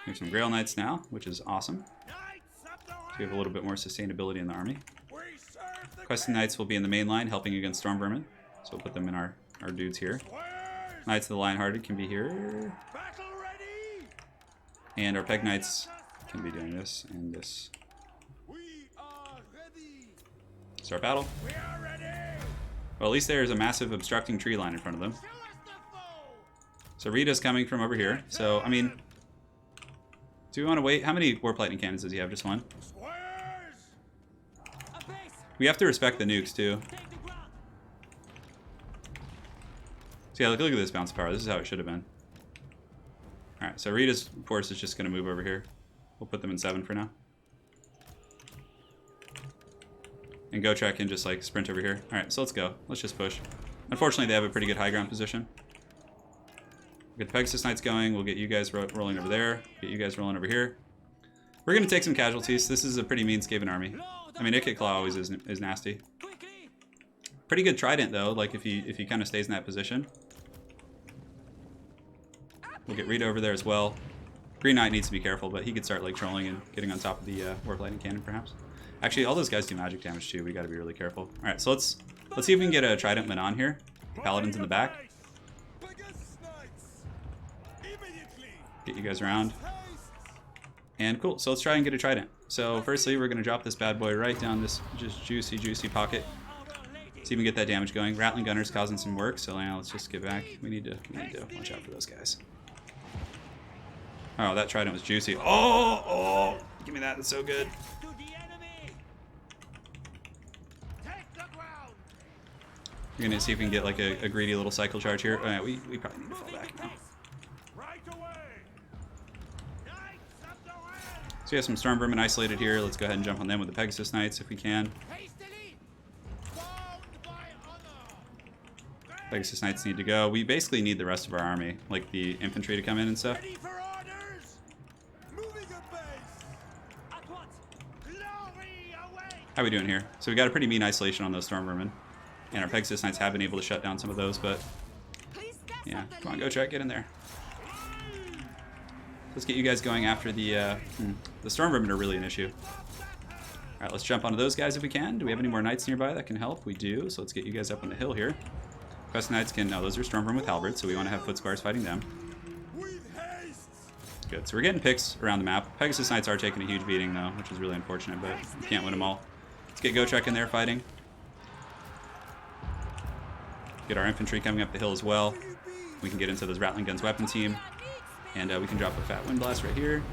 We have some Grail Knights now, which is awesome. Knights of the So we have a little bit more sustainability in the army. we serve the Questing Knights will be in the main line, helping against Storm Vermin. So we'll put them in our dudes here. squares. Knights of the Lionhearted can be here. Battle ready. And our Peg Knights can be doing this and this. We are ready. Start battle. We are ready. Well, at least there's a massive obstructing tree line in front of them. Show us the foe. So Rita's coming from over here. So, I mean, do we want to wait? How many Warp Lightning Cannons does he have? Just one? Squares. A base. We have to respect the nukes, too. Take the ground. So yeah, look at this bounce power. This is how it should have been. Alright, so Rita's force is just going to move over here. We'll put them in 7 for now. And Gotrek can just like sprint over here. Alright, so let's go. Let's just push. Unfortunately, they have a pretty good high ground position. We'll get the Pegasus Knights going. We'll get you guys rolling over there. Get you guys rolling over here. We're going to take some casualties. This is a pretty mean-skaven army. I mean, Ikit Claw always is nasty. Quickly. Pretty good Trident, though, like if he kind of stays in that position. We'll get Rita over there as well. Green Knight needs to be careful, but he could start like trolling and getting on top of the Warp Lightning Cannon, perhaps. Actually, all those guys do magic damage too. We got to be really careful. All right, so let's see if we can get a Trident Manon here. The Paladins in the back. Pegasus Knights. Immediately. Get you guys around. Haste. And cool. So let's try and get a Trident. So firstly, we're gonna drop this bad boy right down this just juicy pocket. See if we can get that damage going. Rattling Gunner's causing some work, so now let's just get back. We need to watch out for those guys. Oh, that Trident was juicy. Oh, give me that. That's so good. To the enemy. Take the ground. We're gonna see if we can get like a greedy little cycle charge here. Oh, yeah, we probably need to fall back now. Right away. Knights of the Red. So we have some Storm Vermin isolated here. Let's go ahead and jump on them with the Pegasus Knights if we can. Hastily. Bound by honor. Pegasus Knights need to go. We basically need the rest of our army, like the infantry to come in and stuff. Ready for orders. Moving a base. At once. Glory away. How are we doing here? So we got a pretty mean isolation on those Storm Vermin. And our Pegasus Knights have been able to shut down some of those, but yeah. Come on, go try get in there. Let's get you guys going after the Storm Vermin are really an issue. Alright, let's jump onto those guys if we can. Do we have any more Knights nearby that can help? We do, so let's get you guys up on the hill here. Quest Knights can... No, those are Storm Vermin with Halberds, so we want to have Foot Squires fighting them. With haste. Good, so we're getting picks around the map. Pegasus Knights are taking a huge beating, though, which is really unfortunate, but we can't win them all. Let's get Gotrek in there fighting. Get our infantry coming up the hill as well. We can get into those Rattling Guns weapon team. And we can drop a fat Wind Blast right here.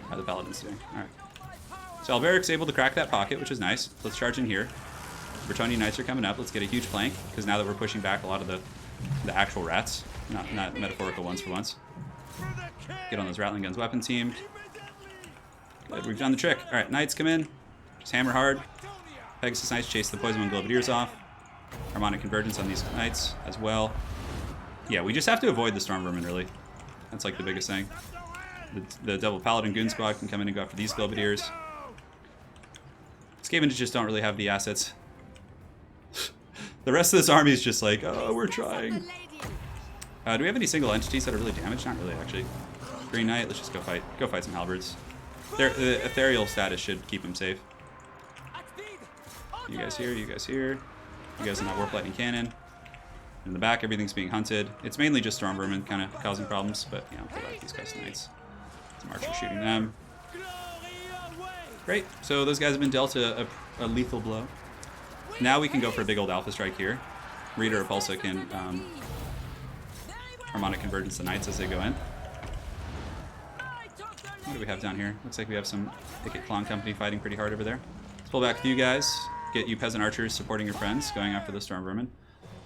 How are the Paladins doing? Alright. So Alberic's able to crack that pocket, which is nice. Let's charge in here. Bretonnian Knights are coming up. Let's get a huge flank, because now that we're pushing back a lot of the actual rats, not metaphorical ones for once. Get on those Rattling Guns weapon team. Good, we've done the trick. Alright, Knights come in. Just hammer hard. Pegasus Knights chase the Poison One Globadiers off. Harmonic Convergence on these Knights as well. Yeah, we just have to avoid the Storm Vermin, really. That's like the biggest thing. The Devil Paladin Goon Squad can come in and go after these Globadiers. Skavens just don't really have the assets. The rest of this army is just like, oh, we're trying. Do we have any single entities that are really damaged? Not really, actually. Green Knight, let's just go fight. Go fight some Halberds. The ethereal status should keep them safe. You guys here, you guys here. You guys in that Warp Lightning Cannon. In the back, everything's being hunted. It's mainly just Storm Vermin kind of causing problems, but yeah, I'll pull back these Quest Knights. Some archers shooting them. Great. So those guys have been dealt a lethal blow. Now we can go for a big old Alpha Strike here. Rita or Repulsa can Harmonic Convergence the Knights as they go in. What do we have down here? Looks like we have some Ikit Clone Company fighting pretty hard over there. Let's pull back with you guys. Get you Peasant Archers supporting your friends, going after the Storm Vermin.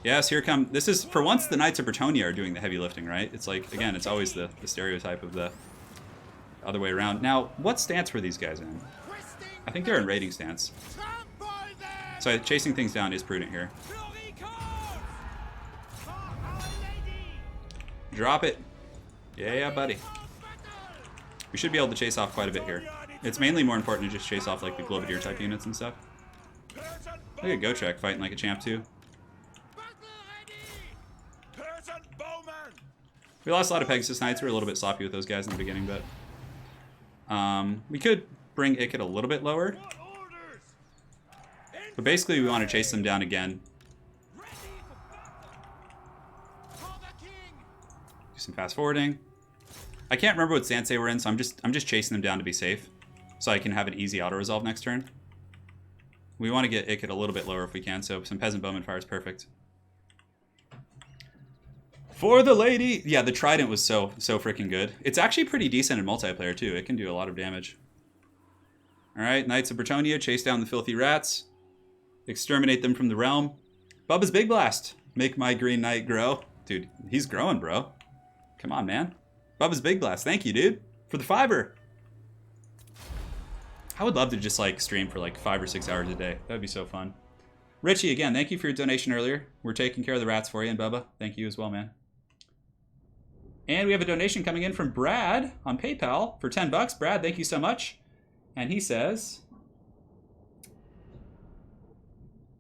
Yes, here come... This is, for once, the Knights of Bretonnia are doing the heavy lifting, right? It's like, again, it's always the stereotype of the other way around. Now, what stance were these guys in? I think they're in raiding stance. So chasing things down is prudent here. Drop it. Yeah, buddy. We should be able to chase off quite a bit here. It's mainly more important to just chase off like the Globadier type units and stuff. Look at Gotrek fighting like a champ too. We lost a lot of Pegasus Knights. We were a little bit sloppy with those guys in the beginning, but we could bring Ickett a little bit lower. But basically, we want to chase them down again. Do some fast forwarding. I can't remember what stance they were in, so I'm just chasing them down to be safe, so I can have an easy auto resolve next turn. We want to get Ickett a little bit lower if we can, so some Peasant Bowman Fire is perfect. For the lady! Yeah, the Trident was so freaking good. It's actually pretty decent in multiplayer, too. It can do a lot of damage. Alright, Knights of Bretonnia, chase down the filthy rats. Exterminate them from the realm. Bubba's Big Blast. Make my Green Knight grow. Dude, he's growing, bro. Come on, man. Bubba's Big Blast. Thank you, dude. For the fiver. I would love to just, like, stream for, like, 5 or 6 hours a day. That would be so fun. Richie, again, thank you for your donation earlier. We're taking care of the rats for you, and Bubba, thank you as well, man. And we have a donation coming in from Brad on PayPal for 10 bucks. Brad, thank you so much. And he says,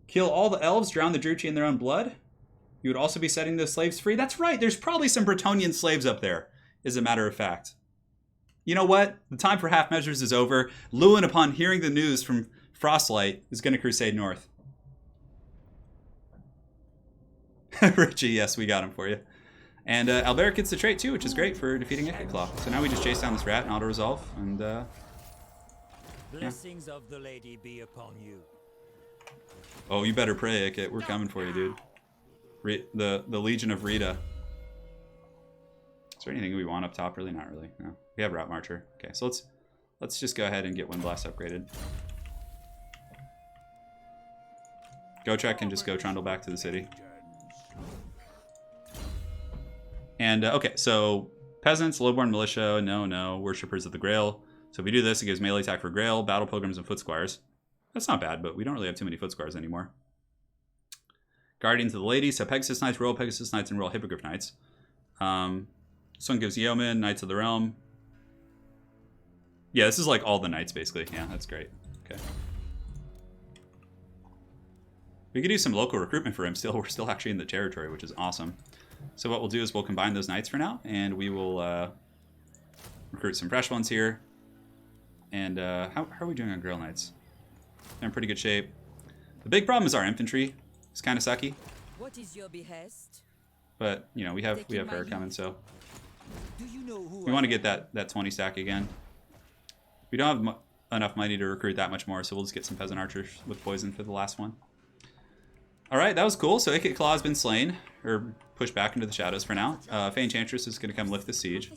kill all the elves, drown the Druchii in their own blood. You would also be setting the slaves free. That's right. There's probably some Bretonnian slaves up there, as a matter of fact. You know what? The time for half measures is over. Lewin, upon hearing the news from Frostlight, is going to crusade north. Richie, yes, we got him for you. And Alberic gets the trait too, which is great for defeating Ickett Claw. So now we just chase down this rat and auto-resolve. And, Blessings of the lady be upon you. oh, you better pray, Ickett. We're coming for you, dude. The Legion of Rita. Is there anything we want up top? Really? Not really. No. We have Route Marcher. Okay, so let's just go ahead and get Wind Blast upgraded. Gotrek can just go trundle back to the city. And, okay, so Peasants, Lowborn Militia, no, Worshippers of the Grail. So if we do this, it gives melee attack for Grail, Battle Pilgrims, and Foot Squires. That's not bad, but we don't really have too many Foot Squires anymore. Guardians of the Lady, so Pegasus Knights, Royal Pegasus Knights, and Royal Hippogriff Knights. This one gives Yeoman, Knights of the Realm. Yeah, this is like all the knights, basically. Yeah, that's great. Okay. We could do some local recruitment for him still. We're still actually in the territory, which is awesome. So what we'll do is we'll combine those knights for now, and we will recruit some fresh ones here. And how are we doing on Grail Knights? They're in pretty good shape. The big problem is our infantry. It's kind of sucky. What is your behest? But, you know, we have her coming, so Do you know who we want to get that 20 stack again. We don't have enough money to recruit that much more, so we'll just get some Peasant Archers with poison for the last one. Alright, that was cool. So Ickett Claw has been slain, or pushed back into the shadows for now. Fey Enchantress is going to come lift the siege.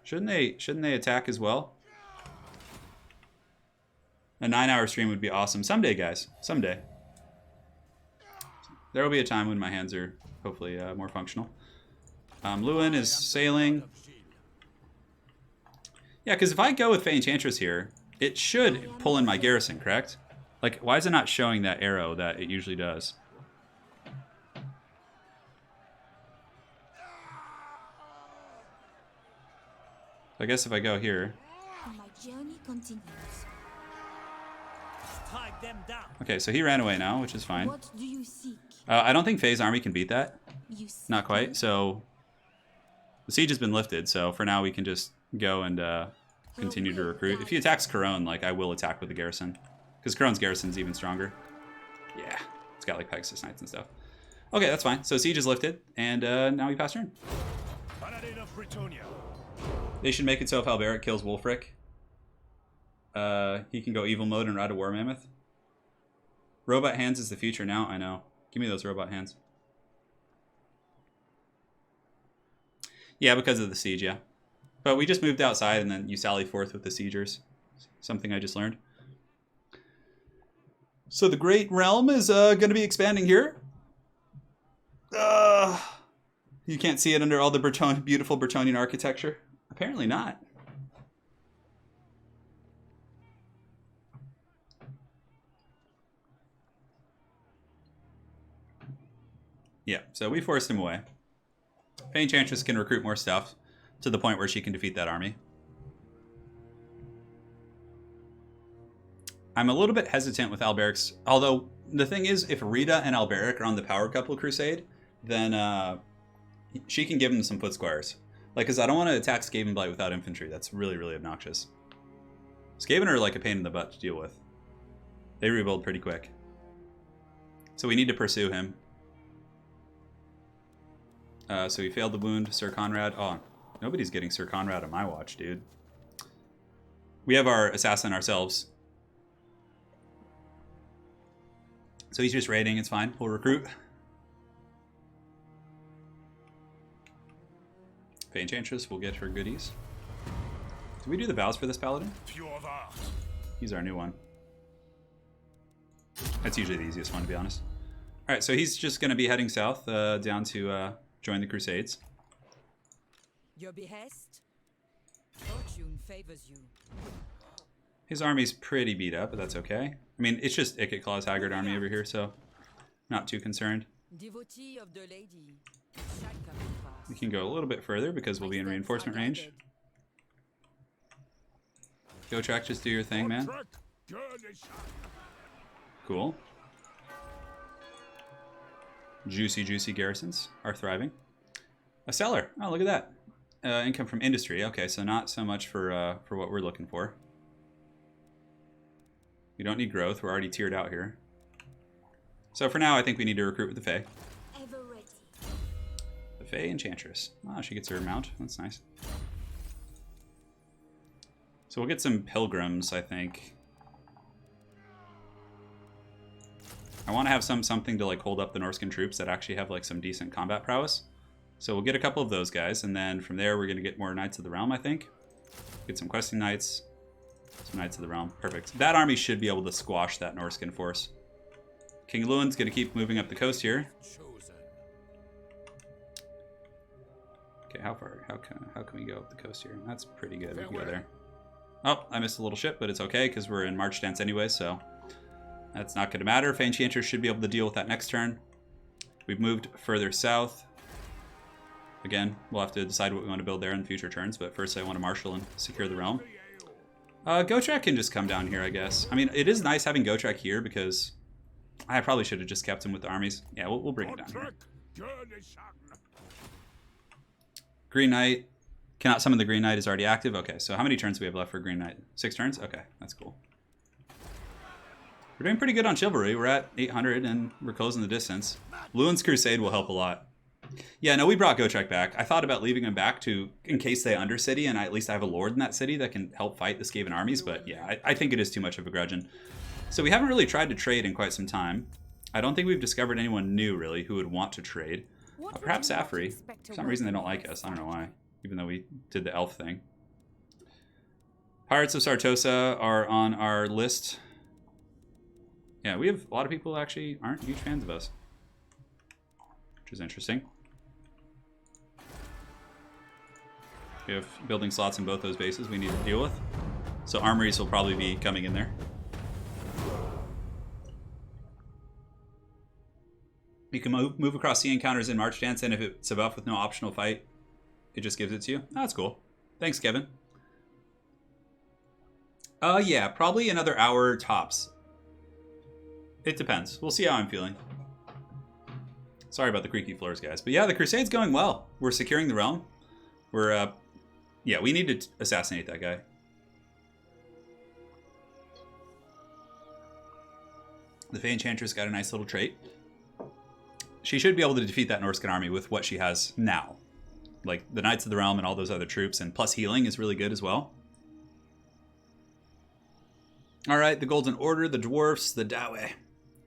Shouldn't they attack as well? A 9-hour stream would be awesome. Someday, guys. Someday. There will be a time when my hands are hopefully more functional. Lewin is sailing. Yeah, because if I go with Fey Enchantress here, it should pull in my garrison, correct? Like, why is it not showing that arrow that it usually does? I guess if I go here. My journey continues. strike them down? Okay, so he ran away now, which is fine. What do you seek? I don't think Faye's army can beat that. You seek Not quite. So the siege has been lifted, so for now we can just go and continue to recruit. If he attacks Corone, like, I will attack with the garrison. Because Corone's garrison's even stronger. Yeah, it's got like Pegasus Knights and stuff. Okay, that's fine. So siege is lifted, and now we pass turn. Paladin of Bretonnia. They should make it so if Alberic kills Wulfric, he can go evil mode and ride a War Mammoth. Robot hands is the future now. I know. Give me those robot hands. Yeah, because of the siege, yeah. But we just moved outside and then you sally forth with the siegers. Something I just learned. So the Great Realm is going to be expanding here. You can't see it under all the beautiful Bretonnian architecture. Apparently not. Yeah, so we forced him away. Fey Enchantress can recruit more stuff to the point where she can defeat that army. I'm a little bit hesitant with Alberic's, although the thing is, if Rita and Alberic are on the power couple crusade, then she can give him some foot squires. Like, because I don't want to attack Skaven Blight without infantry. That's really, really obnoxious. Skaven are like a pain in the butt to deal with. They rebuild pretty quick. So we need to pursue him. So he failed the wound, Sir Conrad. Oh, nobody's getting Sir Conrad on my watch, dude. We have our assassin ourselves. So he's just raiding, it's fine. We'll recruit. Fey Enchantress, we'll get her goodies. Did we do the vows for this paladin? He's our new one. That's usually the easiest one, to be honest. Alright, so he's just going to be heading south down to join the Crusades. Your behest? Fortune favors you. His army's pretty beat up, but that's okay. I mean, it's just Ikit Claw's Haggard army over here, so not too concerned. Devotee of the lady. Shall come fast. We can go a little bit further because we'll be in reinforcement range. Go track, just do your thing, man. Cool. Juicy, juicy garrisons are thriving. A cellar. Oh, look at that. Income from industry. Okay, so not so much for what we're looking for. We don't need growth. We're already tiered out here. So for now, I think we need to recruit with the Fae. Ever ready. The Fae Enchantress. Oh, she gets her mount. That's nice. So we'll get some pilgrims, I think. I want to have something to like hold up the Norscan troops that actually have like some decent combat prowess. So we'll get a couple of those guys, and then from there we're going to get more Knights of the Realm, I think. Get some questing Knights. Some Knights of the Realm. Perfect. That army should be able to squash that Norscan force. King Lewin's going to keep moving up the coast here. Okay, how far? How can we go up the coast here? That's pretty good. We can go there. Oh, I missed a little ship, but it's okay because we're in March stance anyway, so that's not going to matter. Fey Enchantress should be able to deal with that next turn. We've moved further south. Again, we'll have to decide what we want to build there in future turns, but first I want to marshal and secure the realm. Gotrek can just come down here, I guess. I mean, it is nice having Gotrek here because I probably should have just kept him with the armies. Yeah, we'll bring it down here. Green Knight. Cannot summon the Green Knight is already active. Okay, so how many turns do we have left for Green Knight? 6 turns? Okay, that's cool. We're doing pretty good on Chivalry. We're at 800 and we're closing the distance. Lewin's Crusade will help a lot. Yeah, no, we brought Gotrek back. I thought about leaving him back in case they undercity, and at least I have a lord in that city that can help fight the Skaven armies, but yeah, I think it is too much of a grudgeon. So we haven't really tried to trade in quite some time. I don't think we've discovered anyone new, really, who would want to trade. Perhaps Afri. For some reason they don't like us. I don't know why, even though we did the elf thing. Pirates of Sartosa are on our list. Yeah, we have a lot of people who actually aren't huge fans of us, which is interesting. We have building slots in both those bases we need to deal with. So armories will probably be coming in there. You can move across sea encounters in March Dance, and if it's a buff with no optional fight, it just gives it to you. Oh, that's cool. Thanks, Kevin. Yeah, probably another hour tops. It depends. We'll see how I'm feeling. Sorry about the creaky floors, guys. But yeah, the Crusade's going well. We're securing the realm. We're, yeah, we need to assassinate that guy. The Fey Enchantress got a nice little trait. She should be able to defeat that Norscan army with what she has now. Like the Knights of the Realm and all those other troops, and plus healing is really good as well. Alright, the Golden Order, the Dwarfs, the Dawe,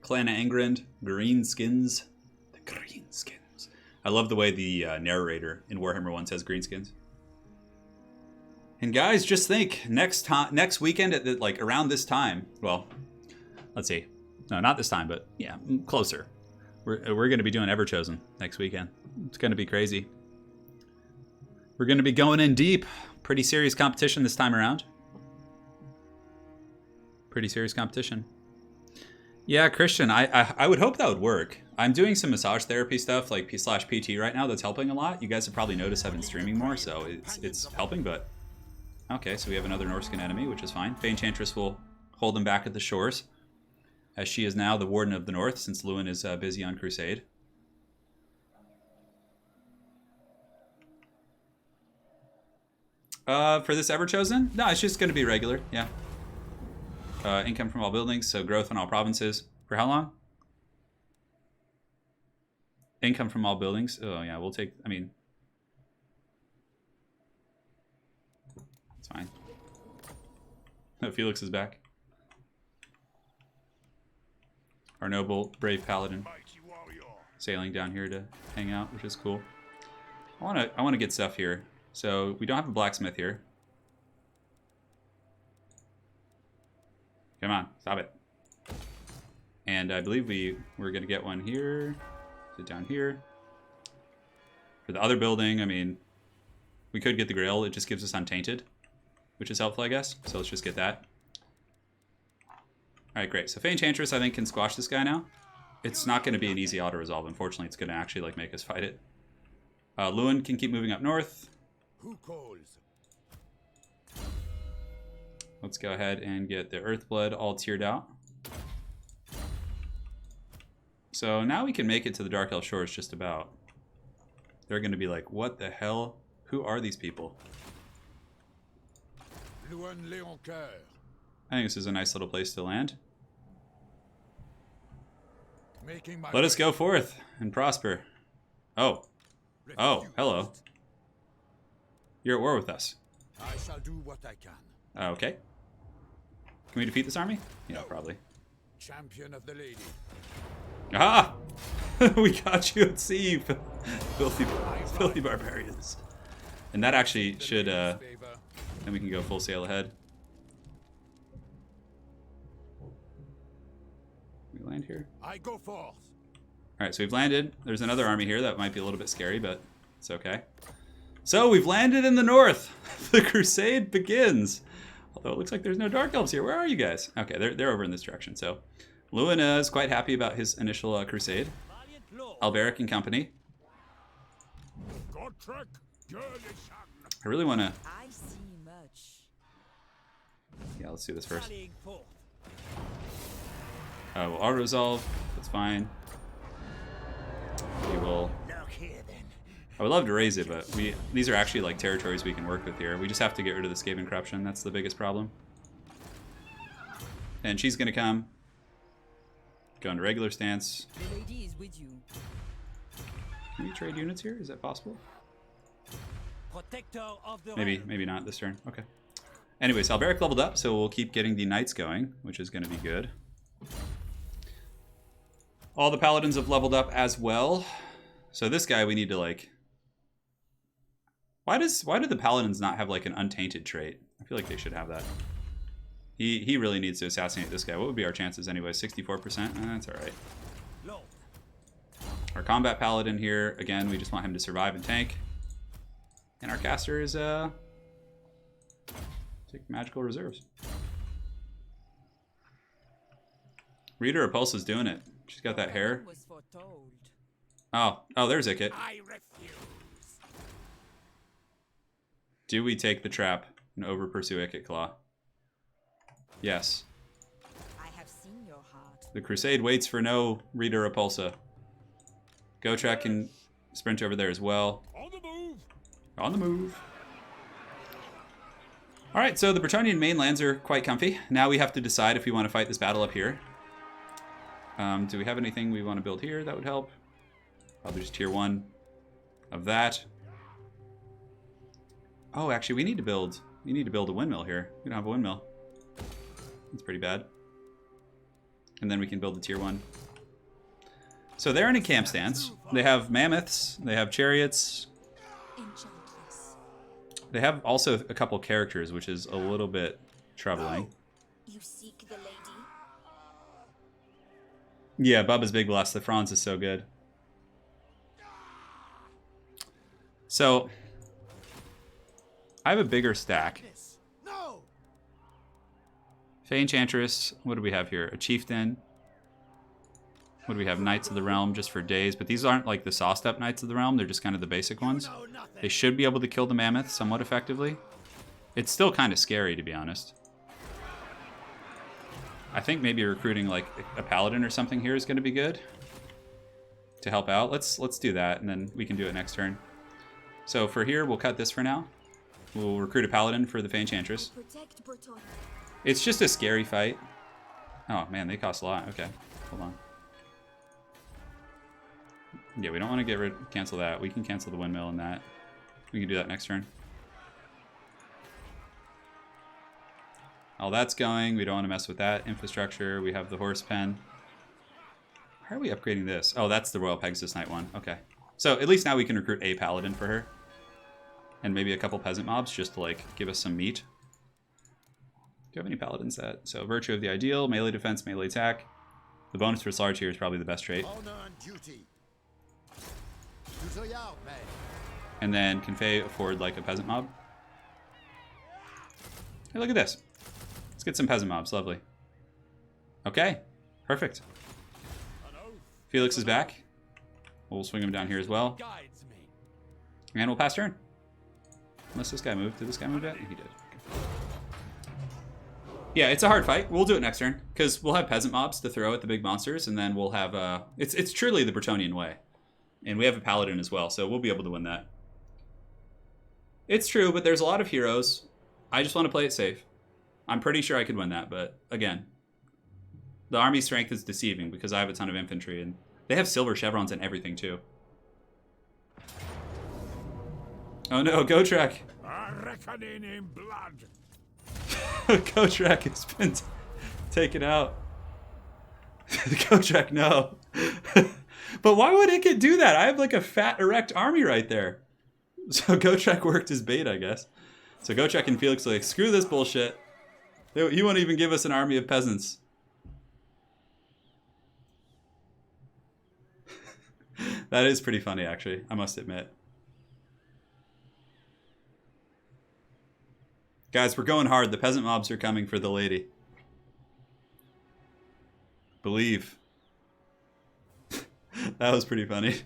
Clan Angrand, Greenskins. The Greenskins. I love the way the narrator in Warhammer 1 says Greenskins. And guys, just think, next weekend at like around this time, well, let's see. No, not this time, but yeah, closer. We're going to be doing Everchosen next weekend. It's going to be crazy. We're going to be going in deep. Pretty serious competition this time around. Pretty serious competition. Yeah, Christian, I would hope that would work. I'm doing some massage therapy stuff like /PT right now that's helping a lot. You guys have probably noticed I've been streaming more, so it's helping, but... Okay, so we have another Norscan enemy, which is fine. Fey Enchantress will hold them back at the shores, as she is now the Warden of the North, since Lewin is busy on crusade. For this Everchosen? No, it's just going to be regular, yeah. Income from all buildings, so growth in all provinces. For how long? Income from all buildings. Oh, yeah, we'll take, I mean... It's fine. Oh, Felix is back. Our noble, brave paladin. Sailing down here to hang out, which is cool. I wanna get stuff here. So, we don't have a blacksmith here. Come on, stop it. And I believe we're going to get one here. Sit down here. For the other building, I mean, we could get the grill. It just gives us untainted, which is helpful, I guess. So let's just get that. Alright, great. So Fey Enchantress, I think, can squash this guy now. It's not going to be an easy auto-resolve. Unfortunately, it's going to actually like make us fight it. Lewin can keep moving up north. Who calls? Let's go ahead and get the Earthblood all tiered out. So now we can make it to the Dark Elf Shores just about. They're going to be like, what the hell? Who are these people? Lewin Léoncoeur. I think this is a nice little place to land. Making my Let us way. go forth and prosper. Oh. Oh, hello. You're at war with us. I shall do what I can. Okay. Can we defeat this army? Yeah, probably. Champion of the lady. Aha! We got you at sea, filthy barbarians. And that actually should, then we can go full sail ahead. We land here. I go forth. Alright, so we've landed. There's another army here that might be a little bit scary, but it's okay. So we've landed in the north. The crusade begins. Although it looks like there's no Dark Elves here. Where are you guys? Okay, they're over in this direction. So Lewin is quite happy about his initial crusade. Alberic and company. I really want to... I see much. Yeah, let's do this first. We'll auto-resolve. That's fine. We will... I would love to raise it, but these are actually like territories we can work with here. We just have to get rid of the Skaven corruption. That's the biggest problem. And she's going to come. Go into regular stance. The lady is with you. Can we trade units here? Is that possible? Protector of the Maybe not this turn. Okay. Anyways, Alberic leveled up, so we'll keep getting the knights going, which is going to be good. All the paladins have leveled up as well. So this guy we need to like... Why do the paladins not have like an untainted trait? I feel like they should have that. He really needs to assassinate this guy. What would be our chances anyway? 64%? That's alright. Our combat paladin here, again, we just want him to survive and tank. And our caster is take magical reserves. Reader Repulse is doing it. She's got that hair. Was foretold. Oh, there's Ikit. I refuse. Do we take the trap and over pursue Ikit Claw? Yes. I have seen your heart. The crusade waits for no Reader Repulsa. Gotrek can sprint over there as well. On the move. On the move. Alright, so the Bretonnian mainlands are quite comfy. Now we have to decide if we want to fight this battle up here. Do we have anything we want to build here that would help? Probably just tier 1 of that. Oh, actually, we need to build a windmill here. We don't have a windmill. That's pretty bad. And then we can build the tier 1. So they're in a camp stance. They have mammoths. They have chariots. Enchantress. They have also a couple characters, which is a little bit troubling. You seek the lady? Yeah, Bubba's Big Blast. The Franz is so good. So, I have a bigger stack. No. Fey Enchantress. What do we have here? A Chieftain. What do we have? Knights of the Realm just for days. But these aren't like the sauced up Knights of the Realm. They're just kind of the basic ones. They should be able to kill the Mammoth somewhat effectively. It's still kind of scary, to be honest. I think maybe recruiting like a paladin or something here is going to be good to help out. Let's do that, and then we can do it next turn. So for here, we'll cut this for now. We'll recruit a paladin for the Fey Enchantress. Protect Breton. It's just a scary fight. Oh man, they cost a lot. Okay, hold on. Yeah, we don't want to cancel that. We can cancel the windmill and that. We can do that next turn. All that's going. We don't want to mess with that infrastructure. We have the horse pen. How are we upgrading this? Oh, that's the Royal Pegasus Knight one. Okay. So at least now we can recruit a paladin for her. And maybe a couple peasant mobs just to like give us some meat. Do you have any paladins that? So Virtue of the Ideal, melee defense, melee attack. The bonus for large here is probably the best trait. Honor and duty. To the yard, man. And then can Faye afford like a peasant mob? Hey, look at this. Let's get some peasant mobs. Lovely. Okay. Perfect. Felix is back. We'll swing him down here as well. Guides me. And we'll pass turn. Unless this guy moved. Did this guy move yet? He did. Yeah, it's a hard fight. We'll do it next turn. Because we'll have peasant mobs to throw at the big monsters. And then we'll have... It's truly the Bretonian way. And we have a paladin as well. So we'll be able to win that. It's true, but there's a lot of heroes. I just want to play it safe. I'm pretty sure I could win that. But again, the army strength is deceiving because I have a ton of infantry. And they have silver chevrons and everything too. Oh no, Gotrek. A reckoning in blood. Gotrek has been taken out. Gotrek, no. But why would Ikit do that? I have like a fat, erect army right there. So Gotrek worked his bait, I guess. So Gotrek and Felix are like, screw this bullshit. You won't even give us an army of peasants. That is pretty funny, actually, I must admit. Guys, we're going hard. The peasant mobs are coming for the lady. Believe. That was pretty funny.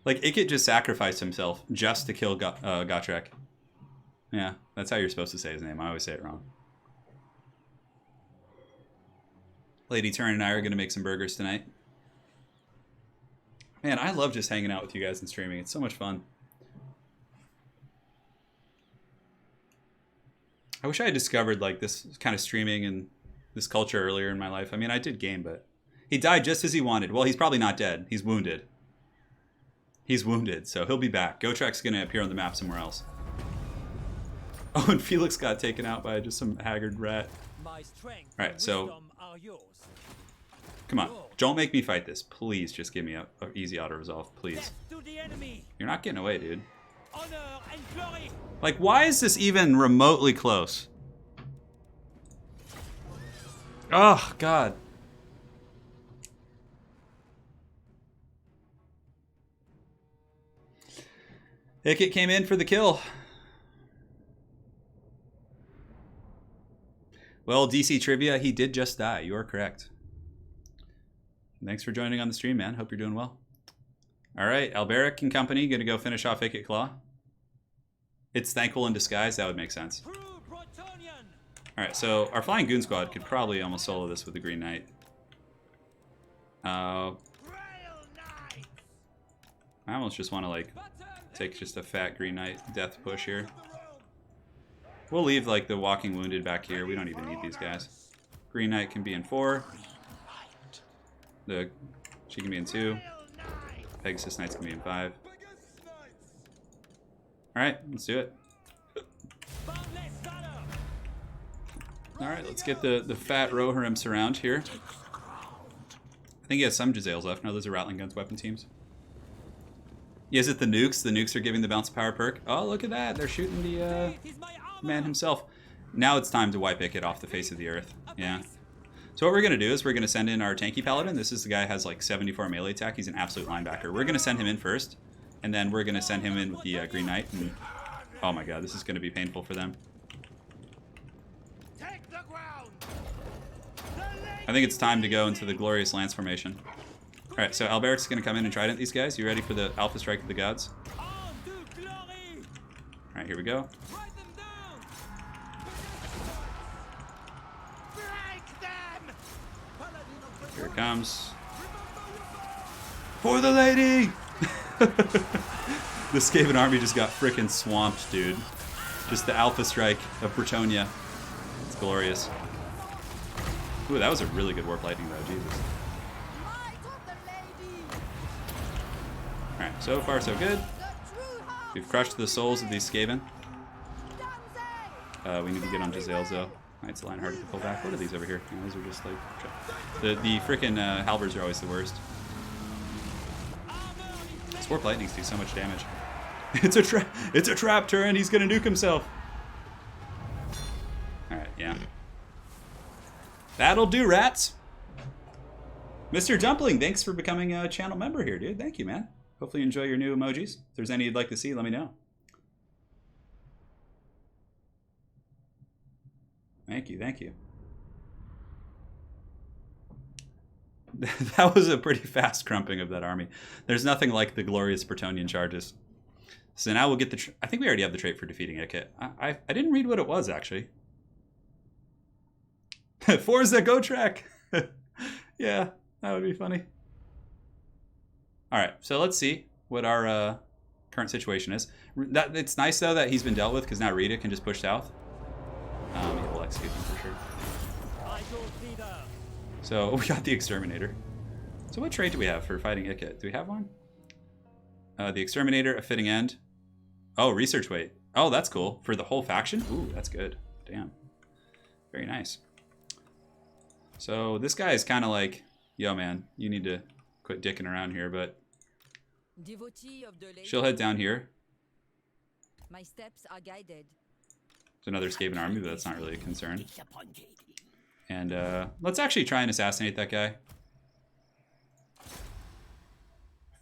Like, Ikit just sacrificed himself just to kill Gotrek. Yeah, that's how you're supposed to say his name. I always say it wrong. Lady Turin and I are going to make some burgers tonight. Man, I love just hanging out with you guys and streaming. It's so much fun. I wish I had discovered like this kind of streaming and this culture earlier in my life. I mean, I did game, but he died just as he wanted. Well, he's probably not dead. He's wounded. He's wounded, so he'll be back. Gotrek's going to appear on the map somewhere else. Oh, and Felix got taken out by just some haggard rat. My strength All right, and so wisdom are yours. come on. Don't make me fight this. Please just give me a easy auto-resolve, please. Death to the enemy. You're not getting away, dude. Honor and glory. Like, why is this even remotely close? Oh, God. Ikit came in for the kill. Well, DC Trivia, he did just die. You are correct. Thanks for joining on the stream, man. Hope you're doing well. All right, Alberic and company going to go finish off Ikit Claw. It's Thankful in Disguise. That would make sense. True Bretonian. All right, so our Flying Goon Squad could probably almost solo this with the Green Knight. I almost just want to, like, take just a fat Green Knight death push here. We'll leave, like, the Walking Wounded back here. We don't even need these guys. Green Knight can be in 4. She can be in 2. Pegasus Knights can be in 5. Alright, let's do it. Alright, let's get the fat Rohirrim surround here. I think he has some Jezzails left. No, those are Rattling Guns weapon teams. Yeah, is it the nukes? The nukes are giving the bounce of power perk. Oh, look at that. They're shooting the man himself. Now it's time to wipe Ikit off the face of the earth. Yeah. So what we're going to do is we're going to send in our tanky paladin. This is the guy who has like 74 melee attack. He's an absolute linebacker. We're going to send him in first. And then we're going to send him in with the Green Knight. And, oh my god, this is going to be painful for them. Take the ground. I think it's time to go into the glorious lance formation. Alright, so Alberic's going to come in and trident these guys. You ready for the Alpha Strike of the Gods? Alright, here we go. Break them. Here it comes. For the lady! The Skaven army just got frickin' swamped, dude. Just the alpha strike of Bretonnia. It's glorious. Ooh, that was a really good warp lightning though, Jesus. Alright, so far so good. We've crushed the souls of these Skaven. We need to get on Gisele's though. Knight's line hard to pull back. What are these over here? You know, those are just like... The frickin' halberds are always the worst. This warp lightnings do so much damage. It's a trap! It's a trap, Turin! He's gonna nuke himself! Alright, yeah. That'll do, rats! Mr. Dumpling, thanks for becoming a channel member here, dude. Thank you, man. Hopefully you enjoy your new emojis. If there's any you'd like to see, let me know. Thank you, thank you. That was a pretty fast crumping of that army. There's nothing like the glorious Bretonian charges. So now we'll get the... I think we already have the trait for defeating Ikit. I didn't read what it was, actually. Forza Go Track! Yeah, that would be funny. Alright, so let's see what our current situation is. It's nice, though, that he's been dealt with, because now Rita can just push south. Yeah, we'll execute him for sure. So, we got the Exterminator. So what trait do we have for fighting Ikit? Do we have one? The Exterminator, a fitting end. Oh, research weight. Oh, that's cool. For the whole faction? Ooh, that's good. Damn. Very nice. So this guy is kind of like, yo man, you need to quit dicking around here, but she'll head down here. My steps are guided. It's another Skaven army, but that's not really a concern. And let's actually try and assassinate that guy.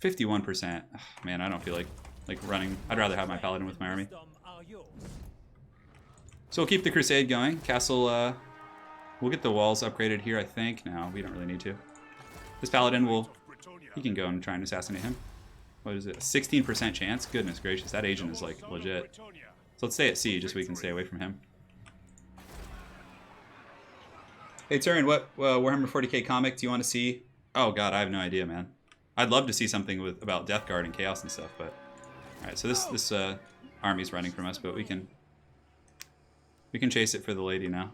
51%. Ugh, man, I don't feel like running. I'd rather have my paladin with my army. So we'll keep the crusade going. Castle, we'll get the walls upgraded here, I think. No, we don't really need to. This paladin will, he can go and try and assassinate him. What is it? A 16% chance? Goodness gracious, that agent is like legit. So let's stay at sea just so we can stay away from him. Hey Turin, what Warhammer 40k comic do you want to see? Oh god, I have no idea, man. I'd love to see something about Death Guard and Chaos and stuff, but... Alright, so this army's running from us, but we can chase it for the lady now.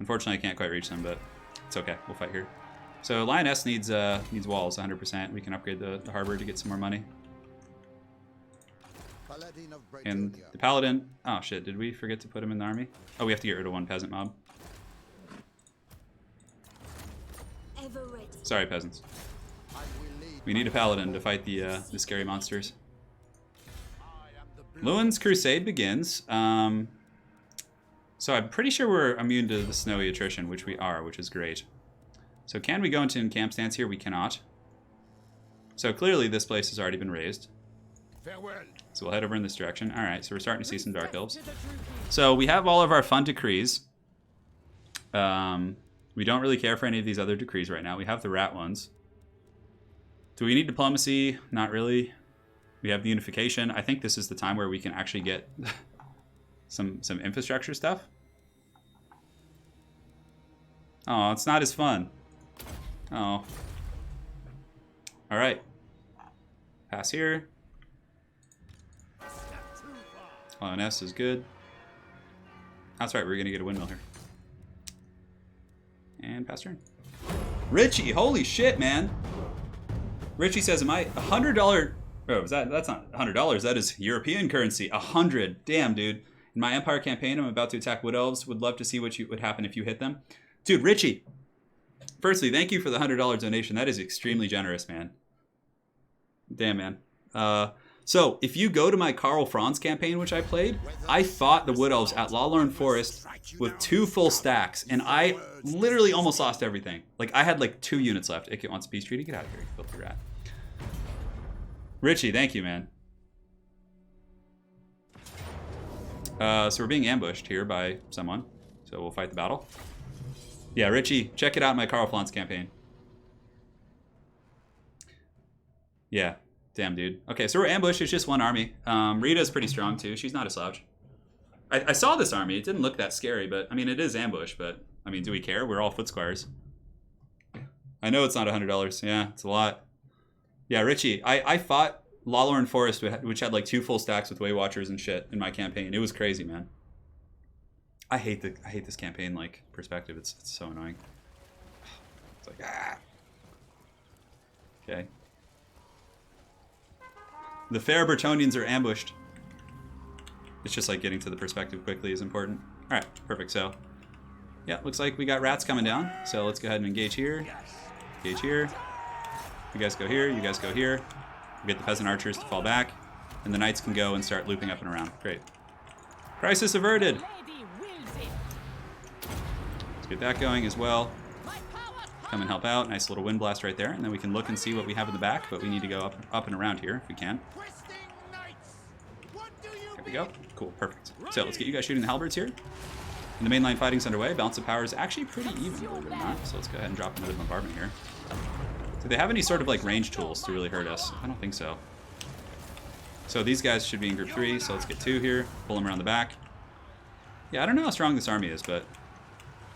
Unfortunately, I can't quite reach them, but it's okay. We'll fight here. So Lioness needs walls, 100%. We can upgrade the harbor to get some more money. And the Paladin... Oh shit, did we forget to put him in the army? Oh, we have to get rid of one peasant mob. Sorry, peasants. We need a Paladin to fight the scary monsters. Lewin's Crusade begins. So I'm pretty sure we're immune to the snowy attrition, which we are, which is great. So can we go into encamp stance here? We cannot. So clearly this place has already been raised. So we'll head over in this direction. Alright, so we're starting to see some Dark Elves. So we have all of our fun decrees. We don't really care for any of these other decrees right now. We have the rat ones. Do we need diplomacy? Not really. We have the unification. I think this is the time where we can actually get some infrastructure stuff. Oh, it's not as fun. Oh. Alright. Pass here. Lioness is good. That's right, we're going to get a windmill here. And pass turn. Richie, holy shit, man. Richie says, am I $100? Oh, that's not $100. That is European currency. 100. Damn, dude. In my Empire campaign, I'm about to attack Wood Elves. Would love to see what would happen if you hit them. Dude, Richie. Firstly, thank you for the $100 donation. That is extremely generous, man. Damn, man. So, if you go to my Karl Franz campaign, which I played, I fought the Wood Elves at Lawlorn Forest with 2 full stacks, and I literally almost lost everything. Like, I had like 2 units left. Ikit wants a peace treaty. Get out of here, you filthy rat. Richie, thank you, man. So we're being ambushed here by someone. So we'll fight the battle. Yeah, Richie, check it out in my Karl Franz campaign. Yeah. Damn, dude. Okay, so we're ambushed. It's just one army. Rita's pretty strong, too. She's not a slouch. I saw this army. It didn't look that scary, but, I mean, it is ambush, but I mean, do we care? We're all foot squires. I know it's not $100. Yeah, it's a lot. Yeah, Richie, I fought Lawlorn Forest, which had like 2 full stacks with Way Watchers and shit in my campaign. It was crazy, man. I hate this campaign like perspective. It's so annoying. It's like Okay. The fair Bretonnians are ambushed. It's just like getting to the perspective quickly is important. All right, perfect. So, yeah, looks like we got rats coming down. So let's go ahead and engage here. Engage here. You guys go here. You guys go here. We get the peasant archers to fall back, and the knights can go and start looping up and around. Great. Crisis averted. Let's get that going as well. Come and help out. Nice little wind blast right there, and then we can look and see what we have in the back. But we need to go up and around here if we can. There we go. Cool, perfect. So let's get you guys shooting the halberds here. And the mainline fighting's underway. Balance of power is actually pretty even, believe it or not. So let's go ahead and drop another bombardment here. Do they have any sort of like range tools to really hurt us? I don't think so. So these guys should be in group 3. So let's get 2 here. Pull them around the back. Yeah, I don't know how strong this army is, but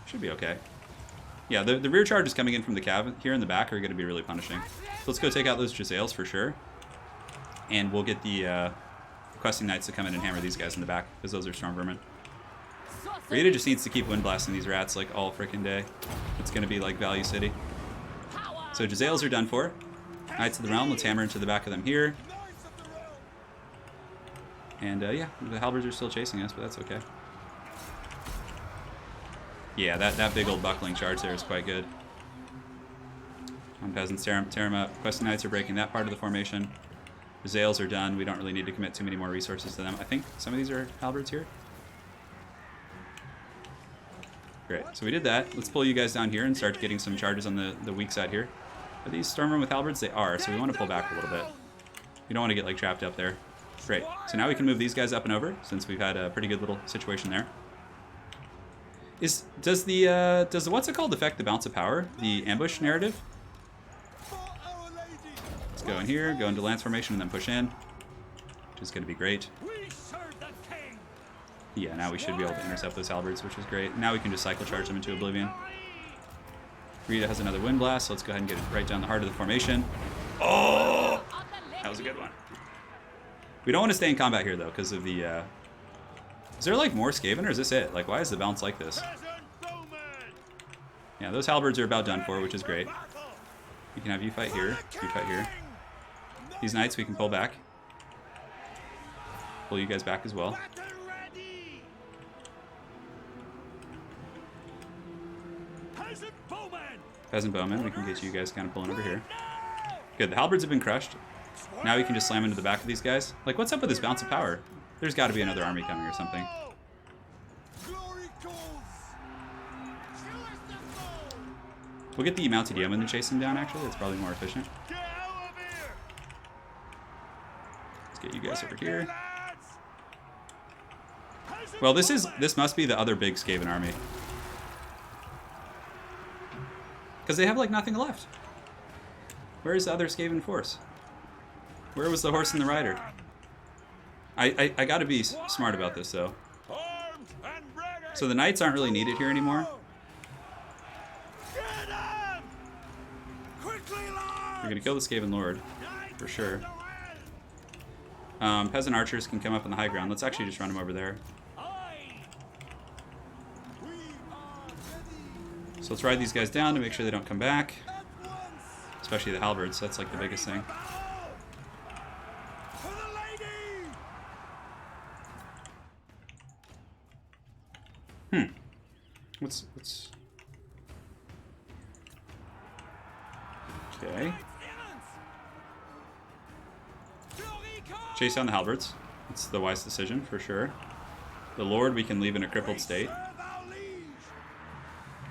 should be okay. Yeah, the rear charges coming in from the cav here in the back are going to be really punishing. So let's go take out those Giselles for sure. And we'll get the questing knights to come in and hammer these guys in the back, because those are storm vermin. Rita just needs to keep wind blasting these rats like all freaking day. It's going to be like Value City. So Giselles are done for. Knights of the Realm, let's hammer into the back of them here. And yeah, the halberds are still chasing us, but that's okay. Yeah, that big old buckling charge there is quite good. On peasants, tear them up. Questing knights are breaking that part of the formation. The Zales are done. We don't really need to commit too many more resources to them. I think some of these are halberds here. Great, so we did that. Let's pull you guys down here and start getting some charges on the weak side here. Are these stormmen with halberds? They are, so we want to pull back a little bit. We don't want to get like trapped up there. Great, so now we can move these guys up and over since we've had a pretty good little situation there. Does the what's it called affect the bounce of power? The ambush narrative? Let's go in here, go into lance formation, and then push in, which is going to be great. Yeah, now we should be able to intercept those halberds, which is great. Now we can just cycle charge them into oblivion. Rita has another wind blast, so let's go ahead and get it right down the heart of the formation. Oh! That was a good one. We don't want to stay in combat here, though, because of the... Is there, like, more Skaven, or is this it? Like, why is the bounce like this? Yeah, those halberds are about done for, which is great. We can have you fight here, you fight here. These knights we can pull back. Pull you guys back as well. Peasant bowmen, we can get you guys kind of pulling over here. Good, the halberds have been crushed. Now we can just slam into the back of these guys. Like, what's up with this bounce of power? There's got to be another army coming or something. We'll get the mounted yeoman to chase him down, actually. That's probably more efficient. Let's get you guys over here. Well, this must be the other big Skaven army. Because they have, like, nothing left. Where is the other Skaven force? Where was the horse and the rider? I gotta be smart about this, though. So the knights aren't really needed here anymore. We're gonna kill the Skaven Lord, for sure. Peasant archers can come up on the high ground. Let's actually just run them over there. So let's ride these guys down to make sure they don't come back. Especially the halberds, that's like the biggest thing. What's... Okay. Chase down the halberds. It's the wise decision, for sure. The Lord we can leave in a crippled state.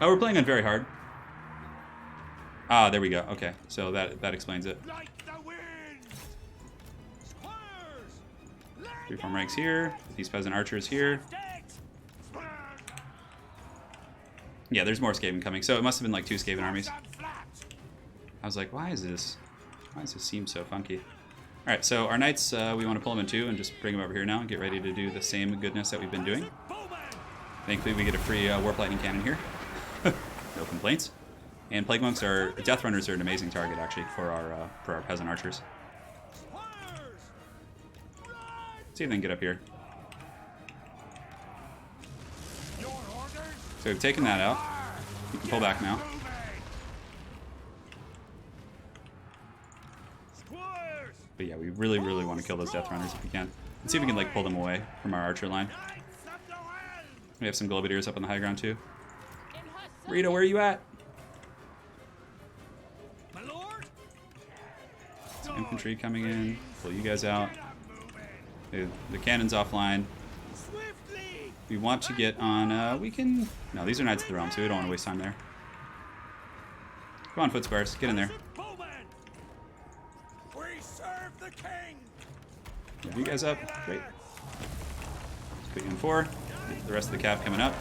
Oh, we're playing on very hard. Ah, there we go. Okay, so that explains it. Reform ranks here. These peasant archers here. Yeah, there's more Skaven coming. So it must have been like 2 Skaven armies. I was like, why does this seem so funky? All right, so our knights, we want to pull them in 2 and just bring them over here now and get ready to do the same goodness that we've been doing. Thankfully, we get a free Warp Lightning Cannon here. No complaints. And Plague Monks are... Death Runners are an amazing target, actually, for our Peasant Archers. See if they can get up here. So we've taken that out. We can pull back now. But yeah, we really, really want to kill those Death Runners if we can. Let's see if we can like pull them away from our archer line. We have some Globadiers up on the high ground too. Rita, where are you at? Some infantry coming in. Pull you guys out. The cannon's offline. We want to get on, we can... No, these are Knights of the Realm, so we don't want to waste time there. Come on, Foot Squires, get in there. Move you guys up. Great. Let's put you in 4. The rest of the cav coming up.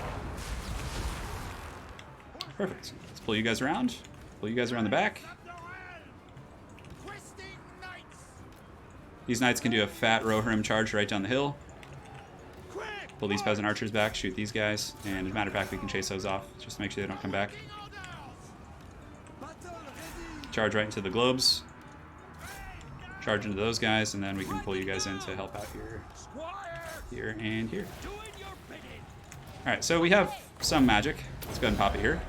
Perfect. Let's pull you guys around. Pull you guys around the back. These knights can do a fat Rohirrim charge right down the hill. Pull these peasant archers back, shoot these guys, and as a matter of fact, we can chase those off just to make sure they don't come back. Charge right into the globes. Charge into those guys, and then we can pull you guys in to help out here, here, and here. Alright, so we have some magic. Let's go ahead and pop it here.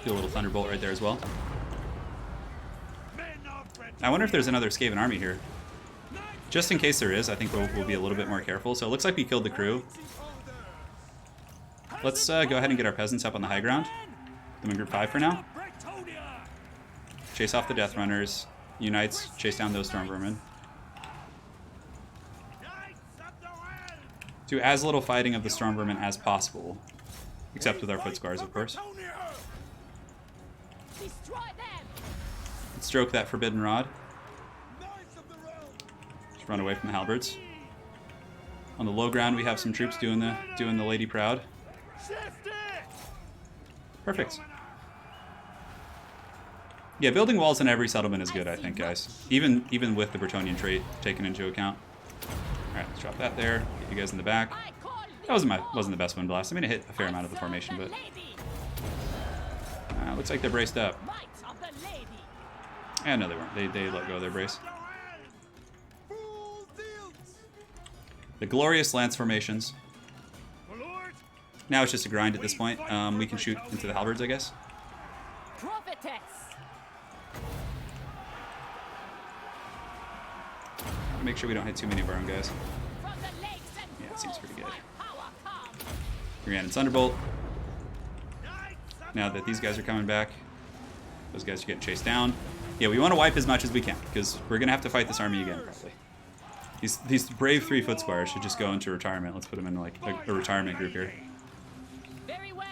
Do a little Thunderbolt right there as well. I wonder if there's another Skaven army here. Just in case there is, I think we'll be a little bit more careful. So it looks like we killed the crew. Let's go ahead and get our peasants up on the high ground. Them in group 5 for now. Chase off the Death Runners. You knights, chase down those Storm Vermin. Do as little fighting of the Storm Vermin as possible. Except with our Foot Squires, of course. Let's stroke that Forbidden Rod. Just run away from the halberds. On the low ground, we have some troops doing the Lady Proud. Perfect. Yeah, building walls in every settlement is good, I think, guys. Even with the Bretonnian trait taken into account. All right, let's drop that there. Get you guys in the back. That wasn't the best wind blast. I mean, it hit a fair amount of the formation, but looks like they're braced up. Yeah, no, they weren't. They let go of their brace. The glorious lance formations. Now it's just a grind at this point. We can shoot into the halberds, I guess. Make sure we don't hit too many of our own guys. Yeah, it seems pretty good. Rhiannon Thunderbolt. Now that these guys are coming back, those guys are getting chased down. Yeah, we want to wipe as much as we can, because we're going to have to fight this army again, probably. These brave 3 Foot Squires should just go into retirement. Let's put them in like a retirement group here. Very well.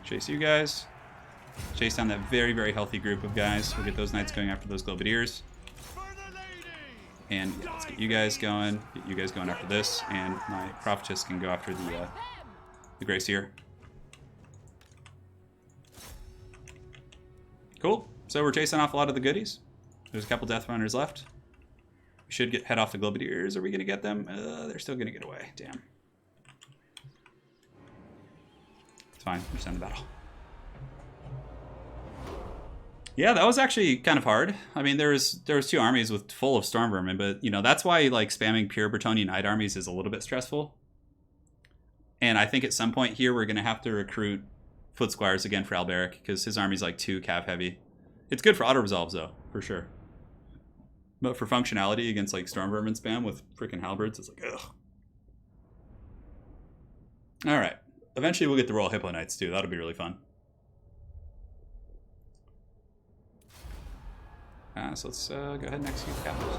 Chase you guys. Chase down that very, very healthy group of guys. We'll get those knights going after those Globadiers. And yeah, let's get you guys going. Get you guys going after this. And my Prophetess can go after the Gracier. Cool. So we're chasing off a lot of the goodies. There's a couple Death Runners left. We should head off the Globadiers. Are we going to get them? They're still going to get away. Damn. It's fine. We're just in the battle. Yeah, that was actually kind of hard. I mean, there was 2 armies full of Storm Vermin, but you know that's why like spamming pure Bretonnian Knight armies is a little bit stressful. And I think at some point here we're gonna have to recruit Foot Squires again for Alberic because his army's like 2 cav heavy. It's good for auto resolves though, for sure. But for functionality against like Storm Vermin spam with freaking halberds, it's like ugh. All right, eventually we'll get the Royal Hippo Knights too. That'll be really fun. So let's go ahead and execute the capitals.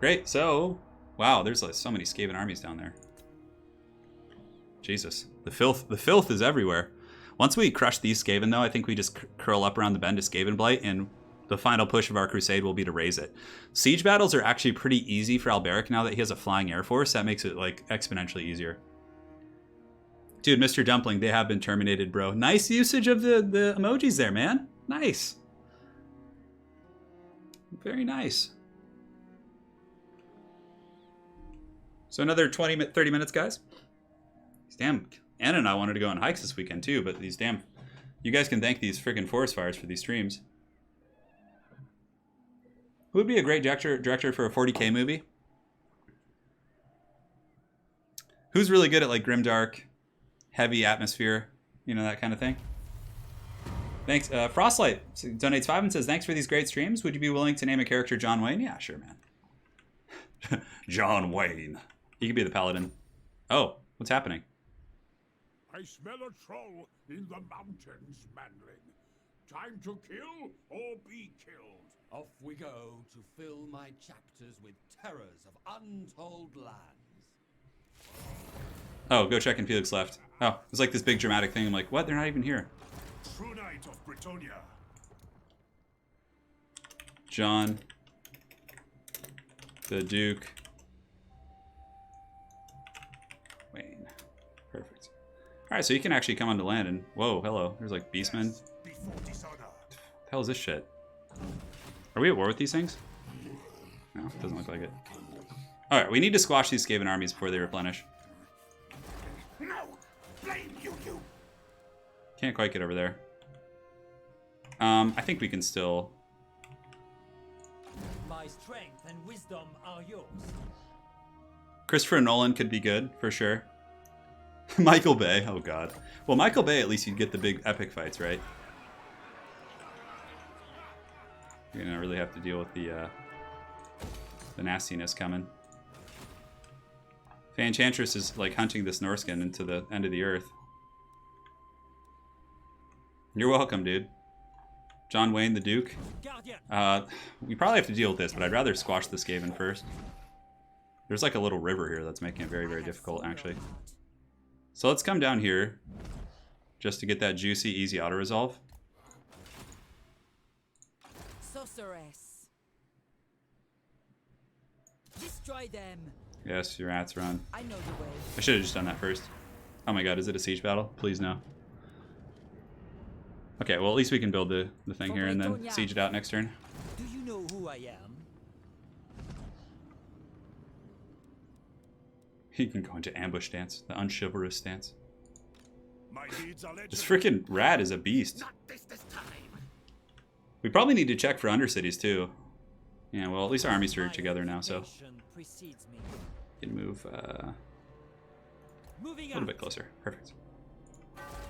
Great. So, wow, there's like so many Skaven armies down there. Jesus, the filth is everywhere. Once we crush these Skaven, though, I think we just curl up around the bend to Skaven Blight, and the final push of our crusade will be to raise it. Siege battles are actually pretty easy for Alberic now that he has a flying air force. That makes it like exponentially easier. Dude, Mr. Dumpling, they have been terminated, bro. Nice usage of the emojis there, man. Nice. Very nice. So another 30 minutes, guys. These damn Anna and I wanted to go on hikes this weekend too, but these damn, you guys can thank these freaking forest fires for these streams. Who would be a great director for a 40K movie? Who's really good at like grimdark, heavy atmosphere, you know, that kind of thing? Thanks. Frostlight donates 5 and says, thanks for these great streams. Would you be willing to name a character John Wayne? Yeah, sure, man. John Wayne. He could be the paladin. Oh, what's happening? I smell a troll in the mountains, manling. Time to kill or be killed. Off we go to fill my chapters with terrors of untold lands. Oh, go check and Felix left. Oh, it's like this big dramatic thing. I'm like, what? They're not even here. True knight of Britonia. John. The Duke. Wayne. Perfect. Alright, so you can actually come onto land and... Whoa, hello. There's like beastmen. Before dishonor. What the hell is this shit? Are we at war with these things? No, doesn't look like it. Alright, we need to squash these Skaven armies before they replenish. No! Blame you! Can't quite get over there. I think we can still... My strength and wisdom are yours. Christopher Nolan could be good, for sure. Michael Bay, oh god. Well, Michael Bay, at least you'd get the big epic fights, right? You're gonna really have to deal with the nastiness coming. Enchantress is like hunting this Norskin into the end of the earth. You're welcome, dude. John Wayne, the Duke. We probably have to deal with this, but I'd rather squash the Skaven first. There's like a little river here that's making it very, very difficult, actually. So let's come down here just to get that juicy, easy auto-resolve. Sorceress. Destroy them. Yes, your rats run. I know the way. I should have just done that first. Oh my god, is it a siege battle? Please no. Okay, well at least we can build the thing here and then siege it out next turn. Do you know who I am? He can go into ambush stance, the unchivalrous stance. My deeds are This legendary. freaking rat is a beast. Not this time. We probably need to check for undercities too. Yeah, well at least our armies are together now, so Precedes me. we can move a Moving little out. bit closer. Perfect.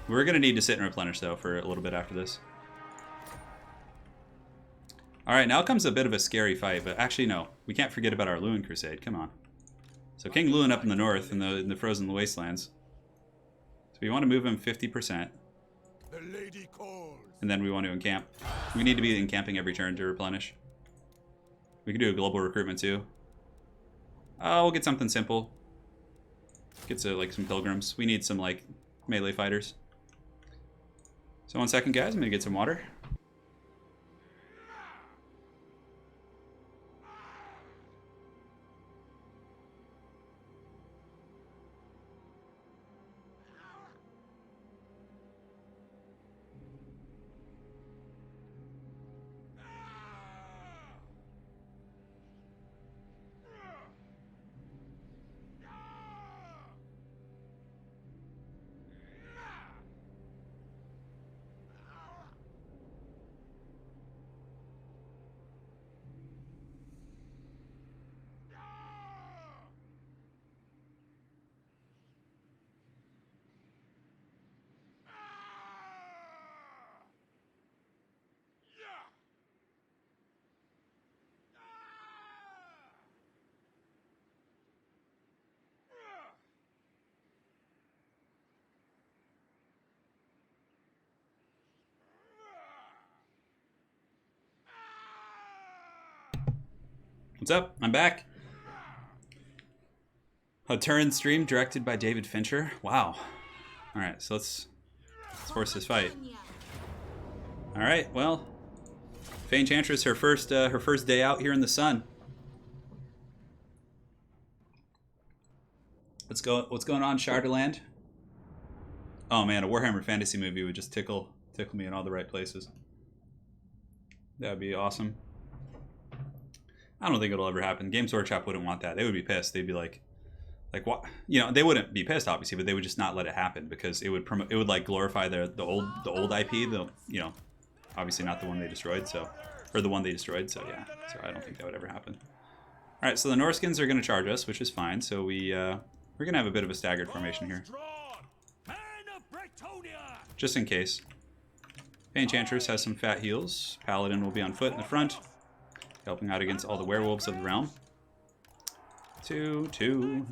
We're gonna need to sit and replenish though for a little bit after this. Alright, now comes a bit of a scary fight, but actually no. We can't forget about our Lewin Crusade. Come on. So King Lewin up in the north in the frozen wastelands. So we want to move him 50%. The lady calls. And then we want to encamp. We need to be encamping every turn to replenish. We can do a global recruitment too. We'll get something simple. Get like some pilgrims. We need some like melee fighters. So 1 second, guys. I'm gonna get some water. What's up? I'm back. A Turin stream directed by David Fincher. Wow. All right, so let's force this fight. All right, well, Faye Enchantress, her first day out here in the sun. Let's go. What's going on, Shardland? Oh man, a Warhammer Fantasy movie would just tickle me in all the right places. That would be awesome. I don't think it'll ever happen. Games Workshop wouldn't want that. They would be pissed. They'd be like, Like what? You know, they wouldn't be pissed obviously, but they would just not let it happen because it would promote. It would like glorify the old IP. The you know, obviously not the one they destroyed. So, or the one they destroyed. So yeah. So I don't think that would ever happen. All right. So the Norskins are going to charge us, which is fine. So we're going to have a bit of a staggered formation here, just in case. Enchantress has some fat heals. Paladin will be on foot in the front, helping out against all the werewolves of the realm. 2-2.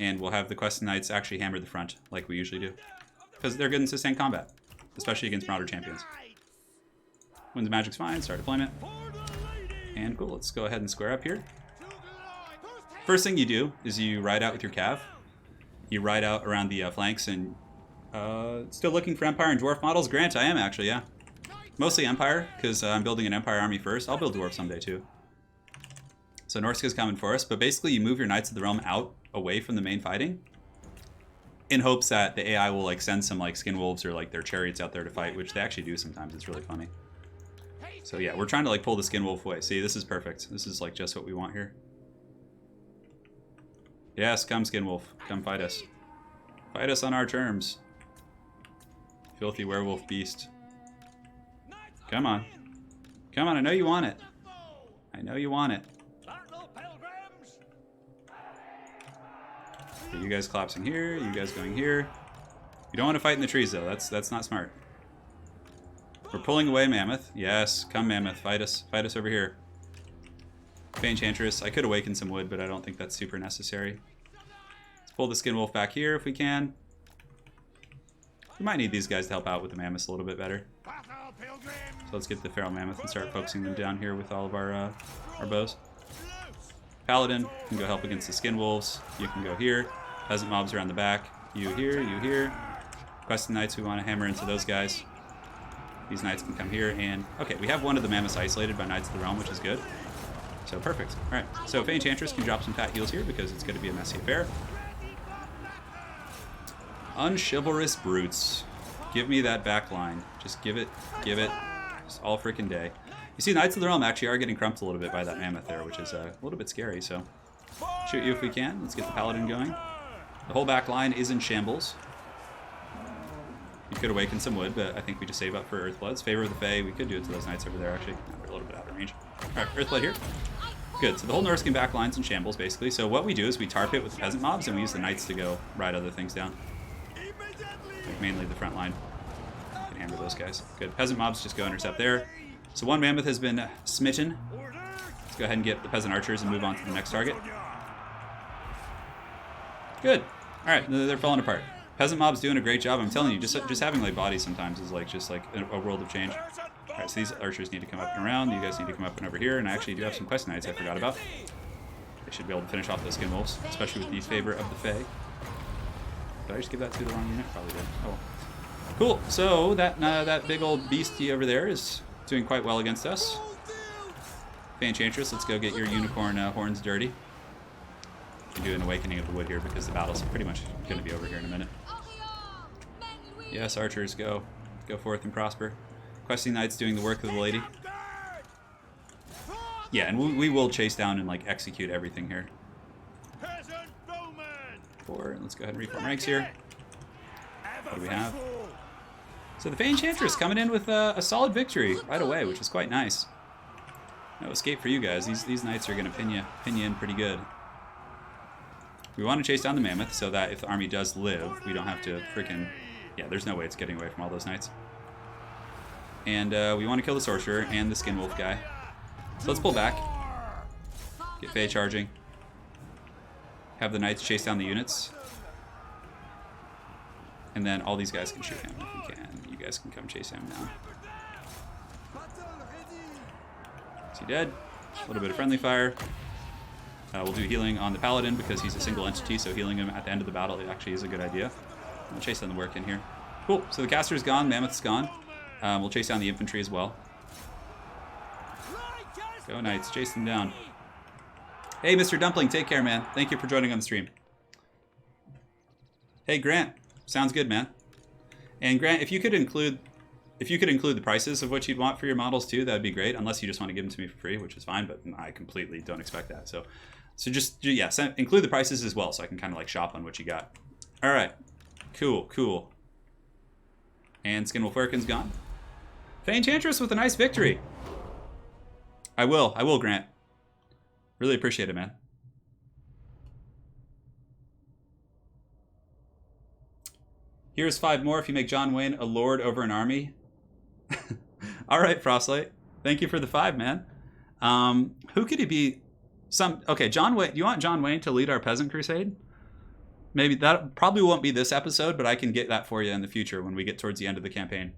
And we'll have the Questing Knights actually hammer the front, like we usually do. Because they're good in sustained combat, especially against Marauder champions. Winds of Magic's fine, start deployment. And cool, let's go ahead and square up here. First thing you do is you ride out with your cav. You ride out around the flanks and... still looking for Empire and Dwarf models? Grant, I am actually, yeah. Mostly Empire, because I'm building an Empire army first. I'll build Dwarf someday too. So Norska's coming for us, but basically you move your Knights of the Realm out, away from the main fighting, in hopes that the AI will like send some like skin wolves or like their chariots out there to fight, which they actually do sometimes. It's really funny. So yeah, we're trying to like pull the skin wolf away. See, this is perfect. This is like just what we want here. Yes, come skin wolf, come fight us. Fight us on our terms. Filthy werewolf beast. Come on. Come on, I know you want it. I know you want it. Okay, you guys collapsing here, you guys going here. You don't want to fight in the trees though, that's not smart. We're pulling away Mammoth. Yes, come Mammoth, fight us over here. Enchantress, I could awaken some wood, but I don't think that's super necessary. Let's pull the Skin Wolf back here if we can. We might need these guys to help out with the Mammoths a little bit better. So let's get the Feral Mammoth and start focusing them down here with all of our bows. Paladin can go help against the Skin Wolves. You can go here. Peasant mobs around the back. You here, you here. Questing Knights, we want to hammer into those guys. These Knights can come here and... Okay, we have one of the Mammoths isolated by Knights of the Realm, which is good. So perfect. Alright, so Enchantress can drop some fat heals here because it's going to be a messy affair. Unchivalrous Brutes. Give me that back line. Just give it. Just all freaking day. You see, Knights of the Realm actually are getting crumped a little bit by that Mammoth there, which is a little bit scary, so... Shoot you if we can. Let's get the Paladin going. The whole back line is in shambles. You could awaken some wood, but I think we just save up for Earthbloods. Favor of the Fae, we could do it to those Knights over there, actually. No, they're a little bit out of range. Alright, Earthblood here. Good, so the whole Norscan back line's in shambles, basically. So what we do is we tarp it with the Peasant mobs, and we use the Knights to go ride other things down. Like mainly the front line. Can hammer those guys. Good, Peasant mobs just go intercept there. So one Mammoth has been smitten. Let's go ahead and get the Peasant Archers and move on to the next target. Good. Alright, they're falling apart. Peasant mob's doing a great job. I'm telling you, just having like bodies sometimes is like just like a world of change. Alright, so these archers need to come up and around. You guys need to come up and over here. And I actually do have some Quest Knights I forgot about. They should be able to finish off those Skin Wolves, especially with the favor of the Fae. Did I just give that to the wrong unit? Probably did. Oh well. Cool. So that big old beastie over there is doing quite well against us. Enchantress, let's go get your unicorn horns dirty. You do an awakening of the wood here because the battle's pretty much going to be over here in a minute. Yes, archers, go forth and prosper. Questing Knights doing the work of the lady. Yeah, and we will chase down and like execute everything here. 4. Let's go ahead and reform ranks here. What do we have? So the Enchantress coming in with a solid victory right away, which is quite nice. No escape for you guys. These Knights are going to pin you in pretty good. We want to chase down the Mammoth so that if the army does live, we don't have to freaking... Yeah, there's no way it's getting away from all those Knights. And we want to kill the Sorcerer and the Skin Wolf guy. So let's pull back. Get Fae charging. Have the Knights chase down the units. And then all these guys can shoot him if we can. You guys can come chase him down. Is he dead? A little bit of friendly fire. We'll do healing on the Paladin because he's a single entity, so healing him at the end of the battle actually is a good idea. We'll chase down the work in here. Cool, so the Caster's gone, Mammoth's gone. We'll chase down the infantry as well. Go Knights, chase them down. Hey, Mr. Dumpling, take care, man. Thank you for joining on the stream. Hey, Grant. Sounds good, man. And Grant, if you could include the prices of what you'd want for your models too, that would be great. Unless you just want to give them to me for free, which is fine, but I completely don't expect that. So So just, yeah, include the prices as well so I can kind of like shop on what you got. All right. Cool, cool. And Skinwolf Erkin's gone. Fey Enchantress with a nice victory. I will, Grant. Really appreciate it, man. Here's 5 more if you make John Wayne a lord over an army. All right, Frostlight. Thank you for the 5, man. Who could he be? Okay, John Wayne. Do you want John Wayne to lead our peasant crusade? Maybe that probably won't be this episode, but I can get that for you in the future when we get towards the end of the campaign.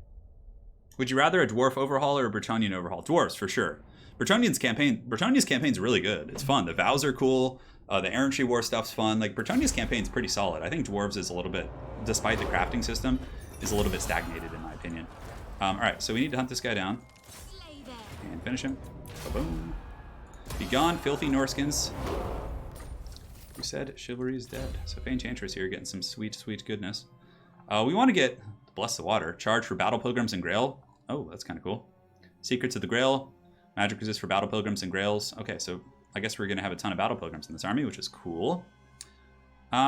Would you rather a dwarf overhaul or a Bretonnian overhaul? Dwarves, for sure. Bretonnia's campaign's really good. It's fun. The vows are cool. The errantry war stuff's fun. Like, Bretonnia's campaign's pretty solid. I think Dwarves is a little bit, despite the crafting system, is a little bit stagnated in my opinion. All right, so we need to hunt this guy down and finish him. Boom. Be gone, filthy Norskins. Who said chivalry is dead? So Fey Enchantress here getting some sweet, sweet goodness. We want to get Bless the Water. Charge for Battle Pilgrims and Grail. Oh, that's kind of cool. Secrets of the Grail. Magic resist for Battle Pilgrims and Grails. Okay, so I guess we're going to have a ton of Battle Pilgrims in this army, which is cool.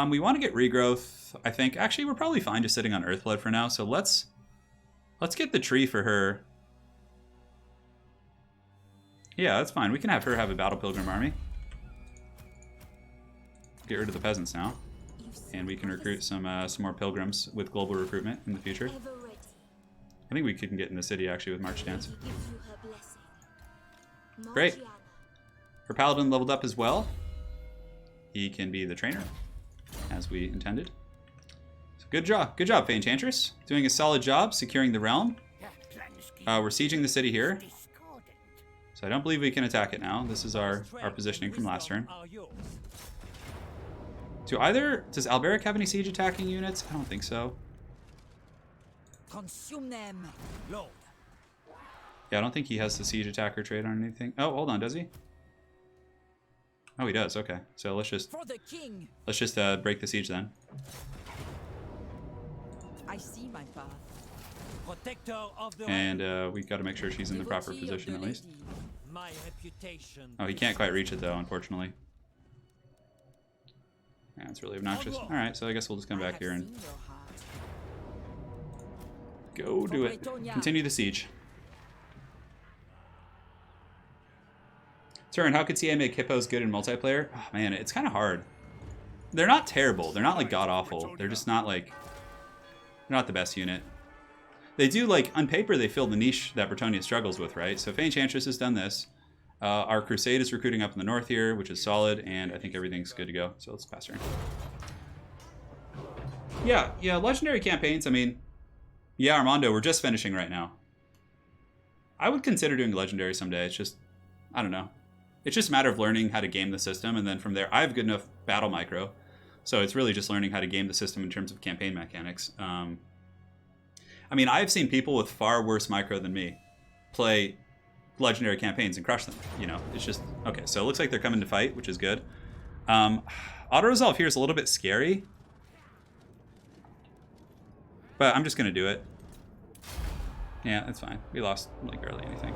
We want to get Regrowth, I think. Actually, we're probably fine just sitting on Earthblood for now, so let's get the tree for her. Yeah, that's fine. We can have her have a Battle Pilgrim army. Get rid of the peasants now. And we can recruit some more pilgrims with global recruitment in the future. I think we can get in the city actually with March Dance. Great. Her paladin leveled up as well. He can be the trainer, as we intended. So good job, Fey Enchantress. Doing a solid job securing the realm. We're sieging the city here. So I don't believe we can attack it now. This is our positioning from last turn. Does Alberic have any siege attacking units? I don't think so. Consume them, Lord. Yeah, I don't think he has the siege attacker trait on anything. Oh, hold on, does he? Oh, he does. Okay, so let's just break the siege then. I see my path. Protector of the And we got to make sure she's in the proper position at least. My reputation. Oh, he can't quite reach it though, unfortunately. Yeah, it's really obnoxious. All right, so I guess we'll just come back here and go do it. Continue the siege. Turin, how could CA make hippos good in multiplayer? Oh, man, it's kind of hard. They're not terrible. They're not like god awful. They're just not like, they're not the best unit. They do, like, on paper, they fill the niche that Bretonnia struggles with, right? So Fey Enchantress has done this. Our Crusade is recruiting up in the north here, which is solid, and I think everything's good to go. So let's pass turn. Yeah, legendary campaigns, I mean, yeah, Armando, we're just finishing right now. I would consider doing legendary someday. It's just, I don't know. It's just a matter of learning how to game the system, and then from there, I have good enough battle micro. So it's really just learning how to game the system in terms of campaign mechanics. I mean, I've seen people with far worse micro than me play legendary campaigns and crush them. You know, it's just, okay, so it looks like they're coming to fight, which is good. Auto-resolve here is a little bit scary. But I'm just going to do it. Yeah, that's fine. We lost, like, barely anything.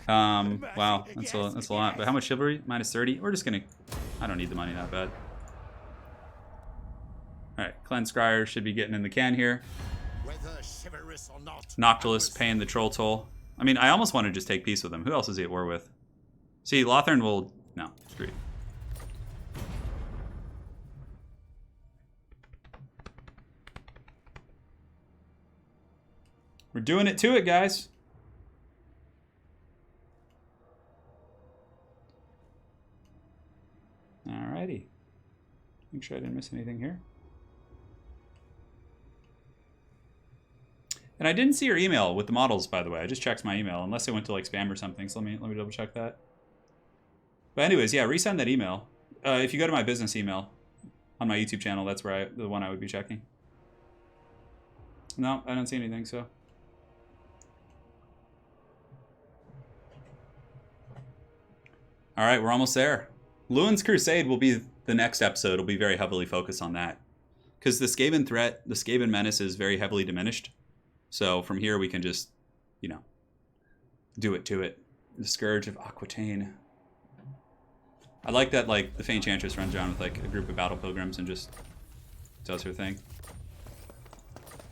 Wow, that's a lot. But how much chivalry? Minus 30? We're just going to... I don't need the money that bad. Alright, Cleanse Scryer should be getting in the can here. Noctilus paying the troll toll. I mean, I almost want to just take peace with him. Who else is he at war with? See, Lothern will... No, screw. We're doing it to it, guys. Alrighty. Make sure I didn't miss anything here. And I didn't see your email with the models, by the way. I just checked my email, unless it went to like spam or something. So let me double check that. But anyways, yeah, resend that email. If you go to my business email on my YouTube channel, that's where the one I would be checking. No, I don't see anything. So. All right, we're almost there. Lewin's Crusade will be the next episode. It'll be very heavily focused on that, because the Skaven threat, the Skaven menace, is very heavily diminished. So from here we can just, you know, do it to it. The Scourge of Aquitaine. I like that, like, the Fey Enchantress runs around with, like, a group of Battle Pilgrims and just does her thing.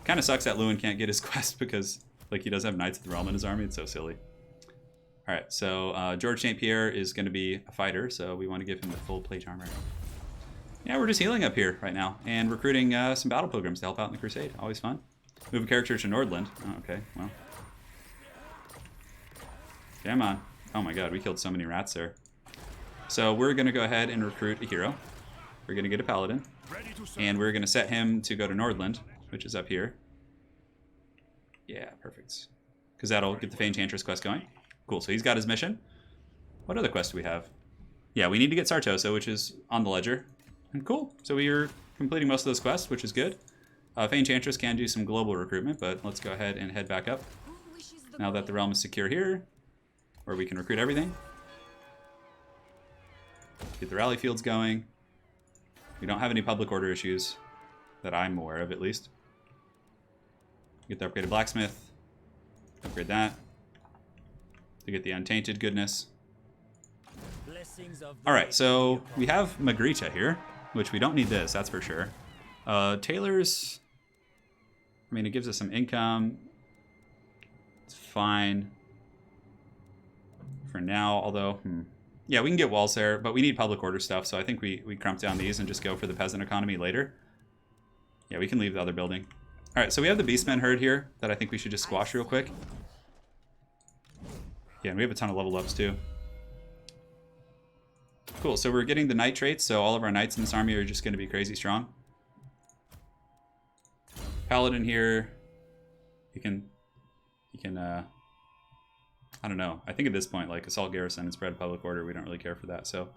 Kind of sucks that Lewin can't get his quest because, like, he does have Knights of the Realm in his army. It's so silly. Alright, so George St. Pierre is going to be a fighter, so we want to give him the full plate armor. Yeah, we're just healing up here right now and recruiting some Battle Pilgrims to help out in the Crusade. Always fun. Move a character to Nordland. Oh, okay, well. Come on. Oh my god, we killed so many rats there. So we're going to go ahead and recruit a hero. We're going to get a paladin. And we're going to set him to go to Nordland, which is up here. Yeah, perfect. Because that'll get the Fey Enchantress quest going. Cool, so he's got his mission. What other quest do we have? Yeah, we need to get Sartosa, which is on the ledger. And cool, so we are completing most of those quests, which is good. Fey Enchantress can do some global recruitment, but let's go ahead and head back up. Now that the realm is secure here, where we can recruit everything. Get the rally fields going. We don't have any public order issues that I'm aware of, at least. Get the upgraded blacksmith. Upgrade that. To get the untainted goodness. Alright, so we have Magritte here, which we don't need this, that's for sure. Taylor's... I mean, it gives us some income. It's fine. For now, although... Yeah, we can get walls there, but we need public order stuff, so I think we crump down these and just go for the peasant economy later. Yeah, we can leave the other building. Alright, so we have the Beastmen herd here that I think we should just squash real quick. Yeah, and we have a ton of level ups too. Cool, so we're getting the knight traits, so all of our knights in this army are just going to be crazy strong. Paladin here, he can I don't know. I think at this point, like, Assault Garrison and Spread Public Order, we don't really care for that, so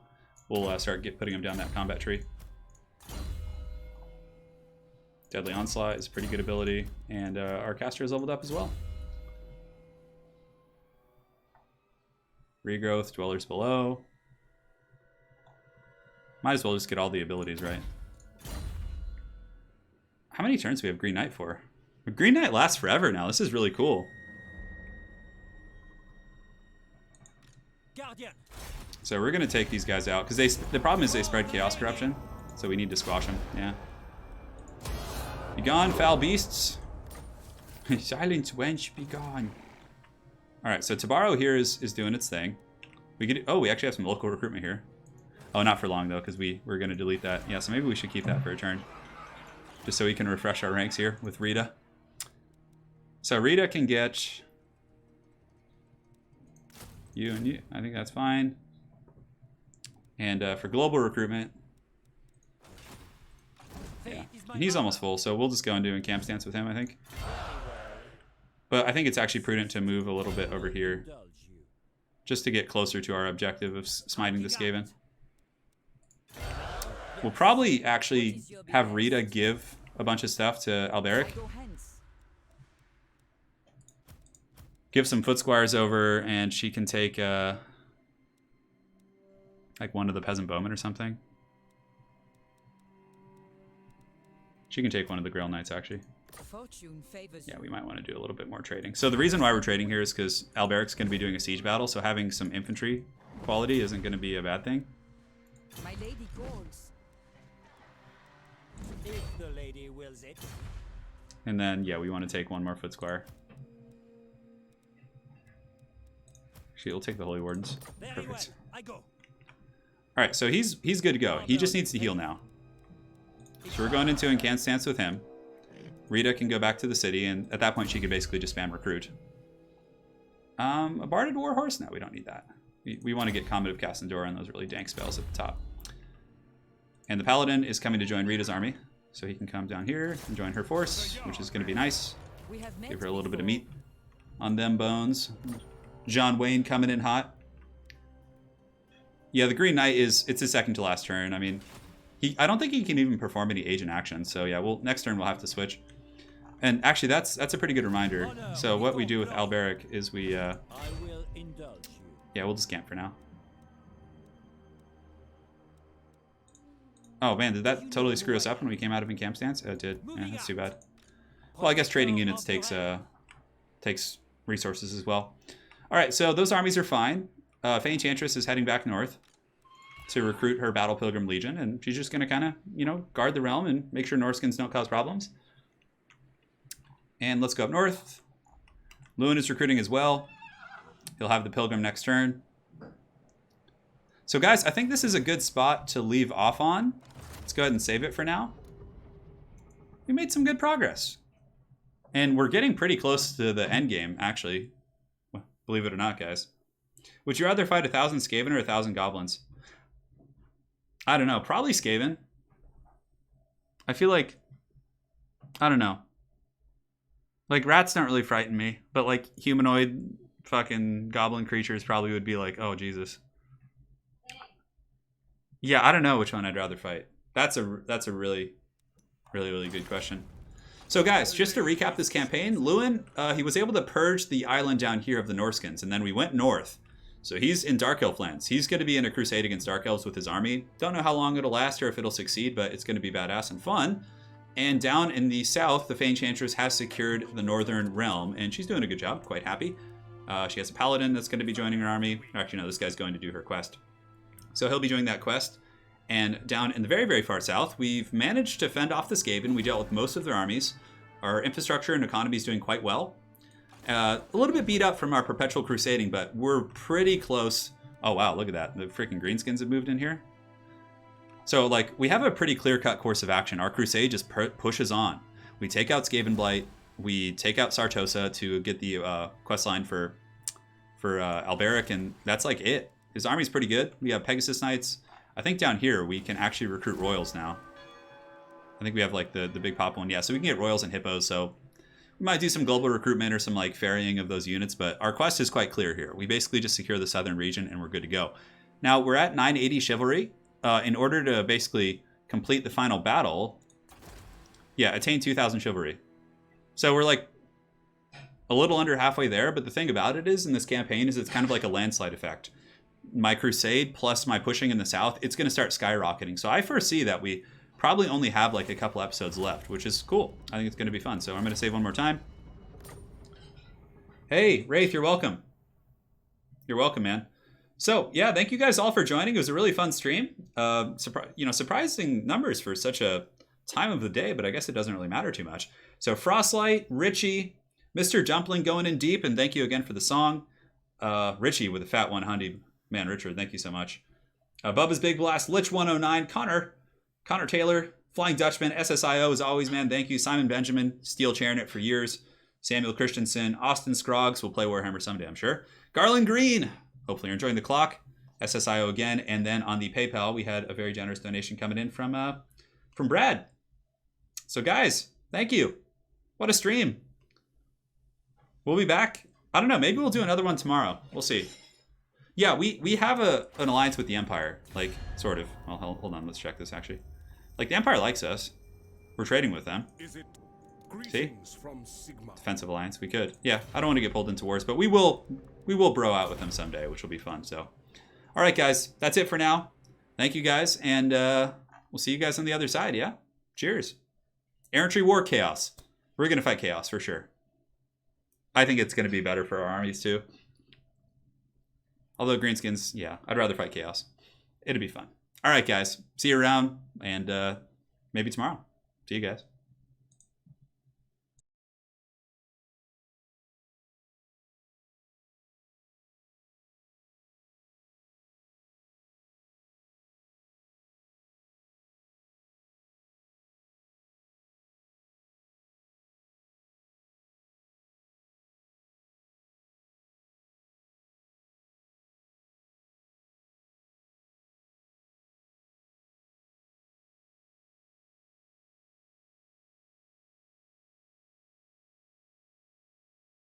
we'll start putting him down that combat tree. Deadly Onslaught is a pretty good ability, and our caster is leveled up as well. Regrowth, Dwellers Below. Might as well just get all the abilities, right? How many turns do we have Green Knight for? Green Knight lasts forever now. This is really cool. Guardian. So we're going to take these guys out, because the problem is they spread Chaos Corruption, so we need to squash them, yeah. Be gone, foul beasts. Silence, wench, be gone. Alright, so Tabaro here is doing its thing. We actually have some local recruitment here. Oh, not for long, though, because we're going to delete that. Yeah, so maybe we should keep that for a turn. Just so we can refresh our ranks here with Rita. So Rita can get... you and you. I think that's fine. And for global recruitment... yeah, and he's almost full, so we'll just go and do a camp stance with him, I think. But I think it's actually prudent to move a little bit over here, just to get closer to our objective of smiting the Skaven. We'll probably actually have Rita give a bunch of stuff to Alberic. Give some foot squires over, and she can take like one of the peasant bowmen or something. She can take one of the Grail Knights, actually. Yeah, we might want to do a little bit more trading. So the reason why we're trading here is because Alberic's going to be doing a siege battle, so having some infantry quality isn't going to be a bad thing. My lady calls. If the lady wills it. And then, yeah, we want to take one more foot squire. Actually, we'll take the Holy Wardens. Very well. Perfect. I go. Alright, so he's good to go. He just needs to heal now. So we're going into an camp stance with him. Rita can go back to the city, and at that point she could basically just spam recruit. A Barded Warhorse? No, we don't need that. We want to get Comet of Cassandora and those really dank spells at the top. And the Paladin is coming to join Rita's army, so he can come down here and join her force, which is going to be nice. Give her a little bit of meat on them bones. John Wayne coming in hot. Yeah, the Green Knight it's his second to last turn. I mean, I don't think he can even perform any agent action. So yeah, next turn we'll have to switch. And actually, that's a pretty good reminder. So what we do with Alberic is we I will indulge you. yeah, we'll just camp for now. Oh man, did that totally screw us up when we came out of camp stance? It did. Yeah, that's too bad. Well, I guess trading units takes resources as well. All right, so those armies are fine. Fey Enchantress is heading back north to recruit her Battle Pilgrim Legion, and she's just going to kind of, you know, guard the realm and make sure Norskins don't cause problems. And let's go up north. Lewin is recruiting as well. He'll have the Pilgrim next turn. So guys, I think this is a good spot to leave off on. Let's go ahead and save it for now. We made some good progress. And we're getting pretty close to the end game, actually. Believe it or not, guys. Would you rather fight 1,000 Skaven or 1,000 Goblins? I don't know. Probably Skaven. I feel like... I don't know. Like, rats don't really frighten me. But, like, humanoid fucking goblin creatures probably would be like, oh, Jesus. Yeah, I don't know which one I'd rather fight. That's a really, really, really good question. So guys, just to recap this campaign, Lewin, he was able to purge the island down here of the Norskins, and then we went north. So he's in Dark Elf lands. He's going to be in a crusade against Dark Elves with his army. Don't know how long it'll last or if it'll succeed, but it's going to be badass and fun. And down in the south, the Fey Enchantress has secured the Northern Realm, and she's doing a good job, quite happy. She has a Paladin that's going to be joining her army. Actually, no, this guy's going to do her quest. So he'll be doing that quest. And down in the very, very far south, we've managed to fend off the Skaven. We dealt with most of their armies. Our infrastructure and economy is doing quite well. A little bit beat up from our perpetual crusading, but we're pretty close. Oh, wow, look at that. The freaking greenskins have moved in here. So, like, we have a pretty clear-cut course of action. Our crusade just pushes on. We take out Skaven Blight. We take out Sartosa to get the quest line for Alberic, and that's, like, it. His army's pretty good. We have Pegasus Knights. I think down here we can actually recruit Royals now. I think we have like the big pop one. Yeah, so we can get Royals and Hippos. So we might do some global recruitment or some like ferrying of those units. But our quest is quite clear here. We basically just secure the southern region and we're good to go. Now we're at 980 chivalry. In order to basically complete the final battle, yeah, attain 2,000 chivalry. So we're like a little under halfway there. But the thing about it is in this campaign is it's kind of like a landslide effect. My crusade plus my pushing in the south, it's going to start skyrocketing. So I foresee that we probably only have like a couple episodes left, which is cool. I think it's going to be fun. So I'm going to save one more time. Hey, Wraith, you're welcome. You're welcome, man. So yeah, thank you guys all for joining. It was a really fun stream. Surprising numbers for such a time of the day, but I guess it doesn't really matter too much. So Frostlight, Richie, Mr. Dumpling going in deep, and thank you again for the song. Richie with a fat 100. Man, Richard, thank you so much. Bubba's Big Blast, Lich 109, Connor Taylor, Flying Dutchman, SSIO as always, man, thank you. Simon Benjamin, Steel chairing it for years. Samuel Christensen, Austin Scroggs, will play Warhammer someday, I'm sure. Garland Green, hopefully you're enjoying the clock. SSIO again, and then on the PayPal, we had a very generous donation coming in from Brad. So guys, thank you. What a stream. We'll be back. I don't know, maybe we'll do another one tomorrow. We'll see. Yeah, we have an alliance with the Empire, like, sort of. Well, hold on, let's check this, actually. Like, the Empire likes us. We're trading with them. See? From Sigma. Defensive alliance, we could. Yeah, I don't want to get pulled into wars, but we will bro out with them someday, which will be fun, so. All right, guys, that's it for now. Thank you, guys, and we'll see you guys on the other side, yeah? Cheers. Errantry War Chaos. We're going to fight Chaos, for sure. I think it's going to be better for our armies, too. Although Greenskins, yeah, I'd rather fight Chaos. It'll be fun. All right, guys. See you around, and maybe tomorrow. See you guys.